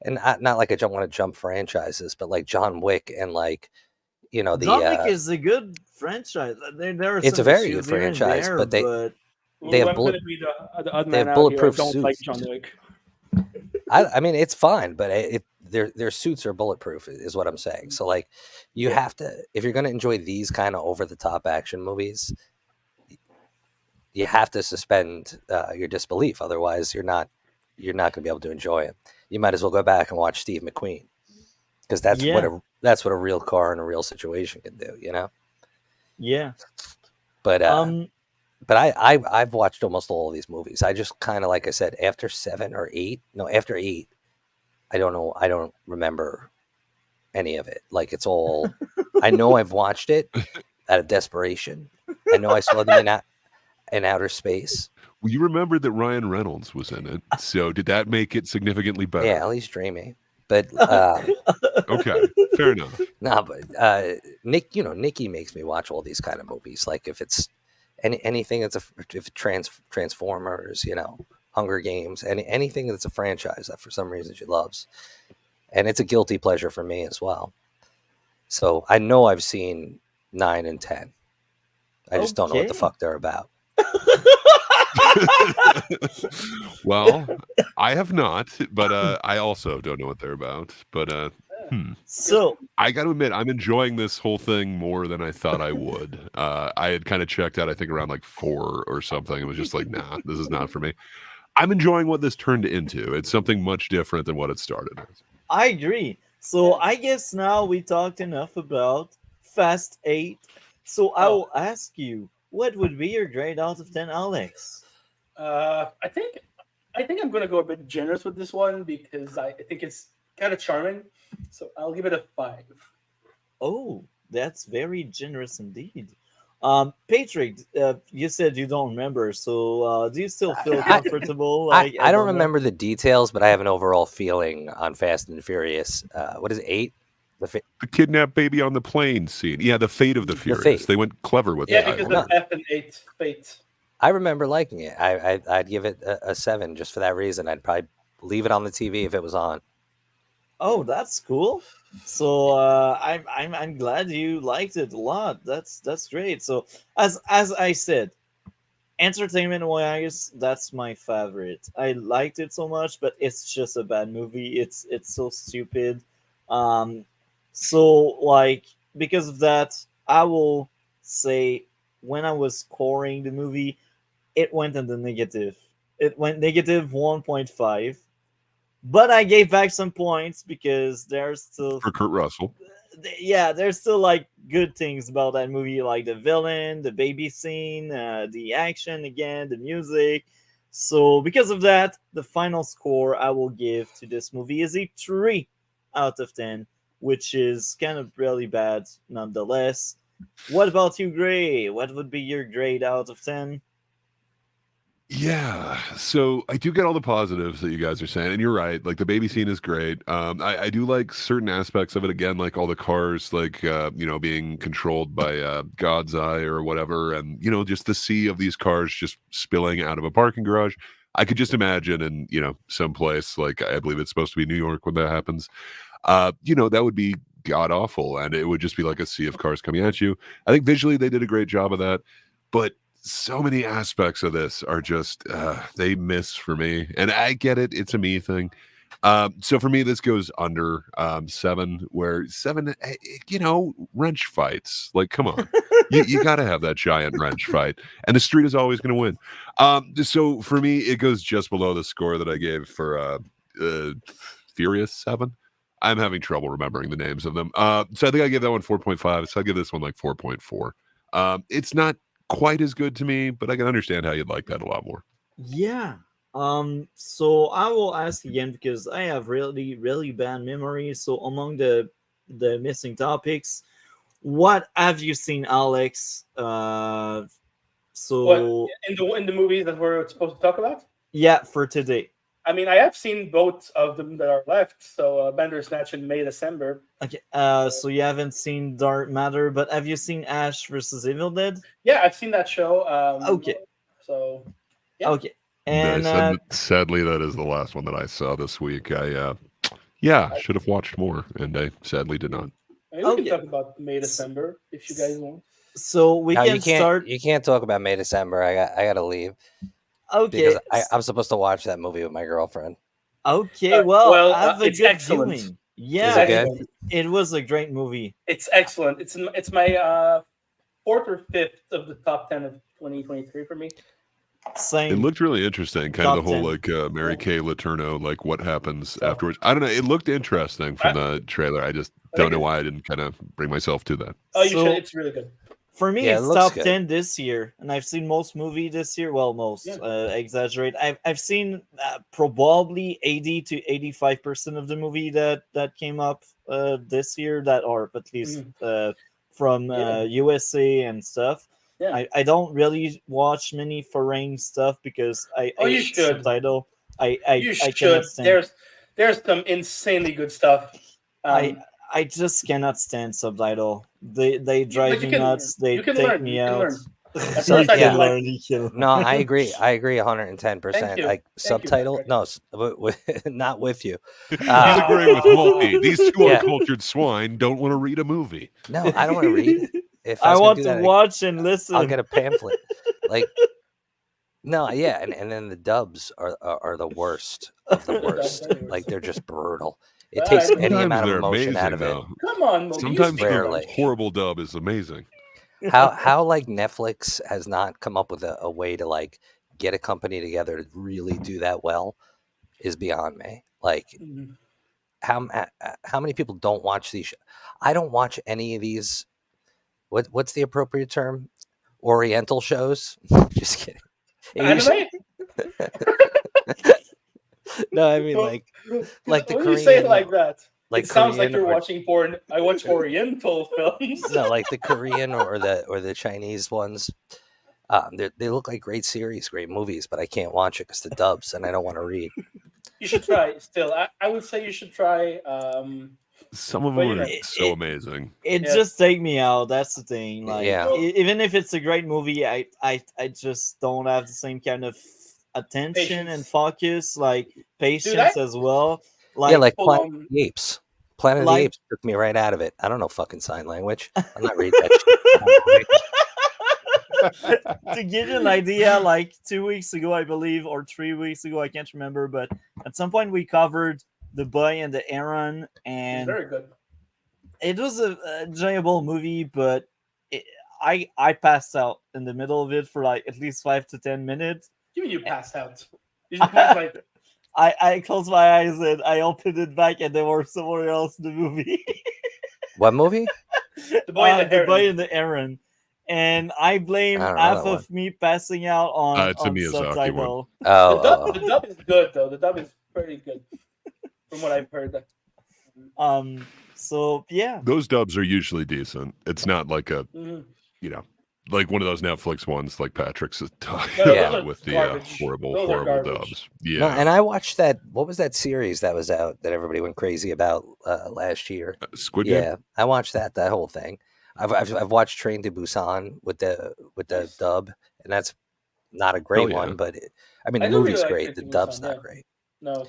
and not like I don't want to jump franchises, but like John Wick and like, the John Wick is a good franchise. There are it's a some very issues good here and franchise, there, but they have I'm bullet- gonna be the odd they man have out bulletproof here. I don't like suits. John Wick. I mean, it's fine, but their suits are bulletproof, is what I'm saying. So like, you have to, if you're going to enjoy these kind of over the top action movies, you have to suspend your disbelief. Otherwise, you're not going to be able to enjoy it. You might as well go back and watch Steve McQueen, because that's what a real car in a real situation can do. Yeah. But I've watched almost all of these movies. I just kind of, like I said, after 7 or 8, after 8, I don't know. I don't remember any of it. Like, it's all, I know I've watched it out of desperation. I know I saw them in outer space. Well, you remember that Ryan Reynolds was in it. So did that make it significantly better? Yeah, at least dreamy. But Okay, fair enough. no, but Nikki makes me watch all these kind of movies. Like if it's anything that's Transformers, Hunger Games, anything that's a franchise that for some reason she loves, and it's a guilty pleasure for me as well. So I know I've seen 9 and 10. I just don't know what the Okay. fuck they're about. Well, I have not, but I also don't know what they're about. But So I got to admit, I'm enjoying this whole thing more than I thought I would. I had kind of checked out, I think, around like 4 or something. It was just like, nah, this is not for me. I'm enjoying what this turned into. It's something much different than what it started as. I agree. So I guess now we talked enough about Fast 8. So I will ask you, what would be your grade out of 10, Alex? I think I'm gonna go a bit generous with this one because I think it's kind of charming. So I'll give it a 5. Oh, that's very generous indeed. Patrick, you said you don't remember, so do you still feel comfortable? I don't know. remember the details, but I have an overall feeling on Fast and Furious. What is it, 8? The kidnapped baby on the plane scene. Yeah, the fate of the Furious. Fate. They went clever with Yeah, that. because No. of F&F fate. I remember liking it. I'd give it a 7 just for that reason. I'd probably leave it on the TV if it was on. Oh, that's cool. So I'm glad you liked it a lot. That's great. So as I said, entertainment wise, that's my favorite. I liked it so much, but it's just a bad movie. It's so stupid. So like because of that, I will say when I was scoring the movie, it went in the negative. It went negative 1.5. But I gave back some points because there's still For Kurt Russell. yeah, there's still like good things about that movie, like the villain, the baby scene, the action again, the music. So because of that, the final score I will give to this movie is a 3 out of 10, which is kind of really bad nonetheless. What about you, Gray? What would be your grade out of 10? Yeah, so I do get all the positives that you guys are saying, and you're right. Like the baby scene is great. I do like certain aspects of it. Again, like all the cars, like being controlled by God's eye or whatever, and just the sea of these cars just spilling out of a parking garage. I could just imagine in some place like I believe it's supposed to be New York when that happens. That would be god awful, and it would just be like a sea of cars coming at you. I think visually they did a great job of that, but so many aspects of this are just they miss for me, and I get it, it's a me thing. So for me this goes under 7, where 7 wrench fights, like come on. you got to have that giant wrench fight, and the street is always going to win. So for me it goes just below the score that I gave for Furious 7. I'm having trouble remembering the names of them. So I think I gave that one 4.5, so I give this one like 4.4. It's not quite as good to me, but I can understand how you'd like that a lot more. Yeah. So I will ask again because I have really, really bad memory. So among the missing topics, what have you seen, Alex? So What in the movies that we're supposed to talk about? yeah, for today. I mean, I have seen both of them that are left. So Bandersnatch in May, December. Okay. So you haven't seen Dark Matter, but have you seen Ash versus Evil Dead? Yeah, I've seen that show. Okay. So yeah. Okay. And Nice. Sadly, that is the last one that I saw this week. I should have watched more, and I sadly did not. I mean, we can talk about May, December if you guys want. so we can start. You can't talk about May December. I got to leave. Okay. Because I'm supposed to watch that movie with my girlfriend. Okay. Well, have a it's good excellent. viewing. Yeah, Is it good? it was a great movie. It's excellent. It's my 4th or 5th of the top 10 of 2023 for me. Same. It looked really interesting, kind of Top the whole 10. like Mary Kay Letourneau, like what happens afterwards. I don't know. It looked interesting from the trailer. I just don't know why I didn't kind of bring myself to that. Oh, you should. It's really good. For me, Yeah, it it's looks top good. 10 this year, and I've seen most movie this year. Well, most exaggerate. I've seen probably 80 to 85% of the movie that came up this year, that are at least from USA and stuff. Yeah. I don't really watch many foreign stuff because I you should. subtitle. You I should. cannot stand. There's some insanely good stuff. I just cannot stand subtitle. They drive me nuts. They take me out. So, first I yeah. didn't like- No, I agree. I agree 110%. Thank you. Like Thank you, subtitle, Patrick. not with you. He's agreeing with Mulkey. These two Yeah. uncultured swine don't want to read a movie. No, I don't want to read. If I was gonna want do to that, watch and listen. I'll get a pamphlet. Like, no, yeah, and then the dubs are the worst of the worst. Like they're just brutal. It takes any Sometimes amount of they're emotion amazing, out of it. though. Come on, Mulkey, Sometimes you Rarely. the horrible dub is amazing. How like Netflix has not come up with a way to like get a company together to really do that well is beyond me. Like how many people don't watch these I don't watch any of these what's the appropriate term? Oriental shows? Just kidding. Anime? No, I mean like the when Korean, you say it like that, like it sounds like Korean you're or- watching porn. I watch Oriental films. No, like the Korean or the Chinese ones. They look like great series, great movies, but I can't watch it because the dubs, and I don't want to read. You should try. Still, I would say you should try. Some of But, them you are know, so amazing. It Yeah. just take me out. That's the thing. Like, Yeah. even if it's a great movie, I just don't have the same kind of attention and Patience. focus, like patience as well. Like, Yeah, like full Planet on- of the Apes. Planet of Like- the Apes took me right out of it. I don't know fucking sign language. I'm not reading that shit. to give you an idea, like 2 weeks ago, I believe, or 3 weeks ago, I can't remember, but at some point we covered The Boy and the Heron, It's and very good. it was a enjoyable movie, but I passed out in the middle of it for like at least 5 to 10 minutes. You mean you passed out? Did you pass like? I closed my eyes and I opened it back, and they were somewhere else in the movie. What movie? The Boy and the The Boy Heron. and the Heron, and I blame I don't know half that of me passing out on It's a Miyazaki subtitle. The dub is good though. The dub is pretty good, from what I've heard. So yeah, Those dubs are usually decent. It's not like a, Mhm. you know, like one of those Netflix ones like Patrick's talking No, Yeah. those are about with the garbage. horrible Those are horrible garbage. dubs. No, Yeah. and I watched that. What was that series that was out that everybody went crazy about last year? Squid Game? Yeah, I watched that whole thing. I've watched Train to Busan with the Nice. dub, and that's not a Hell great yeah. one, but I mean I the do really movie's like great. Train The to dub's Busan, not yeah. great. No.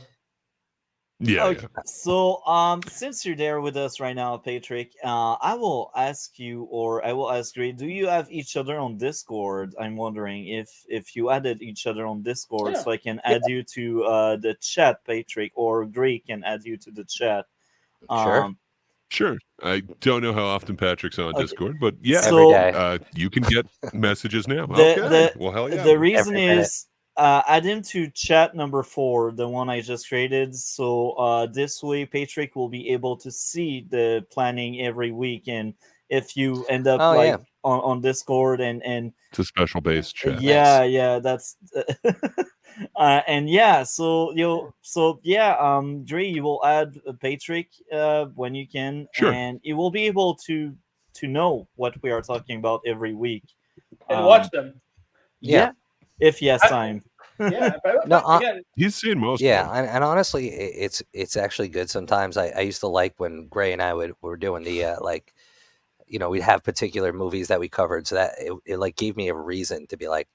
Yeah, okay. yeah. So since you're there with us right now, Patrick, I will ask you, or I will ask Gray, do you have each other on Discord? I'm wondering if you added each other on Discord, Yeah. so I can add you to the chat, Patrick, or Gray can add you to the chat. Sure. Sure. I don't know how often Patrick's on Okay. Discord, but yeah, Every So day. you can get messages now. The- Okay. the- Well, hell yeah. the reason Every minute. is add him to chat number 4, the one I just created. So this way, Patrick will be able to see the planning every week, and if you end up Oh, like yeah. on Discord and It's a special base chat. yeah, that's and yeah, Dre, you will add Patrick when you can, Sure. and you will be able to know what we are talking about every week. And watch them. Yeah, if he has I- time. Yeah. But No, again, He's seen most Yeah, of them. and honestly, it's actually good sometimes. I used to like when Gray and I were doing the like, we'd have particular movies that we covered, so that it like gave me a reason to be like,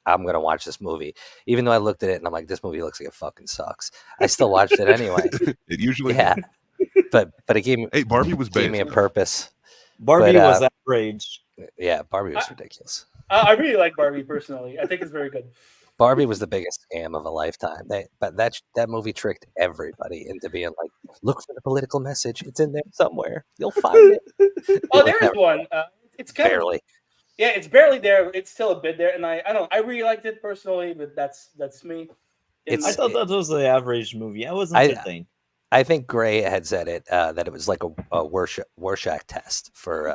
I'm gonna watch this movie, even though I looked at it and I'm like, this movie looks like it fucking sucks. I still watched it anyway. It usually Yeah, but it gave me Hey, Barbie was gave me a based. purpose. Barbie But, was average. Yeah, Barbie was ridiculous. I really like Barbie personally. I think it's very good. Barbie was the biggest scam of a lifetime. But that movie tricked everybody into being like, look for the political message. It's in there somewhere. You'll find it. Oh, Like, there is never- one. It's kind barely. of yeah, it's barely there. It's still a bit there, and I don't. I really liked it personally, but that's me. It's- I thought that was the average movie. I was I- entertained. I think Gray had said it that it was like a Rorschach test for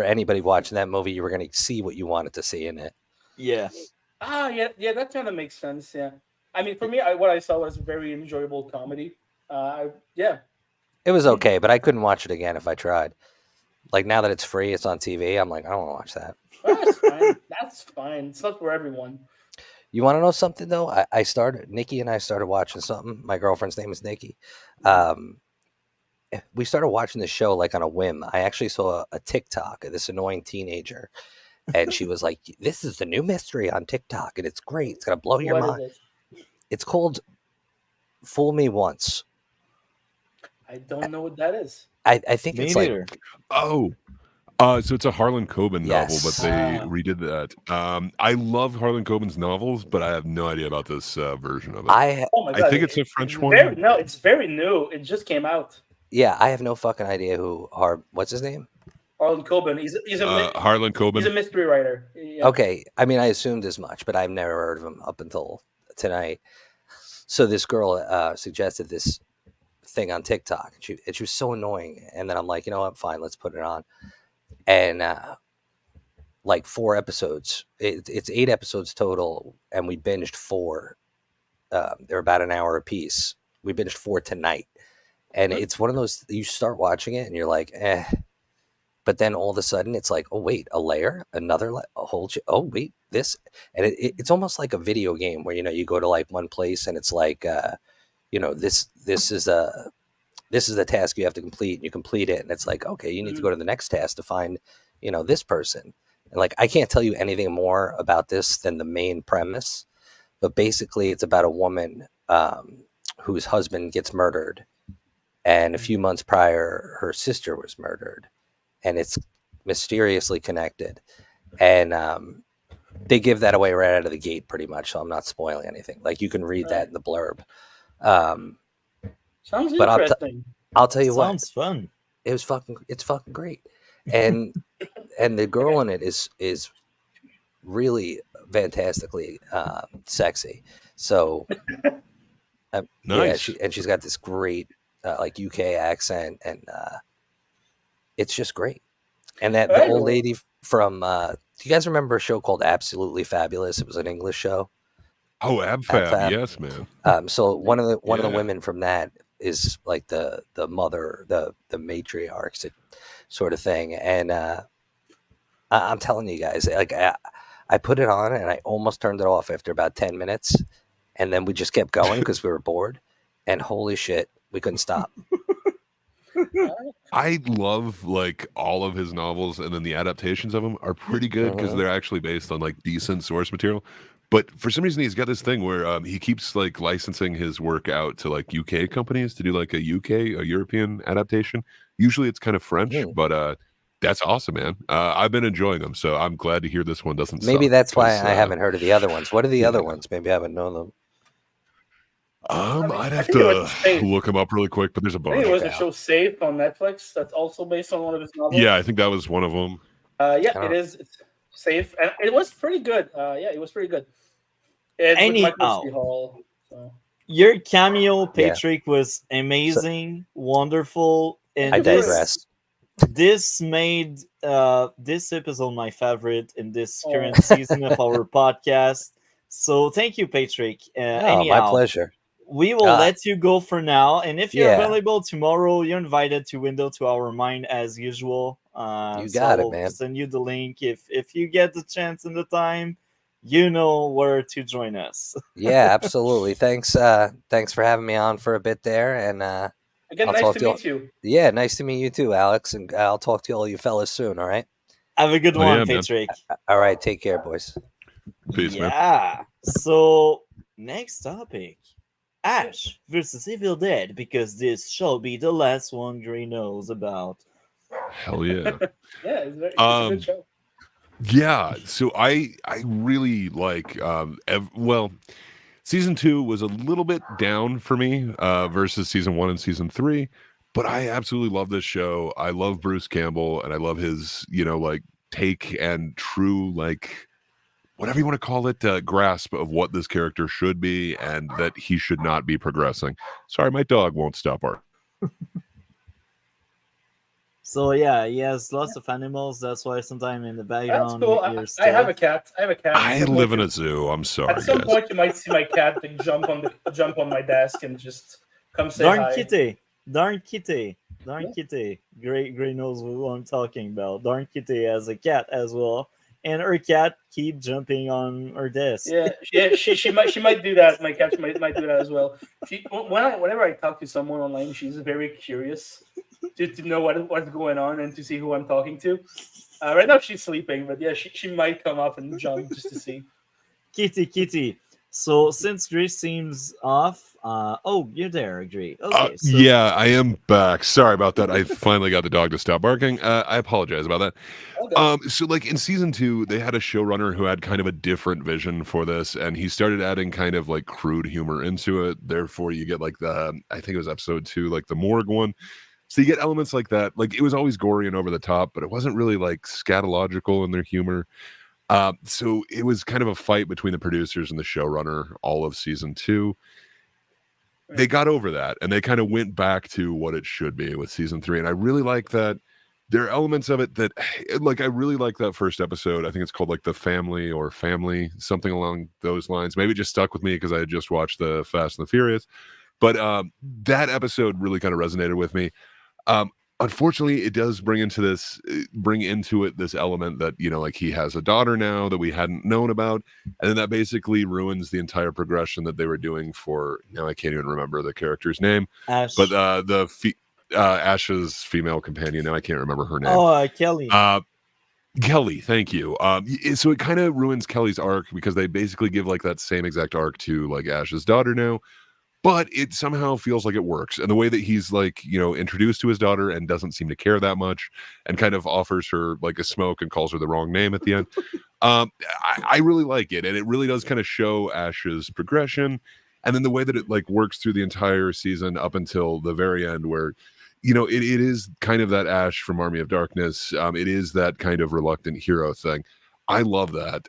anybody watching that movie. You were going to see what you wanted to see in it. Yeah. Yeah, that kind of makes sense. Yeah, I mean, for me, what I saw was very enjoyable comedy. Yeah, It was okay, but I couldn't watch it again if I tried. Like now that it's free, it's on TV. I'm like, I don't want to watch that. well, that's fine. That's fine. It's not for everyone. You want to know something though? Nikki and I started watching something. My girlfriend's name is Nikki. We started watching the show like on a whim. I actually saw a TikTok of this annoying teenager, and she was like, "This is the new mystery on TikTok, and it's great. It's gonna blow your What mind." is it? It's called "Fool Me Once." I don't know what that is. I think Me it's neither. like Oh. So it's a Harlan Coben novel, but Yes. they Ah. redid that. I love Harlan Coben's novels, but I have no idea about this version of it. Oh my god! I think it's a French one. No, it's very new. It just came out. I have no fucking idea what's his name? Harlan Coben. He's a Harlan Coben. he's a mystery writer. Yeah. Okay, I mean I assumed as much, but I've never heard of him up until tonight. So this girl suggested this thing on TikTok, and she was so annoying. And then I'm like, you know what? Fine, let's put it on. And like 4 episodes. It's 8 episodes total, and we binged 4. They're about an hour a piece. We binged 4 tonight, and it's one of those you start watching it and you're like, eh. But then all of a sudden it's like, oh wait, a layer, another a whole. Oh wait, this, and it's almost like a video game where you go to like one place and it's like, this is the task you have to complete, and you complete it, and it's like, okay, you need to go to the next task to find, this person. And like, I can't tell you anything more about this than the main premise, but basically it's about a woman whose husband gets murdered, and a few months prior, her sister was murdered, and it's mysteriously connected. And they give that away right out of the gate pretty much, so I'm not spoiling anything. Like, you can read that in the blurb. Sounds But interesting. I'll tell you what, Sounds fun. it's fucking great. And and the girl in it is really fantastically sexy. So Nice. she's got this great like UK accent, and it's just great. And that All the right, old well, lady from do you guys remember a show called Absolutely Fabulous? It was an English show. Oh, AbFab, AbFab. yes, man. So one of the Yeah. women from that is like the mother, the matriarch sort of thing. And I'm telling you guys, like I put it on and I almost turned it off after about 10 minutes, and then we just kept going because we were bored. And holy shit, we couldn't stop. I love like all of his novels, and then the adaptations of them are pretty good because Mhm. they're actually based on like decent source material. But for some reason, he's got this thing where he keeps like licensing his work out to like UK companies to do like a European adaptation. Usually, it's kind of French, Mhm. but that's awesome, man. I've been enjoying them, so I'm glad to hear this one doesn't. Maybe suck, that's why 'cause, I haven't heard of the other ones. What are the other yeah. ones? Maybe I haven't known them. mean, I'd I have think it was to Safe. look him up really quick, but there's a I think bunch. it was the Yeah. show Safe on Netflix. That's also based on one of his novels. Yeah, I think that was one of them. Yeah, I it don't- is. It's Safe, and it was pretty good. Yeah, it was pretty good. It's with Michael Anyhow. C. Hall. So. Your cameo, Yeah. Patrick, was amazing, wonderful, and I digress. this made this episode my favorite in this Oh. current season of our podcast. So thank you, Patrick. No, Anyhow, my pleasure. we will let you go for now, and if you're Yeah. available tomorrow, you're invited to Window to Our Mind as usual. You So got I it, will man. send you the link if you get the chance and the time. You know where to join us. Yeah, absolutely. Thanks for having me on for a bit there, and Again, I'll nice talk to to you. meet you. Yeah, nice to meet you too, Alex, and I'll talk to all you fellas soon. All right. Have a good Oh, one, yeah, man. Patrick. All right. Take care, boys. Peace, man. Yeah. So next topic. Ash versus Evil Dead, because this shall be the last one Gray knows about. Hell yeah. Yeah, it's a good show. Yeah, so I really like season 2 was a little bit down for me versus season 1 and season 3, but I absolutely love this show. I love Bruce Campbell, and I love his like take and true, like, whatever you want to call it, grasp of what this character should be and that he should not be progressing. Sorry, my dog won't stop barking. So yeah, he has lots of animals. That's why sometimes in the That's background cool. you hear I have a stuff. cat. I have a cat. I At some live point in a zoo. I'm sorry, At some guys. point, you might see my cat like, jump on my desk and just come say Darn hi. kitty, darn kitty, darn Yeah. kitty. Gray knows what I'm talking about. Darn kitty has a cat as well, and her cat keep jumping on her desk. Yeah, she might do that. My cat might do that as well. Whenever I talk to someone online, she's very curious to know what's going on and to see who I'm talking to. Right now she's sleeping, but yeah, she might come up and jump just to see. Kitty. So since Gray seems off, oh, you're there, Gray. Okay, so Yeah, I am back. Sorry about that. I finally got the dog to stop barking. I apologize about that. Okay. So like in season 2, they had a showrunner who had kind of a different vision for this, and he started adding kind of like crude humor into it. Therefore, you get like I think it was episode 2, like the morgue one. So you get elements like that. Like it was always gory and over the top, but it wasn't really like scatological in their humor. So it was kind of a fight between the producers and the showrunner all of season 2. They got over that and they kind of went back to what it should be with season 3. And I really like that. There are elements of it that, like, I really like that first episode. I think it's called like The Family or Family, something along those lines. Maybe it just stuck with me because I had just watched the Fast and the Furious. But that episode really kind of resonated with me. Unfortunately, it does bring into it this element that, like he has a daughter now that we hadn't known about, and then that basically ruins the entire progression that they were doing for. Now I can't even remember the character's name, Ash. but Ash's female companion. Now I can't remember her name. Oh, Kelly. Kelly, thank you. So it kind of ruins Kelly's arc because they basically give like that same exact arc to like Ash's daughter now. But it somehow feels like it works. And the way that he's like, introduced to his daughter and doesn't seem to care that much and kind of offers her like a smoke and calls her the wrong name at the end. I really like it. And it really does kind of show Ash's progression. And then the way that it like works through the entire season up until the very end where, it is kind of that Ash from Army of Darkness. It is that kind of reluctant hero thing. I love that.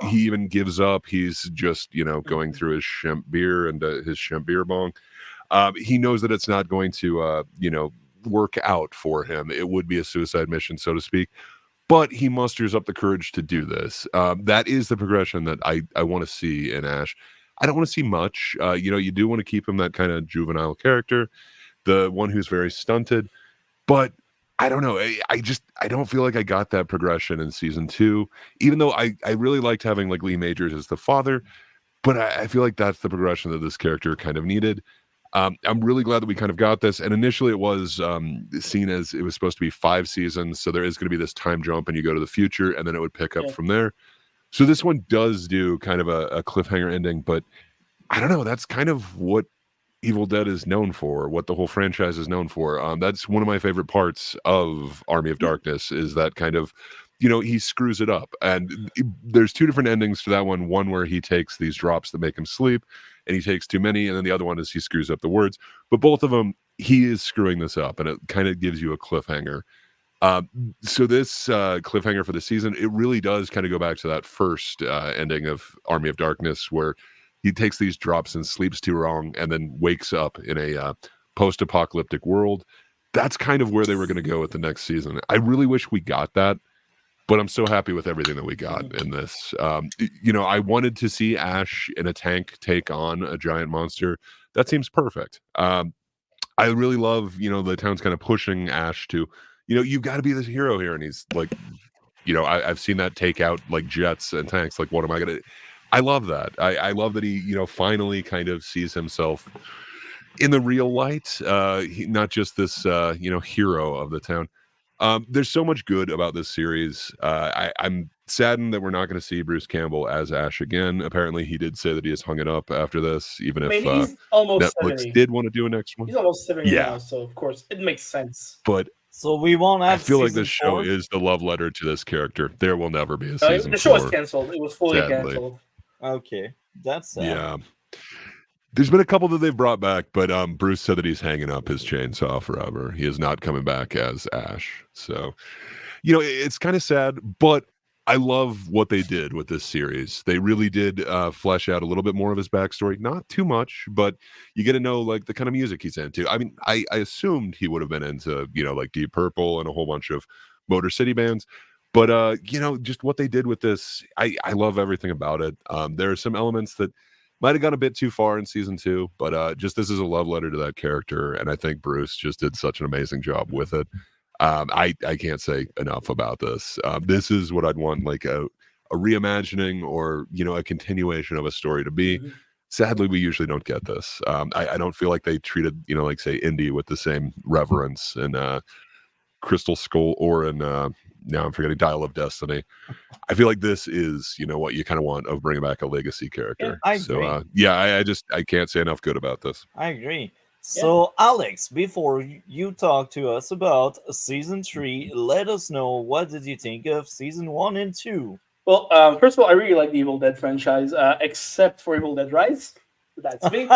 He even gives up. He's just, going through his Shemp beer and his Shemp beer bong. He knows that it's not going to, work out for him. It would be a suicide mission, so to speak. But he musters up the courage to do this. That is the progression that I want to see in Ash. I don't want to see much. You do want to keep him that kind of juvenile character, the one who's very stunted. But I don't know. I don't feel like I got that progression in season 2, even though I really liked having like Lee Majors as the father. But I feel like that's the progression that this character kind of needed. I'm really glad that we kind of got this. And initially it was seen as it was supposed to be 5 seasons. So there is going to be this time jump and you go to the future and then it would pick up from there. So this one does do kind of a cliffhanger ending, but I don't know. That's kind of what Evil Dead is known for, what the whole franchise is known for. That's one of my favorite parts of Army of Darkness is that kind of, he screws it up. And there's 2 different endings to that one. One where he takes these drops that make him sleep and he takes too many. And then the other one is he screws up the words. But both of them, he is screwing this up and it kind of gives you a cliffhanger. So this cliffhanger for the season, it really does kind of go back to that first ending of Army of Darkness where he takes these drops and sleeps too long and then wakes up in a post-apocalyptic world. That's kind of where they were going to go with the next season. I really wish we got that, but I'm so happy with everything that we got in this. I wanted to see Ash in a tank take on a giant monster. That seems perfect. I really love, the town's kind of pushing Ash to, you've got to be this hero here. And he's like, I've seen that take out like jets and tanks. Like, what am I going to... I love that. I love that he, finally kind of sees himself in the real light, not just this, hero of the town. There's so much good about this series. I'm saddened that we're not going to see Bruce Campbell as Ash again. Apparently, he did say that he has hung it up after this, even if he's almost Netflix 70. did want to do a next one. He's almost 70 now, so of course it makes sense. But so we won't have. I feel like this season 4? show is the love letter to this character. There will never be a season 4. The show was canceled. It was fully sadly. canceled. Okay, that's sad. Yeah. There's been a couple that they've brought back, but Bruce said that he's hanging up his chainsaw forever. He is not coming back as Ash. So, it's kind of sad, but I love what they did with this series. They really did flesh out a little bit more of his backstory. Not too much, but you get to know like the kind of music he's into. I mean, I assumed he would have been into, like Deep Purple and a whole bunch of Motor City bands. But, just what they did with this, I love everything about it. There are some elements that might have gone a bit too far in season 2, but just this is a love letter to that character. And I think Bruce just did such an amazing job with it. I can't say enough about this. This is what I'd want, like a reimagining or, a continuation of a story to be. Mm-hmm. Sadly, we usually don't get this. I don't feel like they treated, like say Indy with the same reverence in Crystal Skull or in now I'm forgetting Dial of Destiny. I feel like this is, what you kind of want of bringing back a legacy character. Yeah, I agree. So, I can't say enough good about this. I agree. So, Alex, before you talk to us about season 3, let us know what did you think of season 1 and 2? Well, first of all, I really like the Evil Dead franchise, except for Evil Dead Rise. That's me.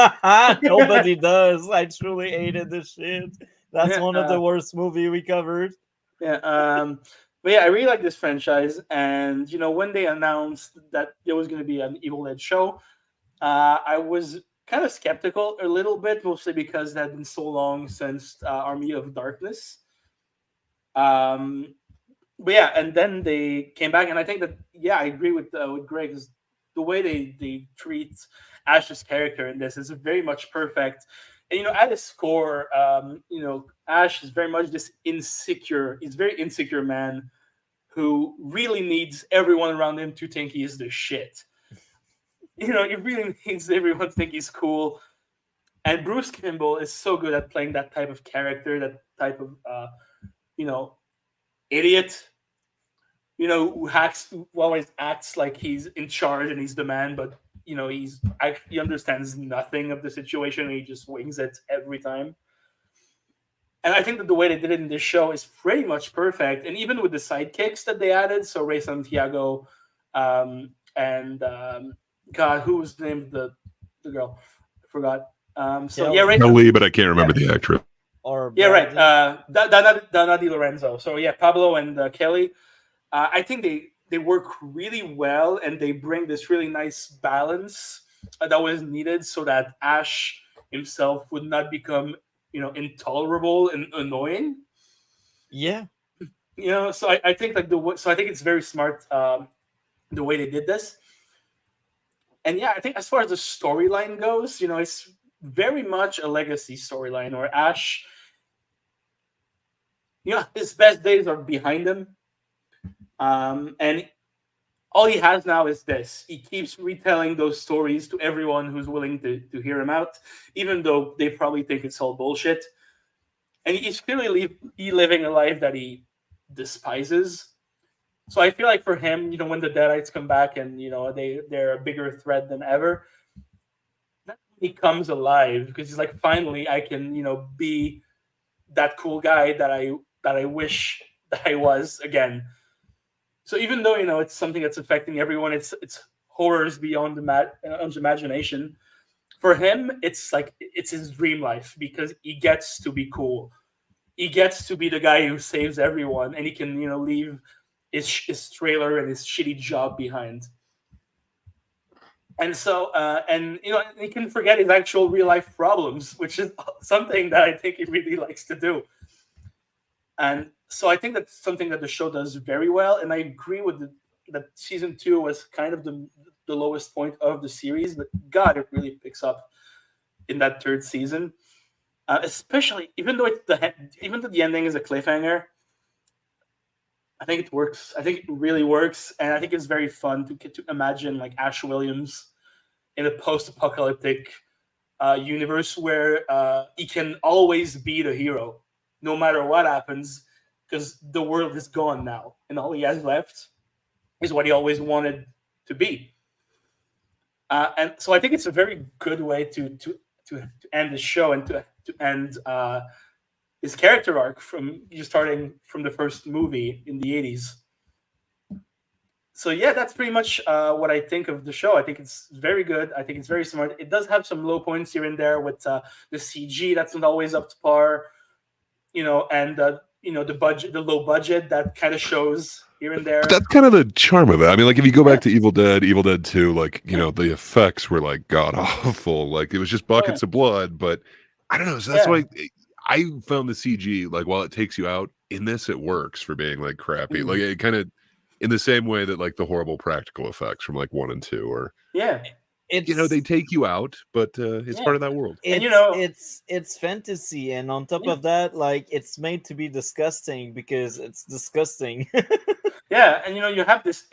Nobody does. I truly hated this shit. That's one of the worst movie we covered. Yeah. But yeah, I really like this franchise. And, when they announced that there was going to be an Evil Dead show, I was kind of skeptical a little bit, mostly because it had been so long since Army of Darkness. But yeah, and then they came back, and I think that, I agree with Greg, is the way they treat Ash's character in this is very much perfect. And, at its core, Ash is very much this very insecure man who really needs everyone around him to think he is the shit. He really needs everyone to think he's cool. And Bruce Campbell is so good at playing that type of character, that type of, idiot, who always acts like he's in charge and he's the man, but, he understands nothing of the situation and he just wings it every time. And I think that the way they did it in this show is pretty much perfect. And even with the sidekicks that they added, so Ray Santiago, and God, who was the name of the girl? I forgot. Ray, but I can't remember the actress. Donna Di Lorenzo. So Pablo and Kelly. I think they work really well, and they bring this really nice balance that was needed, so that Ash himself would not become intolerable and annoying. Yeah. So I think like I think it's very smart, the way they did this. And yeah, I think as far as the storyline goes, it's very much a legacy storyline where Ash, his best days are behind him. And all he has now is this. He keeps retelling those stories to everyone who's willing to hear him out, even though they probably think it's all bullshit. And he's clearly living a life that he despises. So I feel like for him, when the Deadites come back and they're a bigger threat than ever, that he comes alive because he's like, finally, I can be that cool guy that I wish that I was again. So even though it's something that's affecting everyone, it's horrors beyond the imagination. For him, it's like it's his dream life because he gets to be cool. He gets to be the guy who saves everyone, and he can leave his trailer and his shitty job behind. And so, he can forget his actual real life problems, which is something that I think he really likes to do. And so I think that's something that the show does very well. And I agree with that season 2 was kind of the lowest point of the series, but God, it really picks up in that third season. Especially, even though the ending is a cliffhanger, I think it works. I think it really works, and I think it's very fun to imagine like Ash Williams in a post-apocalyptic universe where he can always be the hero, no matter what happens, because the world is gone now, and all he has left is what he always wanted to be. And so I think it's a very good way to end the show and to end his character arc from starting from the first movie in the 80s. So yeah, that's pretty much what I think of the show. I think it's very good. I think it's very smart. It does have some low points here and there with the CG that's not always up to par, and the low budget that kind of shows here and there. But that's kind of the charm of it. I mean, like if you go back to Evil Dead 2, like the effects were like god awful. Like it was just buckets of blood. But I don't know. So that's why I found the CG, like while it takes you out, in this it works for being like crappy. Like it kind of in the same way that like the horrible practical effects from like 1 and 2 or it's they take you out, but it's part of that world. It's fantasy, and on top of that, like it's made to be disgusting because it's disgusting. Yeah, and you have this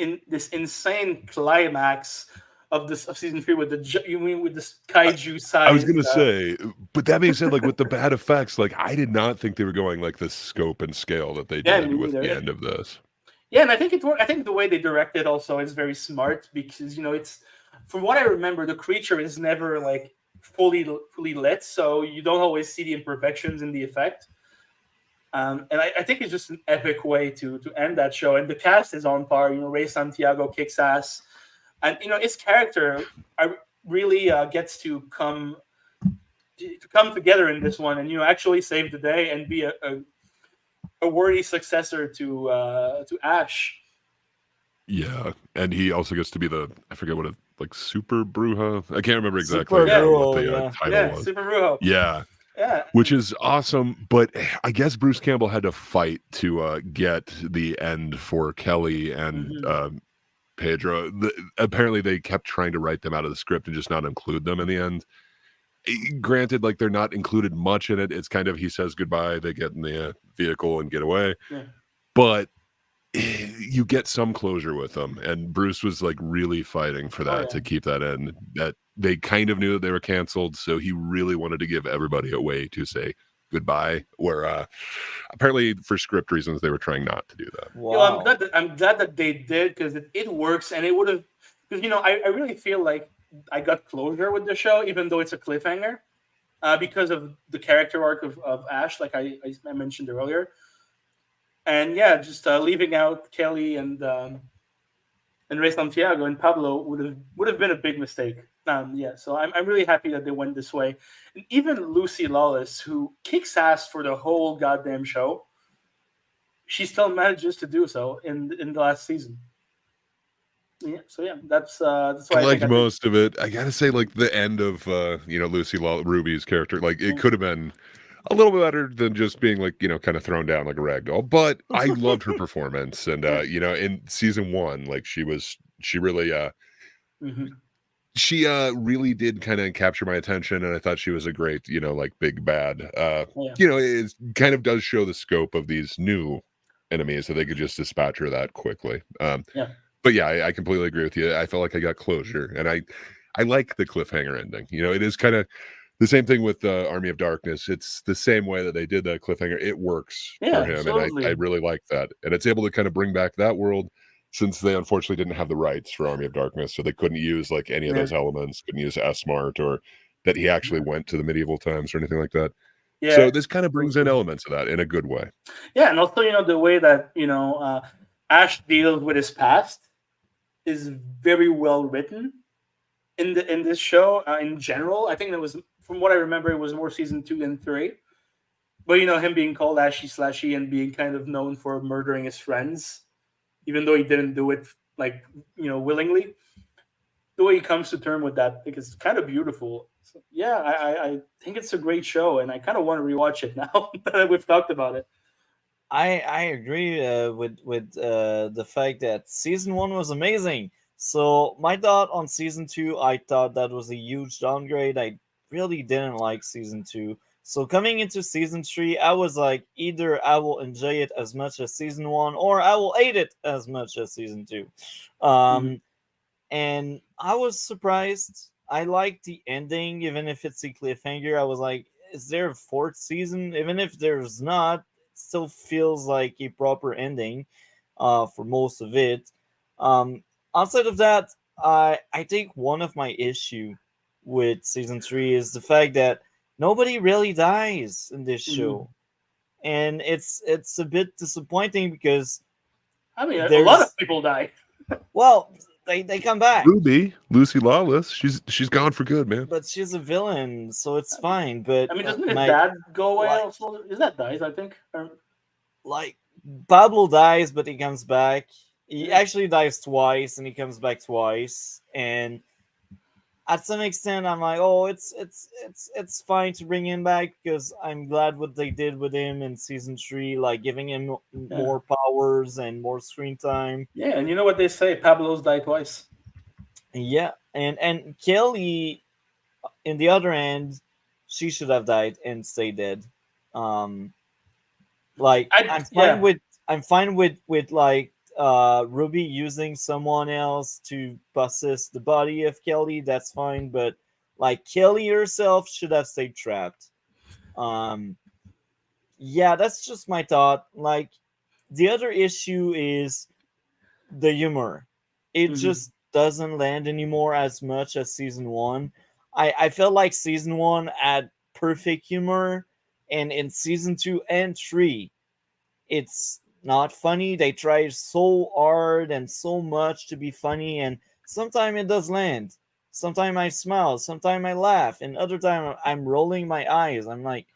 insane climax of season 3 with this kaiju size. I was gonna say, but that being said, like with the bad effects, like I did not think they were going like the scope and scale that they did with the end of this. Yeah, and I think it worked. I think the way they direct it also is very smart because it's, from what I remember, the creature is never like fully lit, so you don't always see the imperfections in the effect. And I think it's just an epic way to end that show. And the cast is on par. Ray Santiago kicks ass, and his character really gets to come together in this one, and actually save the day and be a worthy successor to Ash. Yeah, and he also gets to be I forget what like Super Bruja. I can't remember exactly Super what the Brujo, title was. Super Brujo. Yeah. Yeah, which is awesome. But I guess Bruce Campbell had to fight to get the end for Kelly and Pedro. Apparently, they kept trying to write them out of the script and just not include them in the end. Granted, like they're not included much in it. It's kind of he says goodbye, they get in the vehicle and get away. Yeah. But you get some closure with them, and Bruce was like really fighting for that to keep that in. That they kind of knew that they were canceled, so he really wanted to give everybody a way to say goodbye. Where apparently, for script reasons, they were trying not to do that. Wow. I'm glad that they did because it works, and it would have because I really feel like I got closure with the show, even though it's a cliffhanger, because of the character arc of Ash, like I mentioned earlier. And yeah, just leaving out Kelly and Ray Santiago and Pablo would have been a big mistake. So I'm really happy that they went this way. And even Lucy Lawless, who kicks ass for the whole goddamn show, she still manages to do so in the last season. Yeah, so yeah, that's why I liked most of it. I gotta say, like the end of Lucy Ruby's character, like it could have been a little bit better than just being like, kind of thrown down like a rag doll. But I loved her performance. And, in season 1, like she really, Mhm. she really did kind of capture my attention. And I thought she was a great, like big bad. Yeah. It kind of does show the scope of these new enemies, so they could just dispatch her that quickly. Yeah. But yeah, I completely agree with you. I felt like I got closure, and I like the cliffhanger ending. It is kind of the same thing with Army of Darkness. It's the same way that they did that cliffhanger. It works Yeah, for him, and I absolutely. really like that. And it's able to kind of bring back that world, since they unfortunately didn't have the rights for Army of Darkness, so they couldn't use like any of Yeah. those elements. Couldn't use S-Mart or that he actually went to the medieval times or anything like that. Yeah. So this kind of brings in elements of that in a good way. Yeah, and also the way that Ash deals with his past is very well written in this show. In general, I think that was, from what I remember, it was more season 2 than 3. But him being called Ashy Slashy and being kind of known for murdering his friends, even though he didn't do it like willingly. The way he comes to term with that, I think it's kind of beautiful. So, yeah, I think it's a great show, and I kind of want to rewatch it now that we've talked about it. I agree with the fact that season 1 was amazing. So my thought on season 2, I thought that was a huge downgrade. I really didn't like season 2. So coming into season 3, I was like, either I will enjoy it as much as season 1, or I will hate it as much as season 2. And I was surprised. I liked the ending, even if it's a cliffhanger. I was like, is there a 4th season? Even if there's not, still feels like a proper ending for most of it. Outside of that, I think one of my issue with season 3 is the fact that nobody really dies in this show, and it's a bit disappointing because I mean, a lot of people die. Well, they come back. Lucy Lawless, she's gone for good, man. But she's a villain, so it's fine. But I mean, doesn't his dad go away also? His dad dies, I think. Like Pablo dies, but he comes back. He actually dies twice, and he comes back twice. And at some extent, I'm like, oh, it's fine to bring him back because I'm glad what they did with him in season 3, like giving him more powers and more screen time. Yeah, and you know what they say, Pablo's died twice. Yeah, and Kelly, in the other end, she should have died and stay dead. Like I'm fine with like Ruby using someone else to possess the body of Kelly. That's fine, but like Kelly herself should have stayed trapped. Yeah, that's just my thought. Like the other issue is the humor. It just doesn't land anymore as much as season 1. I felt like season 1 had perfect humor, and in season 2 and 3, it's not funny. They try so hard and so much to be funny, and sometimes it does land. Sometimes I smile, sometimes I laugh, and other time I'm rolling my eyes. I'm like,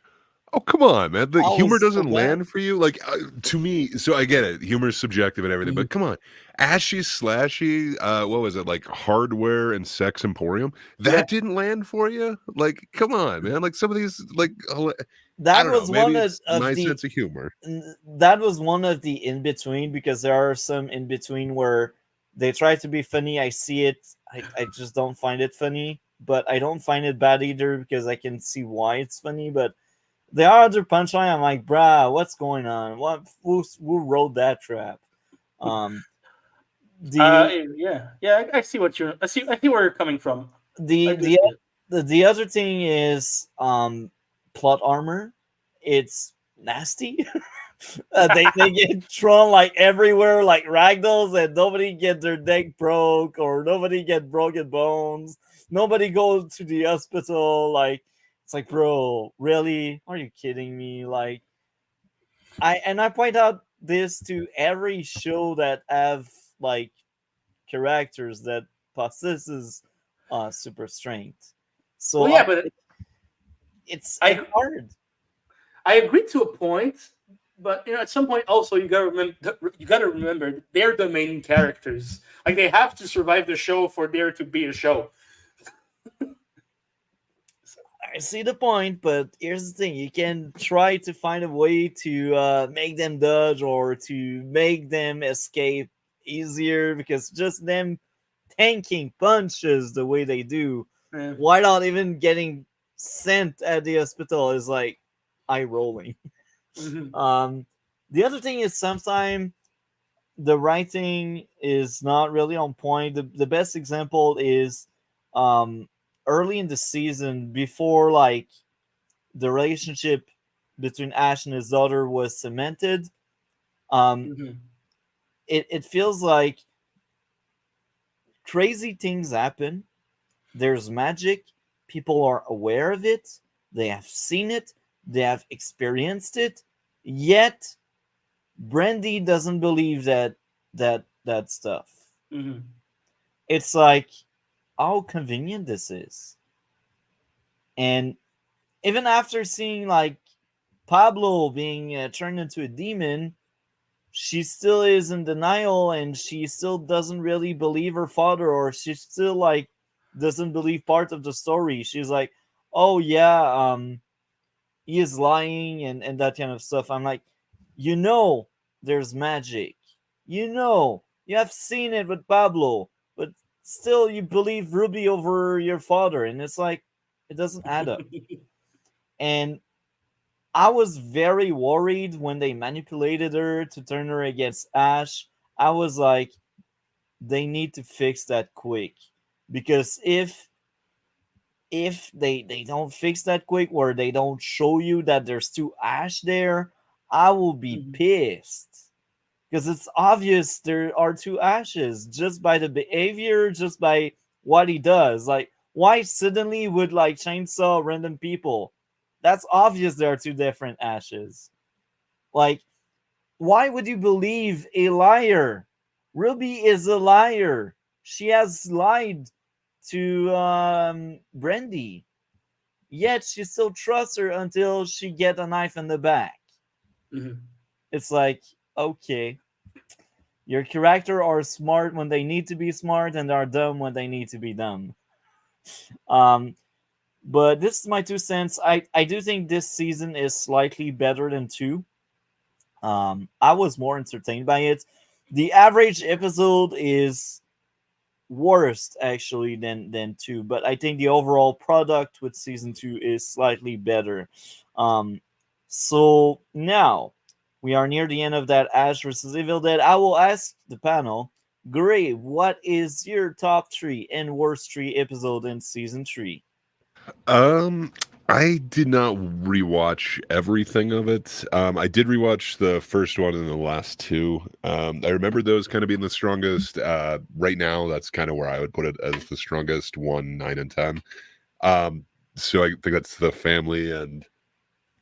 oh, come on, man. The humor doesn't so land for you? Like, to me, so I get it. Humor is subjective and everything, but come on. Ashy Slashy, what was it, like Hardware and Sex Emporium? That didn't land for you? Like, come on, man. Like, some of these, like, that was one of my the sense of humor. That was one of the in between, because there are some in between where they try to be funny. I see it. I just don't find it funny, but I don't find it bad either because I can see why it's funny. But the other punchline, I'm like, brah, what's going on? Who wrote that trap? I see I see where you're coming from. The other thing is plot armor. It's nasty. They get thrown like everywhere, like ragdolls, and nobody get their neck broke or nobody get broken bones. Nobody goes to the hospital. Like, it's like, bro, really? Are you kidding me? Like, I point out this to every show that have like characters that possesses super strength. So but it's hard. I agree to a point, but at some point also you gotta remember they're the main characters. Like, they have to survive the show for there to be a show. I see the point, but here's the thing: you can try to find a way to make them dodge or to make them escape easier, because just them tanking punches the way they do, Yeah. why not even getting sent at the hospital is like eye rolling. Mhm. The other thing is sometimes the writing is not really on point. The best example is um, early in the season, before like the relationship between Ash and his daughter was cemented. Um, Mhm. it feels like crazy things happen. There's magic. People are aware of it. They have seen it. They have experienced it. Yet Brandy doesn't believe that stuff. Mhm. It's like how convenient this is. And even after seeing like Pablo being turned into a demon, she still is in denial, and she still doesn't really believe her father, or she still like doesn't believe part of the story. She's like, oh yeah, he is lying, and that kind of stuff. I'm like, you know, there's magic. You have seen it with Pablo, but still you believe Ruby over your father, and it's like it doesn't add up. And I was very worried when they manipulated her to turn her against Ash. I was like, they need to fix that quick, because if they don't fix that quick, or they don't show you that there's two Ash there, I will be Mhm. pissed, because it's obvious there are two Ashes just by the behavior, just by what he does. Like, why suddenly would like chainsaw random people? That's obvious there are two different Ashes. Like, why would you believe a liar? Ruby is a liar. She has lied to Brandy, yet she still trusts her until she get a knife in the back. Mhm. It's like, okay, your character are smart when they need to be smart, and are dumb when they need to be dumb. Um, but this is my 2 cents. I do think this season is slightly better than two. I was more entertained by it. The average episode is worst actually than two, but I think the overall product with season two is slightly better. Um, so now we are near the end of that Ash versus Evil Dead. I will ask the panel, Gray, what is your top three and worst three episode in season three? Um, I did not rewatch everything of it. I did rewatch the first one and the last two. I remember those kind of being the strongest. Right now, that's kind of where I would put it as the strongest, 1, 9, and 10. So I think that's the family, and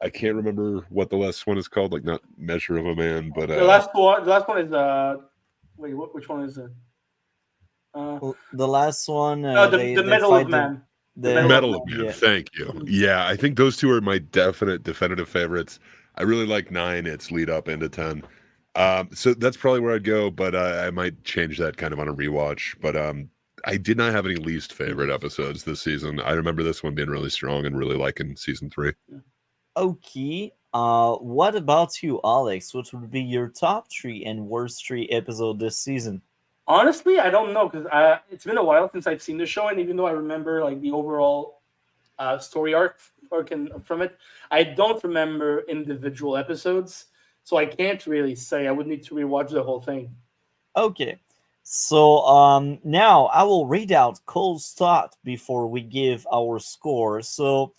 I can't remember what the last one is called, like not Measure of a Man, but The last one is wait, which one is it? Uh, The last one, no, they the they Medal of fight the Man. The Medal the of Metal of Man. Man. yeah. Thank you. Mhm. Yeah, I think those two are my definitive favorites. I really like 9, its lead up into 10. So that's probably where I'd go, but I might change that kind of on a rewatch. But I did not have any least favorite episodes this season. I remember this one being really strong and really liking season 3. Okay. What about you, Alex? What would be your top three and worst three episode this season? Honestly, I don't know because it's been a while since I've seen the show, and even though I remember like the overall story arc from it, I don't remember individual episodes, so I can't really say. I would need to rewatch the whole thing. Okay. So now I will read out Cole's thought before we give our score. So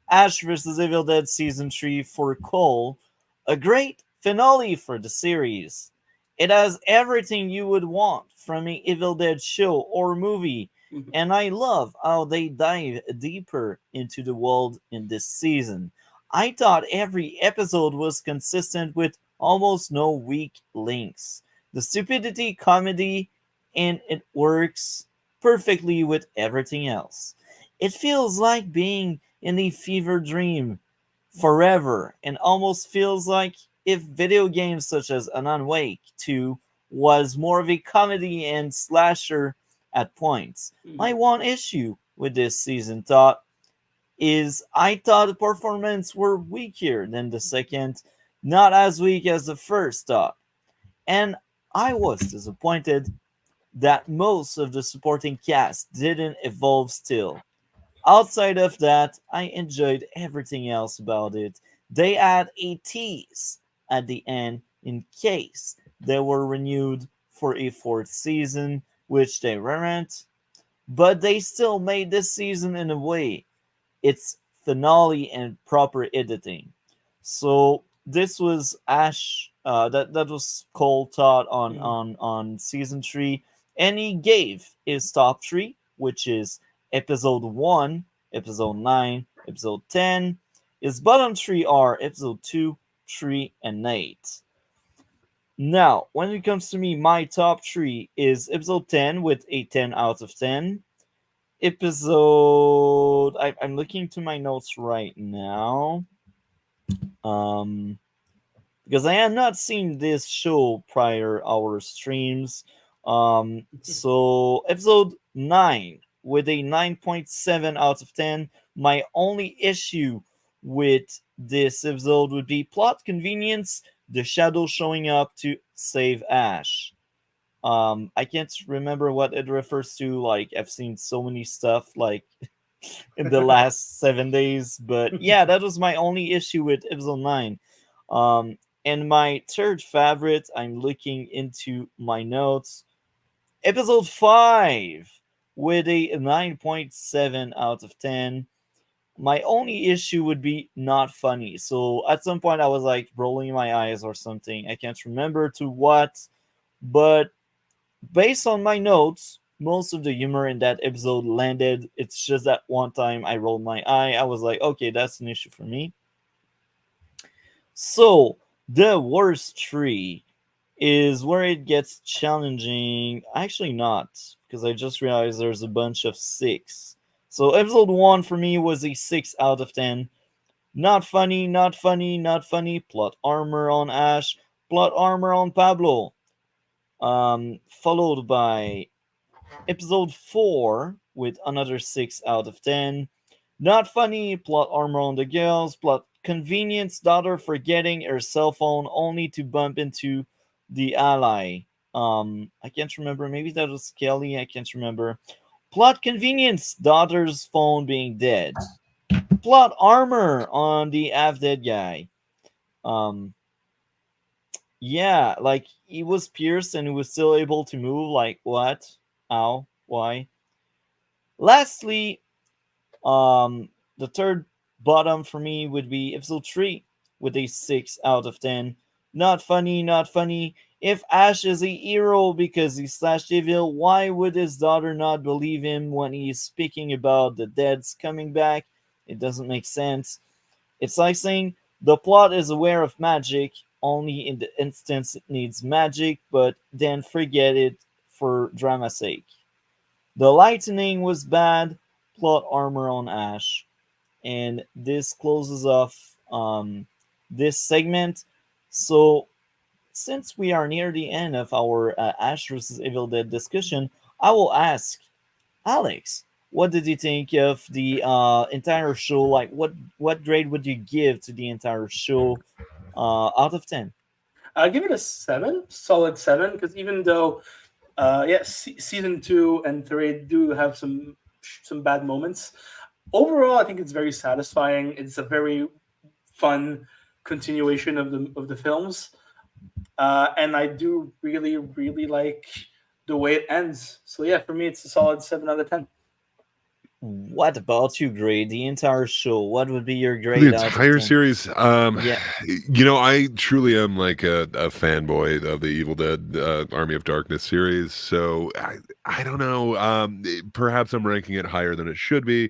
Ash vs. Evil Dead season 3 for Cole, a great finale for the series. It has everything you would want from an Evil Dead show or movie, Mhm. and I love how they dive deeper into the world in this season. I thought every episode was consistent with almost no weak links. The stupidity comedy, and it works perfectly with everything else. It feels like being in a fever dream forever, and almost feels like if video games such as Alan Wake 2 was more of a comedy and slasher at points. My Mhm. one issue with this season thought is I thought the performance were weaker than the second, not as weak as the first thought. And I was disappointed that most of the supporting cast didn't evolve still. Outside of that, I enjoyed everything else about it. They add a tease at the end in case they were renewed for a fourth season, which they weren't, but they still made this season in a way its finale and proper editing. So this was Ash. That was Cole Todd on Mhm. season 3, and he gave his top three, which is episode 1, episode 9, episode 10. His bottom three are episode 2, 3, and 8. Now, when it comes to me, my top three is episode 10 with a 10 out of 10. I'm looking to my notes right now. Um, because I had not seen this show prior our streams. So episode 9 with a 9.7 out of 10. My only issue with this episode would be plot convenience, the shadow showing up to save Ash. I can't remember what it refers to. Like, I've seen so many stuff like in the last 7 days, but yeah, that was my only issue with episode 9. Um, and my third favorite, I'm looking into my notes, episode 5 with a 9.7 out of 10. My only issue would be not funny. So at some point I was like rolling my eyes or something. I can't remember to what, but based on my notes, most of the humor in that episode landed. It's just that one time I rolled my eye. I was like, okay, that's an issue for me. So, the worst three is where it gets challenging. Actually, not, because I just realized there's a bunch of 6. So, episode 1 for me was a 6 out of 10. Not funny, not funny, not funny. Plot armor on Ash, plot armor on Pablo. Followed by episode 4 with another 6 out of 10. Not funny, plot armor on the girls, plot convenience, daughter forgetting her cell phone only to bump into the ally. I can't remember, maybe that was Kelly, I can't remember. Plot convenience, daughter's phone being dead. Plot armor on the half dead guy. Um, yeah, like he was pierced and he was still able to move. Like, what? Ow, why? Lastly, the third bottom for me would be episode 3 with a 6 out of 10. Not funny, not funny. If Ash is a hero because he's slash evil, why would his daughter not believe him when he's speaking about the dead's coming back? It doesn't make sense. It's like saying the plot is aware of magic only in the instance it needs magic, but then forget it for drama's sake. The lightning was bad, plot armor on Ash. And this closes off this segment. So, since we are near the end of our Ash vs. Evil Dead discussion, I will ask Alex, what did you think of the entire show? Like, what grade would you give to the entire show out of 10? I give it a 7, solid 7, because even though, season 2 and 3 do have some bad moments, overall, I think it's very satisfying. It's a very fun continuation of the films, and I do really really like the way it ends. So yeah, for me, it's a solid 7 out of 10. What about you, grade? The entire show. What would be your The grade out of entire 10? series, Yeah. I truly am like a fanboy of the Evil Dead Army of Darkness series. So I don't know. Perhaps I'm ranking it higher than it should be,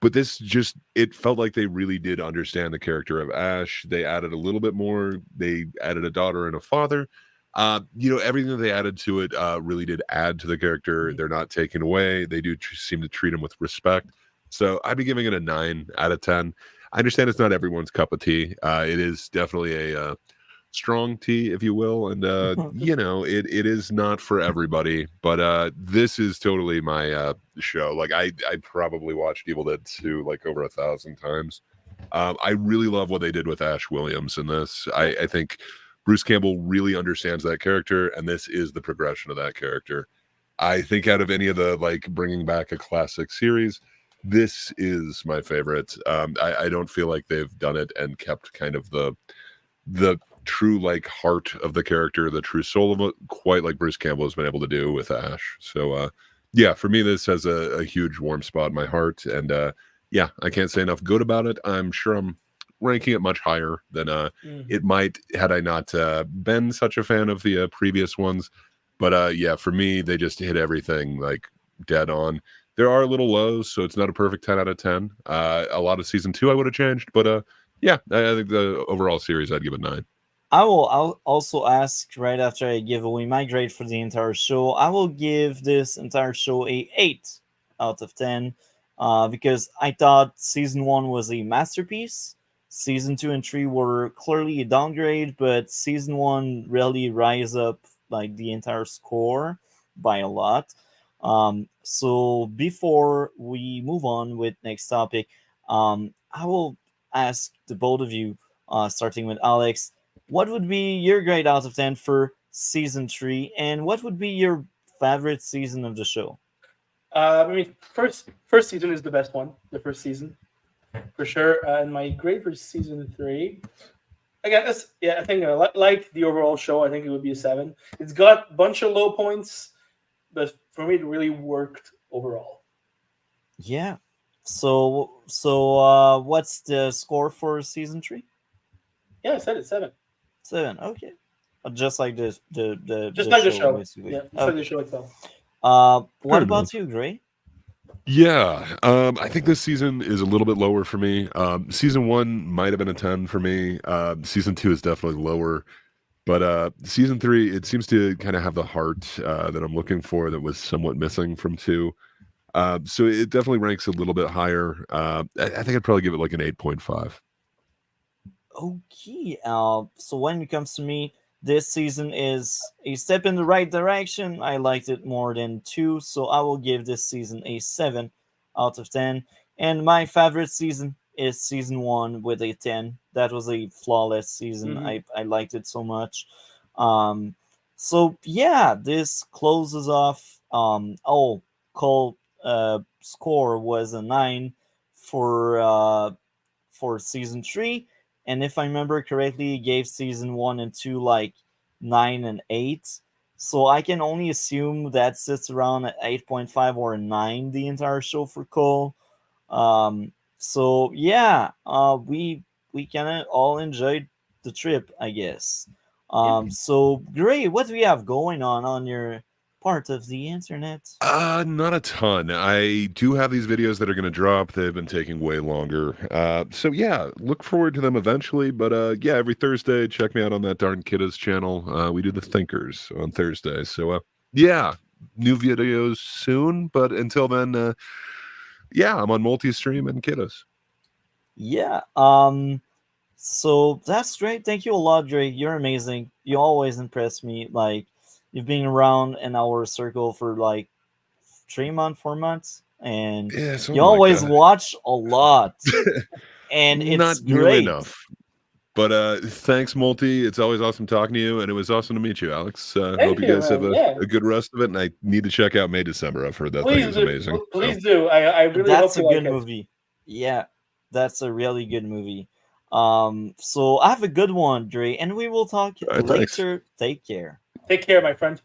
but this just it felt like they really did understand the character of Ash. They added a little bit more. They added a daughter and a father. Everything that they added to it really did add to the character. They're not taken away. They do seem to treat him with respect. So I'd be giving it a 9 out of 10. I understand it's not everyone's cup of tea. It is definitely a strong tea, if you will, and it is not for everybody, but this is totally my show. Like I probably watched Evil Dead 2 like over 1,000 times. I really love what they did with Ash Williams in this. I think Bruce Campbell really understands that character, and this is the progression of that character. I think out of any of the like bringing back a classic series, this is my favorite. I don't feel like they've done it and kept kind of the true like heart of the character, the true soul of it, quite like Bruce Campbell has been able to do with Ash. So yeah, for me, this has a huge warm spot in my heart, and yeah, I can't say enough good about it. I'm sure I'm ranking it much higher than it might had I not been such a fan of the previous ones. But yeah, for me, they just hit everything like dead on. There are little lows, so it's not a perfect 10 out of 10. A lot of season 2 I would have changed, but yeah, I think the overall series I'd give it 9. I'll also ask right after I give away my grade for the entire show. I will give this entire show a 8 out of 10 because I thought season 1 was a masterpiece. Season 2 and 3 were clearly a downgrade, but season 1 really rise up like the entire score by a lot. So before we move on with next topic, I will ask the both of you, starting with Alex, what would be your grade out of 10 for season 3, and what would be your favorite season of the show? I mean, first season is the best one. The first season, for sure. And my grade for season 3, again, I think like the overall show, I think it would be a 7. It's got a bunch of low points, but for me, it really worked overall. Yeah. So what's the score for season 3? Yeah, I said it, 7. 7. Okay. Just like the Just like the show. basically. Yeah, just like the show itself. What about you, Gray? Yeah, I think this season is a little bit lower for me. Season 1 might have been a 10 for me. Season 2 is definitely lower. But season 3, it seems to kind of have the heart that I'm looking for that was somewhat missing from 2. So it definitely ranks a little bit higher. I think I'd probably give it like an 8.5. Okay. So when it comes to me, this season is a step in the right direction. I liked it more than 2, so I will give this season a 7 out of 10. And my favorite season is season 1 with a 10. That was a flawless season. I liked it so much. So yeah, this closes off. Cole score was a 9 for season 3. And if I remember correctly, he gave season 1 and 2 like 9 and 8. So I can only assume that sits around at 8.5 or 9 the entire show for Cole. So yeah, we kind of all enjoyed the trip, I guess. So great. What do we have going on your part of the internet? Not a ton. I do have these videos that are going to drop. They've been taking way longer. So yeah, look forward to them eventually. But yeah, every Thursday, check me out on that darn Kiddas channel. We do the Thinkers on Thursday. So yeah, new videos soon. But until then, yeah, I'm on Multi-Stream and Kiddas. Yeah. So that's great. Thank you a lot, Drake. You're amazing. You always impress me. Like, you've been around in our circle for like 3 months, 4 months, and Yeah, you always watch a lot. And it's not great. nearly enough. But thanks, Multi. It's always awesome talking to you, and it was awesome to meet you, Alex. Hope you guys have a good rest of it, and I need to check out May December. I've heard that thing is amazing. Please do. I really that's hope a good movie. Yeah, that's a really good movie. So I have a good one, Dre, and we will talk later. Thanks. Take care. Take care, my friend.